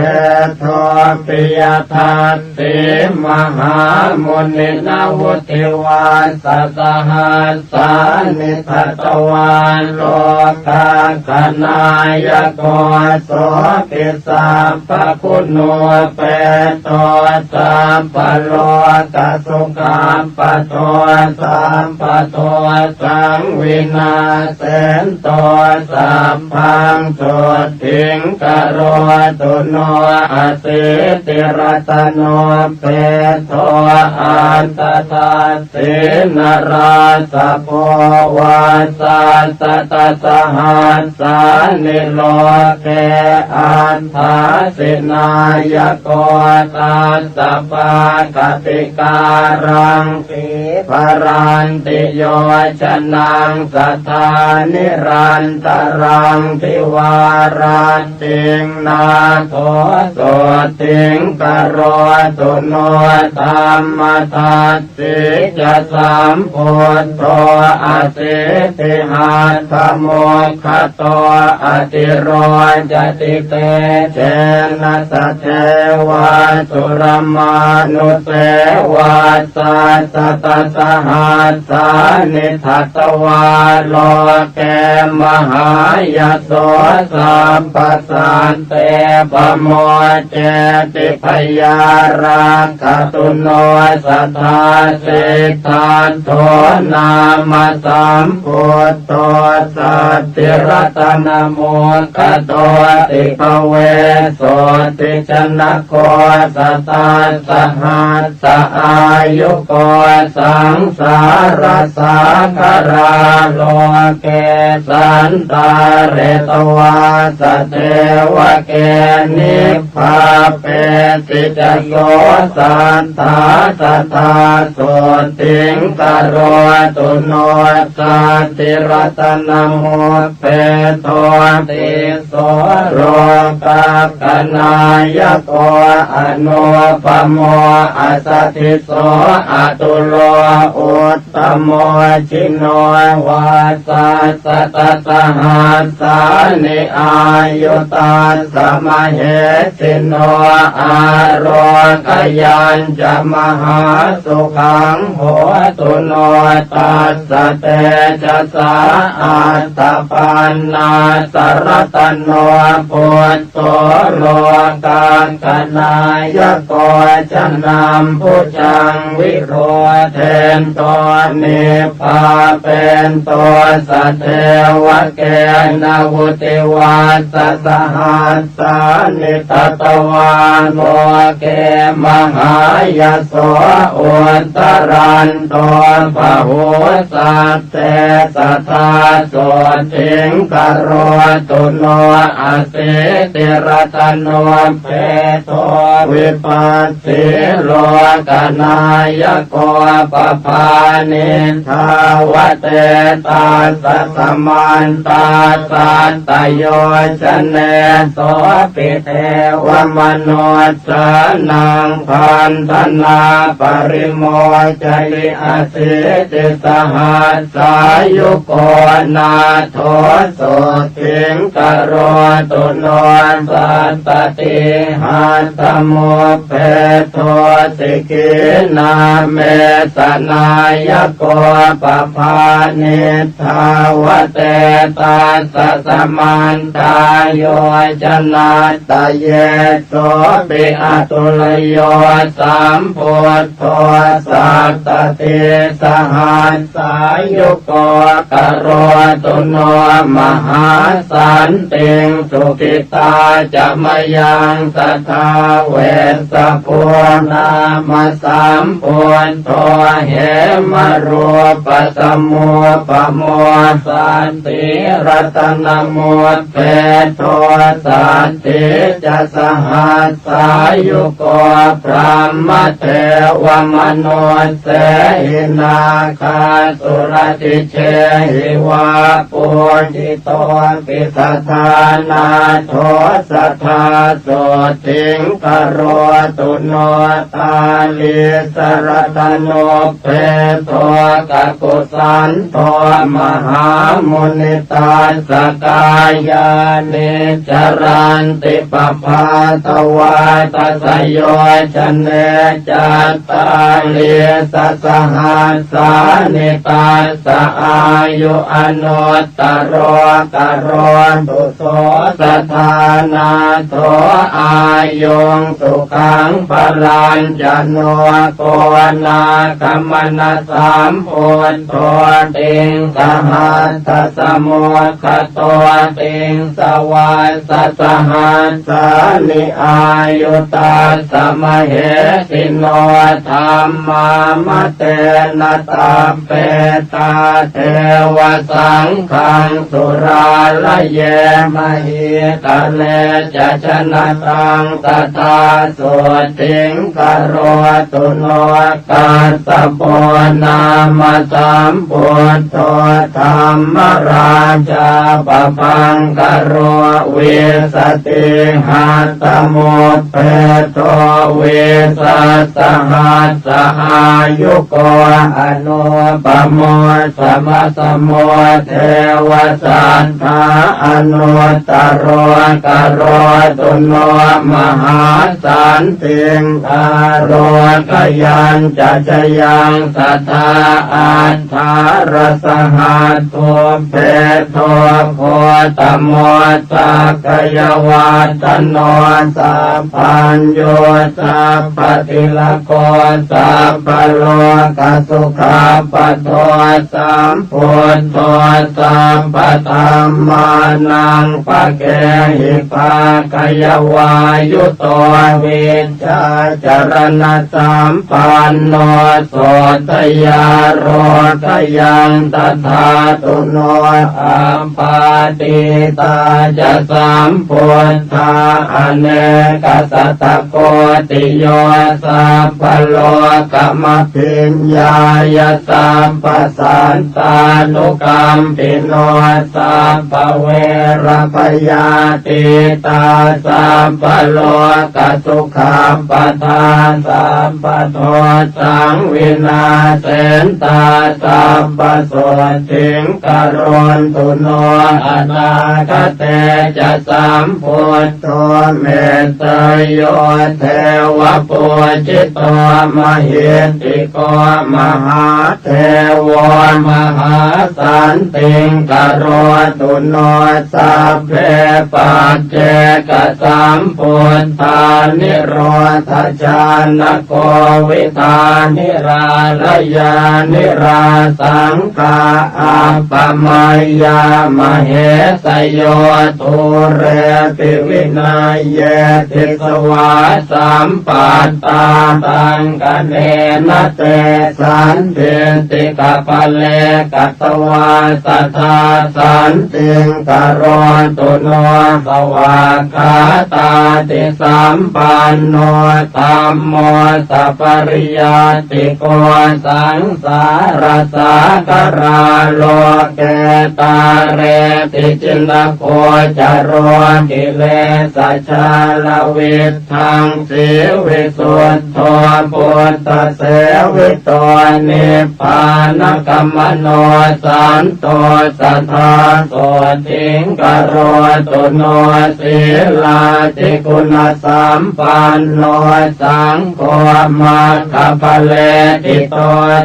โทปิยทัสสิมหามุนินาวุติวาสสหัสสานิทัตวาโลกาคณายโกโสปิสัพพคุณโนเปโตสัมปโลกสุขัมปโตสัมปโตสังวินาเสนโตสัพพังโสติงกโรตุโนอาสิติรัตโนเปโทอันตตาสินราสะโพวาสัสตสหัสสานิโลเกอันทาสินายโกตัสสะปาคติการังสิปรันติโยชนังสัทธานิรันตรังทิวาราติงนาโทโสติงกโรตุโนธรรมทัสสิจะสัมพุทโธอสิติหัตถโมคขโตอติโรจติเตเจนะสะเทวาสุรมานุเสวาสัสตสหัสสานิทัตวาโลเกมหายโสสัมปสันเตปโมเจติพยารา คตุโนสัทธาสิทธาโทนามาสัมพุทโธสัตติรัตนโมคโตติภเวโสติชนะโกสัตตาสหัสสะอายุโกสังสารสังขราโลเกสันตาเรตวาสเทวเกนิพพาเปติจโสสันตาสัทธาโสติงกโรตุโนสัตติรัตนโมเปโตติโสโรกัปปนายโกอนุปโมอัสสทิโสอตุโลอุตตโมชิโนวาสัสตตหัสสานิอายุตัสสะมะเหสิโนอาโรกยัญจะมหาสุขังโหตุโนตัสสะเตจะสาอัตตปันนาสรตโนปุตโตโลกากนายโกจะนำผู้จังวิโรเทนตัวนิพพาเป็นตัวสัตเทวเกณวุติวาสสหัสสานิตตวานโลเกมหายโสอุตตรันโตปะหุสัตเตสัทธาโสติงกโรตุโนอสิติรัตโนเปโตวิปัสสิโลกนายโกปภานิทาวเตตาสัสมันตาสัตตโยชเนโสปิเทวมโนสนังพันธนาปริโมจลิอสิติสหัสสายุโกนาโทโสติงกโรตุโนสัตตติหัตถโมเปโทสิกินาเมสนายโกปภานิทาวเตตาสัสมันตาโยชนาตเยโสปิอตุลโยสัมพุทโธสัตตติสหัสสายุโกกโรตุโนมหาสันติงสุขิตาจะมยังสัทธาเวสสภูนามาสัมพุทโธเหมรูปสมุปโมสันติรัตนโมเปโทสันติจะสหัสสายุโกพระมเทวมโนเสหินาคาสุรติเชหิวาปุจิโตปิสัทธานาโทสัทธาโสติงกโรตุโนตาลิสรตโนเปโตกกุสันโตมหามุนิตาสกายานิจรันติปภาตวาตสโยชเนจัตตาลิสสหัสสานิตาสอายุอนุตตโรกโรตุโสสัทธานาโทอายุงสุขังพลัญจโนโกนาคมนาสามพุทโธติงสหัสสะสมุขโตติงสวาสสหัสสานิอายุตัสสะมเหสิโนธรรมามเตนะตาเปตาเทวสังฆังสุราลเยมหิตะเลจะชนะตังตถาโสติงกโรตุโนกัสสะโปนามาสัมพุทโธธรรมราชาปปังกโรเวสติหัตถโมเปโตเวสัสหัสสอายุโกอนุปโมสมสโมเทวสันทาอนุตต โรตุโนมหาสันติงคารโรกยัญจะจยังสัทธาอัฏฐารสหัสโทเพโทโคตโมสักขยวาตโนสัพพัญโยสัพพติลโกสัพพโลกสุขาปโทสัมพุทโธสัมปธัมมานังปะเกหิภากยวายุโตวิชชาจรณะสัมปันโนโสตยาโรกยังตถาตุโนอัมปาติตาจะสัมพุทธาอเนกสัตตโกติโยสัพพโลกมพิญญายสัมปสันตานุกรรมปิโนสัพพเวรปยาติตาสัพพโลกสุขัมปทานสัพพโทสังวินาเสนตาสัพพโสติงกโรนตุโนอนาคเตจะสัมพุทโธเมตตโยเทวปุจิตโตมหิติโกมหาเทวมหาสันติงกโรตุโนสัพเพปัจเจกสัมพุทธานิโรธจานโกวิธานิราลยานิราสังฆาอัปปมายามเหสโยทุเรติวินัยเยติสวาสัมปัตตาตังกเนนะเตสันติติกะปะเลกัตวาสัทธาสันติงกโรตุโนสวากขาตาติสัมปันโนธัมโมสัพปริยาติโกสังสารสากราโลเกตาเรติจินโคจโรกิเลสชาลวิทังสีวิสุทโธปุตตะเสวิโตนิพพานกัมมโนสันโตสัทธาโสติงกโรตุโนศีลาติคุณสัมปันโนสังโฆมัคคะปะเลติโต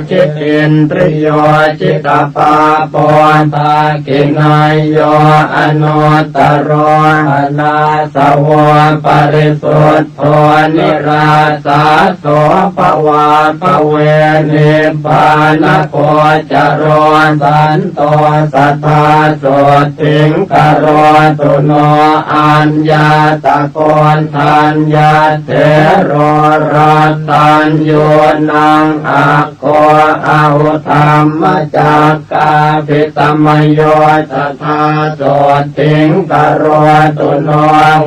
จิตตินทริโยจิตตปาปนตากินัยโยอนุตตโรอนาสวะปริสุทธโธนิราสาโสภวาภเวนิพพานโคจโรสันโตสัทธาโสติงกโรตุโนอัญญาตะโกนทัญญาเถโรรัตตัญโยนังอะโกอาหุธรรมจักกาภิตมโยสัทธาโสติงกโรตุโน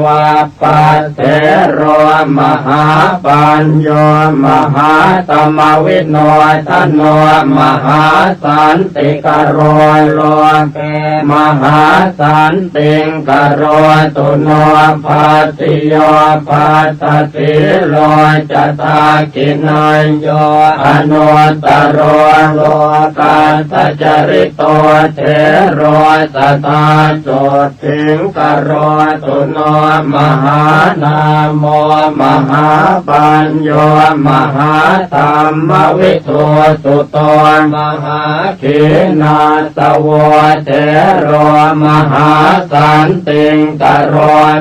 วาปัสเถโรมหาปัญโยมหาตมวิโนทโนมหาสันติกโรโลเกมหาสันติงกโรตุโนภัสสิโยภัสสติโลจตากินัยโยอนุตตโรโลกัสสจริโตเถโรสัทธาโสติงกโรตุโนมหานามโมมหาปัญโยมหาธรรมวิโทสุโตมหาขีนาสวะเถโรมหาสันติงกโร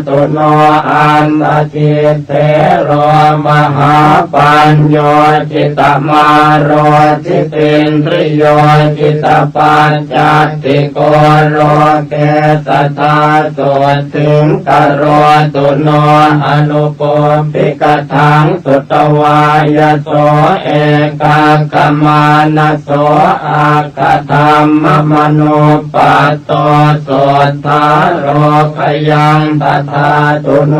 ตุโนอันตกิเถโรมหาปัญโยจิตตมาโรจิตินทริโยจิตตปัญจติโกโลเกสัทธาโสติงกโรตุโนอนุปปิกทังสุตวายโสเอกากมานะโสอาคธรรมมโนปัตโตโสทาโรคยังตถาตุโน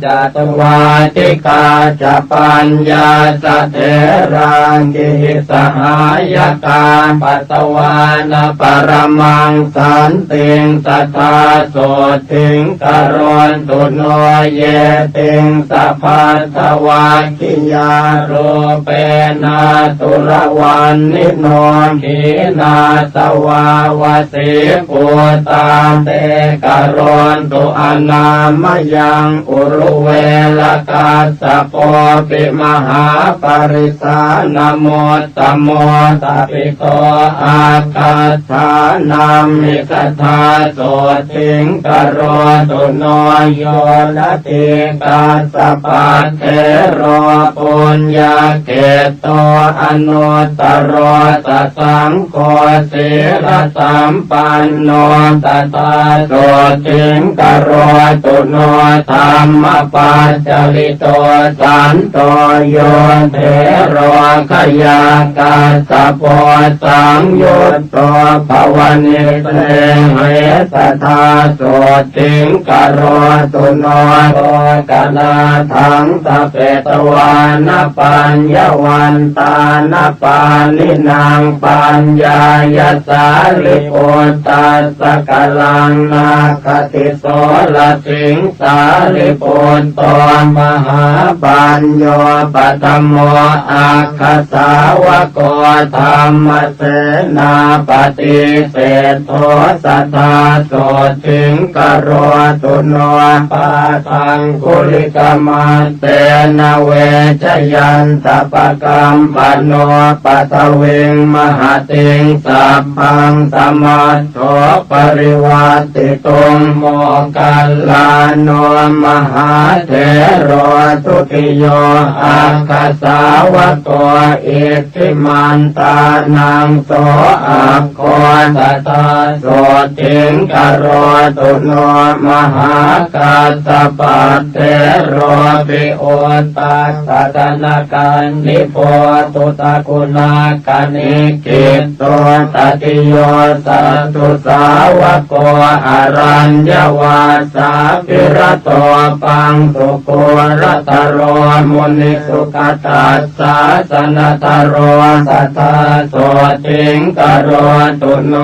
จตุวาติกาจะปัญญาสเถรังกิสหายกาปัตตวานปรมังสันติงสัทธาโสติงกโรตุโนเยติงสัพพัทธวาคิยาโรเปนาตุรวันนิโนขีนาสวาวสีปุตตาเตก รนตุอนามยังอุรุเวลกาสะโปปิมหาปริสานะโมตโมตปิโตอาคาธานามิคทาโสติงกโรตุโนโยนะติกาสปัตเทโรปุญญาเกโตอนุตตรตสังโฆศีลสัมปันโนตตาโสติงกโรตุโนธรรมปัจจริโตสันโตโยเทโรขยากาสโปสังยุตโตภวนิเตเหสทาโสติงกโรตุโนโตกนาทังสเปตวานปัญญวันตานปานินางปัญญายสาลิโอตัสสะกลังนาคติโสลสิงสาลิโอตมหาปัญโยปัตโมอาคสาวกธรรมเสนาปฏิเสโทสัทธาโสติงกโรตุโนปาทังคุลิกมัสเตนะเวชยันตปกรรมปโนปัตวิงมหาติงสัพพังสมัสโสปริวัติตุงโมกัลลาโนมหาเถโรทุติโยอาคาสาวกอิทธิมันตานังโสอาโคตตาโสติงกโรตุโนมหากาสปัตเถโรปิโอตัสสะตนาการนิโพตุตะกุณากานิกิตโตตติโยสัตตุสาวกอรัญญวาสาปิระโตปังสุโกรตโรมุนิสุขตัสสะสนตโรสัทธาโสติงกโรตุโน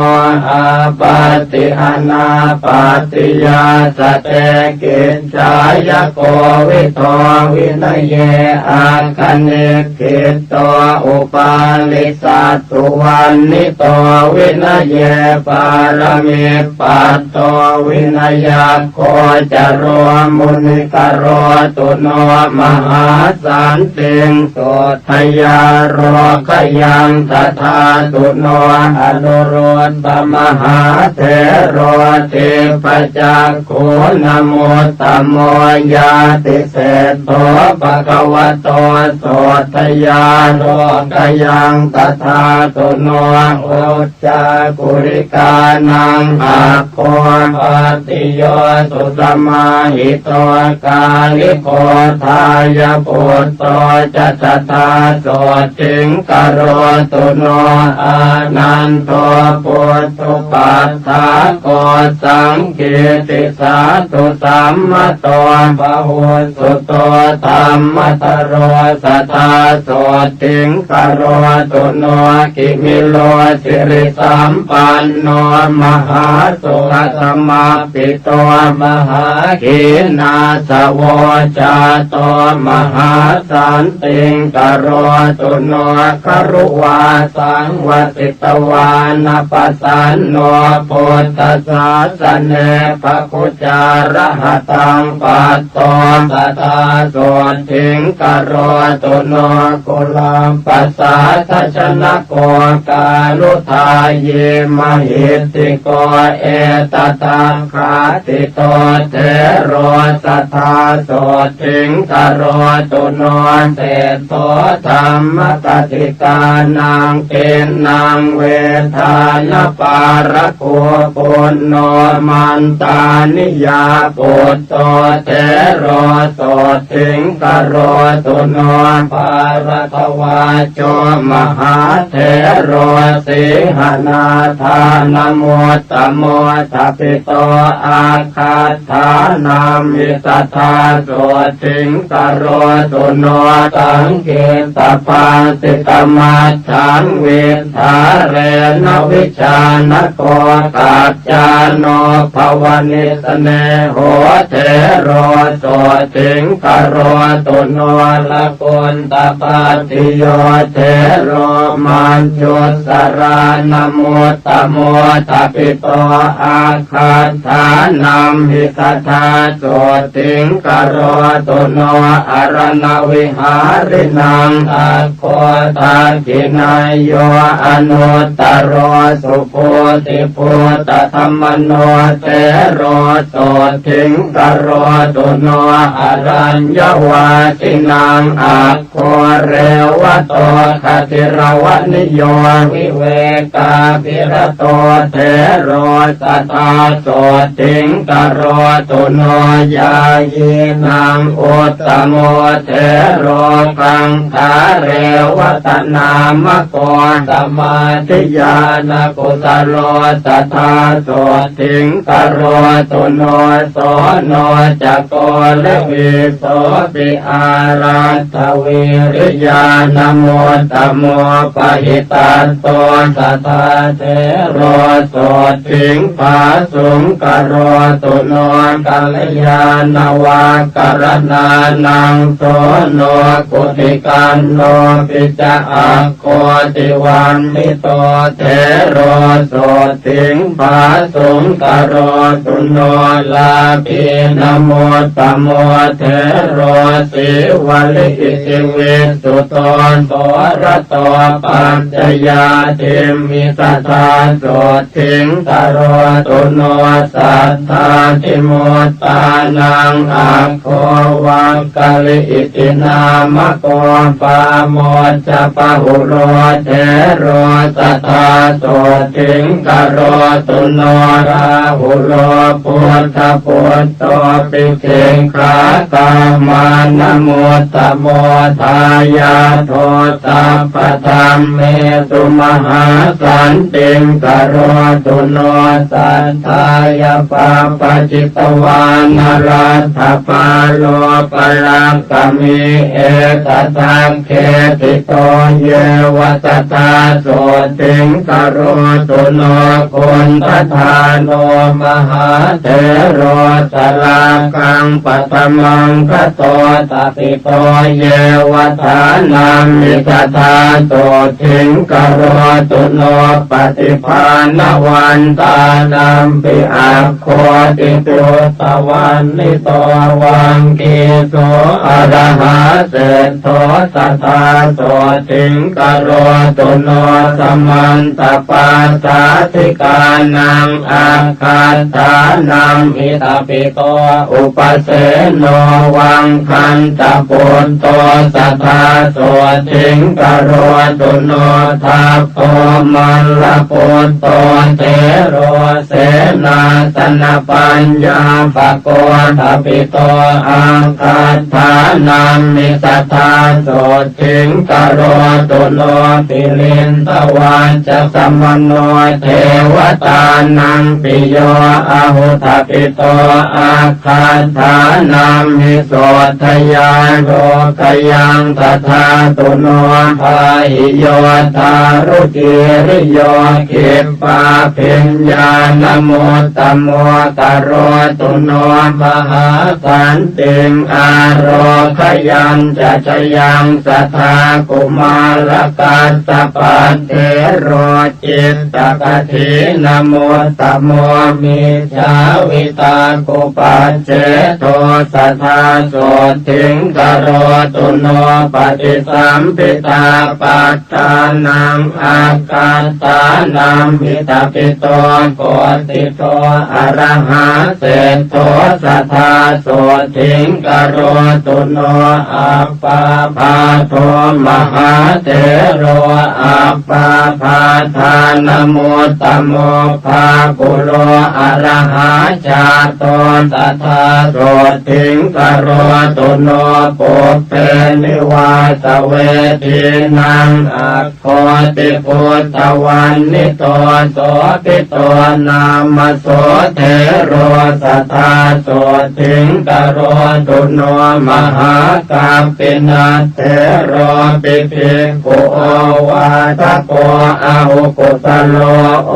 อาปาติอนาปาติยาสเตกิจจายโกวิโตวินัยเยอาคเนกิตโตอุปาลิสัตตุวันนิโตวินัยเยปารมิปัตโตวินัยโคจโรมุนิกโรตุโนมหาสันติงโสทยาโรขยังตถาตุโนอนุโรธมหาเถโรติปจักขุนโมตโมยาติเสโตภะคะวะโตโสทยาโรขยังตถาตุโนโอจากุริกานังอาโคปติโยสุสมาหิโตกาลิโกทายาปุตโตจัตตาโสติงกโรตุโนอานันโตปุตตุปัฏฐาโกสังกิติสาตุสัมมโตปะหุสุโตธัมมตโรสัทธาโสติงกโรตุโนกิมิโลสิริสัมปันโนมหาสุขสมาปิโตมหาขีนาสโวจาโตมหาสันติงกโรตุโนครุวาสังวสิตวานปัสสันโนพุทธศาสเนภคุจารหัตังปัตโตสัทธาโสติงกโรตุโนกุลัมปัสสะทัชนะโกกาลุทายเยมหิติโกเอตตังคาติโตเทโรสัทธาโสติงกโรตุโนเตโตธรรมกติกานังเกณนางเวทานปารโกปุณโนมันตานิยาปุตโตเทโรโสติงกโรตุโนปารทวาโจมหาเถโรสิหนาธานโมตโมทัพพิโตอาคาธานามิส สัทธาโสติงกโรตุโนสังเกตปาติกมัจฉังเวทาเรนวิชานโกตัจจาโนภวนิสเนโหเทโรโสติงกโรตุโนละกุณตปาติโยเทโรมันจุสรานโมตโมตปิโตอาคาธานัมหิตถาโสติงกโรตุโนอรณวิหารินังอาโคทากินายโยอนุตตโรสุโพธิพุทธธรรมโนเตโรโสติงกโรตุโนอรัญญวาสินังอาโคเรวโตคติรวนิโยวิเวกาภิรโตเทโรสัทธาโสติงกโรตุโนยายีนังอุตตโมเทโรกังขาเรวตนามโกสมาธิญาณกุสโลสัทธาโสติงกโรตุโนโสโนจักโกเลวิโสปิอารัตวิริยานโมตโมปหิตันโตสัทธาเทโรโสติงปาสุงกโรตุโนกัลยาณวากรณานังโสโนกุติกันโนปิจาโคติวันมิโตเทโรโสติงปาสุงกโรตุโนลาภินโมตโมเทโรสิวลิอิสิวิสุตนโสรโตปัญจยาติมิสัทธาโสติงกโรตุโนสัทธาทิโมตานังอาโควังกะลิอิตินามโกปาโมจะปะหุโรเทโรสัทธาโสติงกโรตุโนราหุโรปุถะปุตโตปิเขงคาตามานโมตโมทายาโทสัพพธรรมเมสุมหาสันติงกโรตุโนสัทธายาปาปจิตวานรัตถปาโลปรังกมิเอตทังเขติโตเยวสัทธาโสติงกโรตุโนกุณฑทาโนมหาเถโรสลากังปัตมังคโตตติโตเยวทานัมมิตถาโสติงกโรตุโนปฏิภาณวันตานัมปิอาโคติตุตวันนิโตวังกีโสอรหาเศธโธสัทธาโสติงกโรตุโนสมันตปาสาธิกานังอาคาธานัมหิตปิโตอุปเสโนวังคันตปุตโตสัทธาโสติงกโรตุโนทัพโตมันละปุตโตเทโรเสนาสนปัญญาปโกทปิโตอาคาธานัมมิสัทธาโสติงกโรตุโนปิลินทวันจะสมโนเทวตานังปิโยอาหุทปิโตอาคาธานัมมิโสทยานโลกยังตถาตุโนภาหิโยทารุกิริโยขิปปาปิญญาณโมตโมตโรตุโนมหาสันติงอาโรคยัญจะชยังสัทธากุมารกัสสปะเทโรจิตตกถินโมตโมมิชาวิตากุปัจเจโตสัทธาโสติงกโรตุโนปฏิสัมปิตาปัตตานังอาการตานัมหิตปิโตโกติโตอรหาเศธโตสัทธาโสติงกโรตุโนอัปปาภาโทมหาเถโรอัปปาภาทานโมตโมภากุโลอรหาชาโตสัทธาโสติงกโรตุโนปุพเพนิวาสเวทีนังอัคโคติพุทธวันนิโตโสปิโตนามโสเทโรสัทธาโสติงกโร ตุโนมหากัปปินัสเถโรปิภิกขุโอวาทโกอาหุกุสโลโอ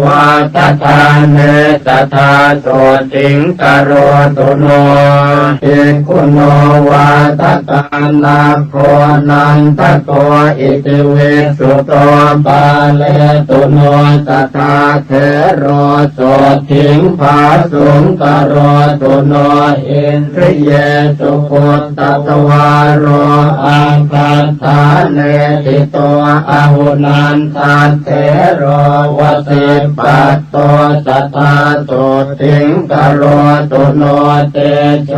วาททานเนตถาโสติงกโรตุโนภิกขุโนวาทกานาโคนันทโกอิติวิสุโตปาเลตุโนตถาเถโรโสทิงภาสุงกโรตุโนอินทริเยสุพุตตตวารโรอาคาธาเนติโตอาหุนันทันเถโรวสิปัตโตสัทธาโสทิงกโรตุโนเตโช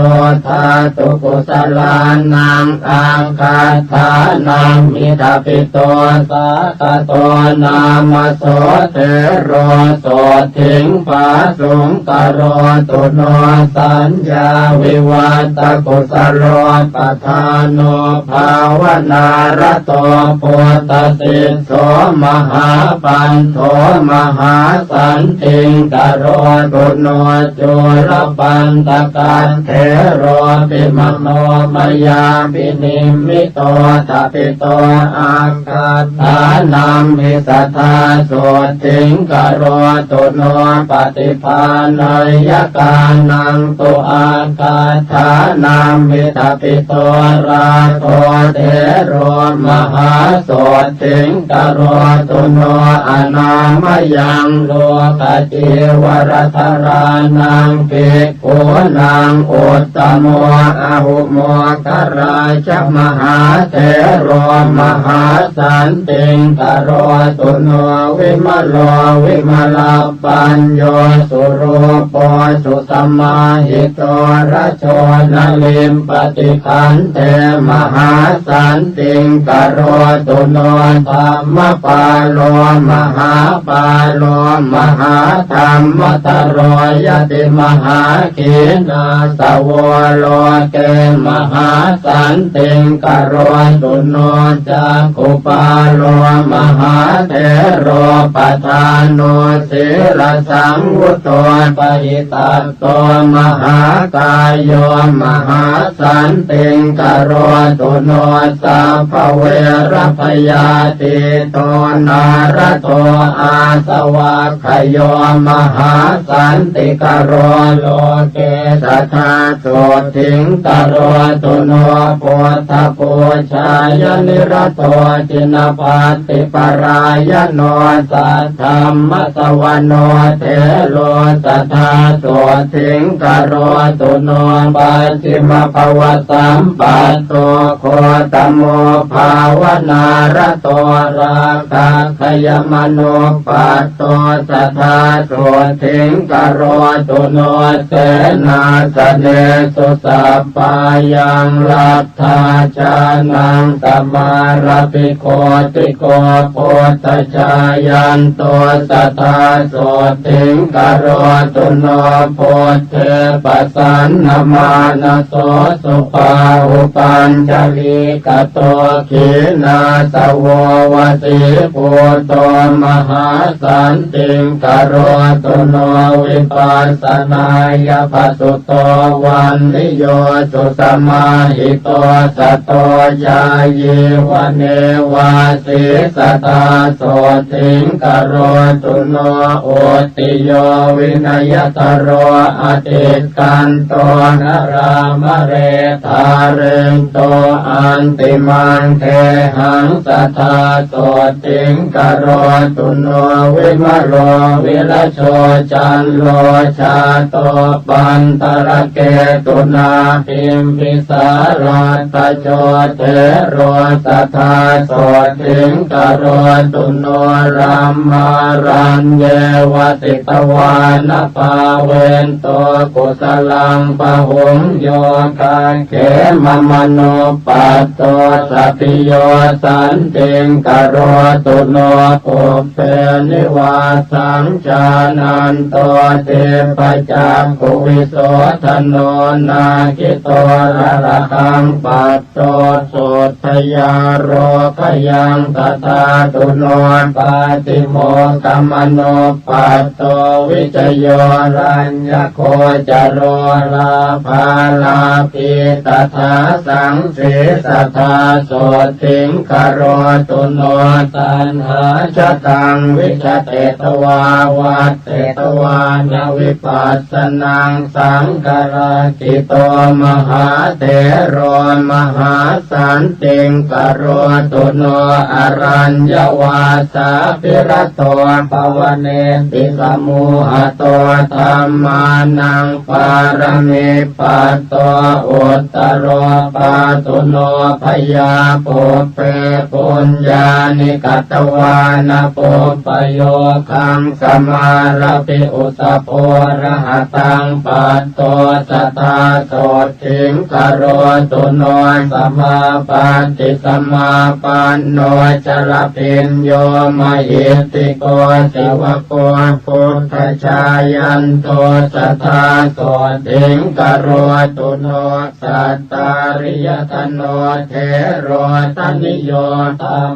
ธาตุกุสลานังอาคาธานังมิทาปิโตสาคโตนามโสเถโรโสทิงภาสุงกโรตุโนสัญญาวิวัตกุสโลปทานโนภาวนารโตโพธสิโสมหาปันโทมหาสันติงกโรตุโนจุลปันตกันเถโรปิมโนมยาปินิมิโตทัปิโตอาคาธานัมมิสัทธาโสติงกโรตุโนปฏิภาณยกานังตุอาคาธานัมมิทัปิโตราโตเถโรมหาโสติงกโรตุโนอนามยังโลกจิวรธารานังภิกขุนังอุตตโมอาหุโมกราชมหาเถโรมหาสันติงกโรตุโนวิมโลวิมลปัญโยสุรูปสุสัมมาหิโตระโชนลิมปฏิคันเตมหาสันติงกโรตุโนธรรมปาโลมหาปาโลมหาธรรมตโรยติมหาขีนาสวโลเกมหาสันติงกโรตุโนจักขุปาโลมหาเถโรปทานโนศิรสังวุโตปหิตัตโตมหากายโยมหาสันติงกโรตุโนสัพพเวรพยาติโตนารโตอาสวะขโยมหาสันติกโรโลเกสัทธาโสทิงกโรตุโนโพธปูชายนิรโตจินภัตติปรายโนสัทธรรมสวโนเถโรสัทธาโสทิงกโรตุโนปัจฉิมภวสัมปัตโตโคตโมภาวนารโตราคะขยมโนปัตโตสัทธาโสทิงกโรตุโนเสนาสเนสุสัพพายังลัทธาจานังสมาราภิโคติโกโพธชายันโตสัทธาโสทิงกโรตุโนโพเทปัสสันนมานโสสุปาหุปัญจลีกโตขีนาสววติปุโตมหาสันติงกโรตุโนวิปัสสนายปัสสุโตวันนิโยสุสมาหิโตสัตโตยายีวันเนวาสิสัตตาโสทิงกโรตุโนโอติโยวินัยตโรอติกันโตนรามเรธาเรนโตอันติมันเทหังสัทธาโสทิงกโรตุโนวิมโลวิรโชจันโลชาโตปันตระเกตุนาพิมพิสาราตโชเถโรสัทธาโสทิงกโรตุโนรัมมารัญเยวติตวานภาเวนโตกุสลังปะหุงโยคังเขมมโนปัตโตสัพพิโยสันติงกโรตุโนปุเพนิวาสังจานันโตเตปจักขุวิโสทโนนาคิโตระระหังปัตโตโสทยาโรคยังตถาตุโนปาติโมกัมมโนปัตโตวิจโยรัญญโคจโรลาภา ลาปิตถาสังเสสทาโสติงกโรตุโนตันหาชตังวิชเตตวาวัตเตตวานวิปัสสนังสังกรติโตมหาเถโรมหาสันติงกโรตุโนอรัญญวาสาภิรโตภวเนติสมุหโตธัมมานังปารมิปัตโตอุตตโรปาตุโนภยาปุเปปุญญานิกัตวานะปุปโยคังสมารปิอุตโพระหตังปัตโตสัทธาโสทิงกโรตุโนสมาปันติสมาปันโนจรพิญโยมหิติโกสิวโกพุทธชายันโตสัทธาโสทิงกโรตุโนสัตตาริยธโนเทโรตนิโยตัม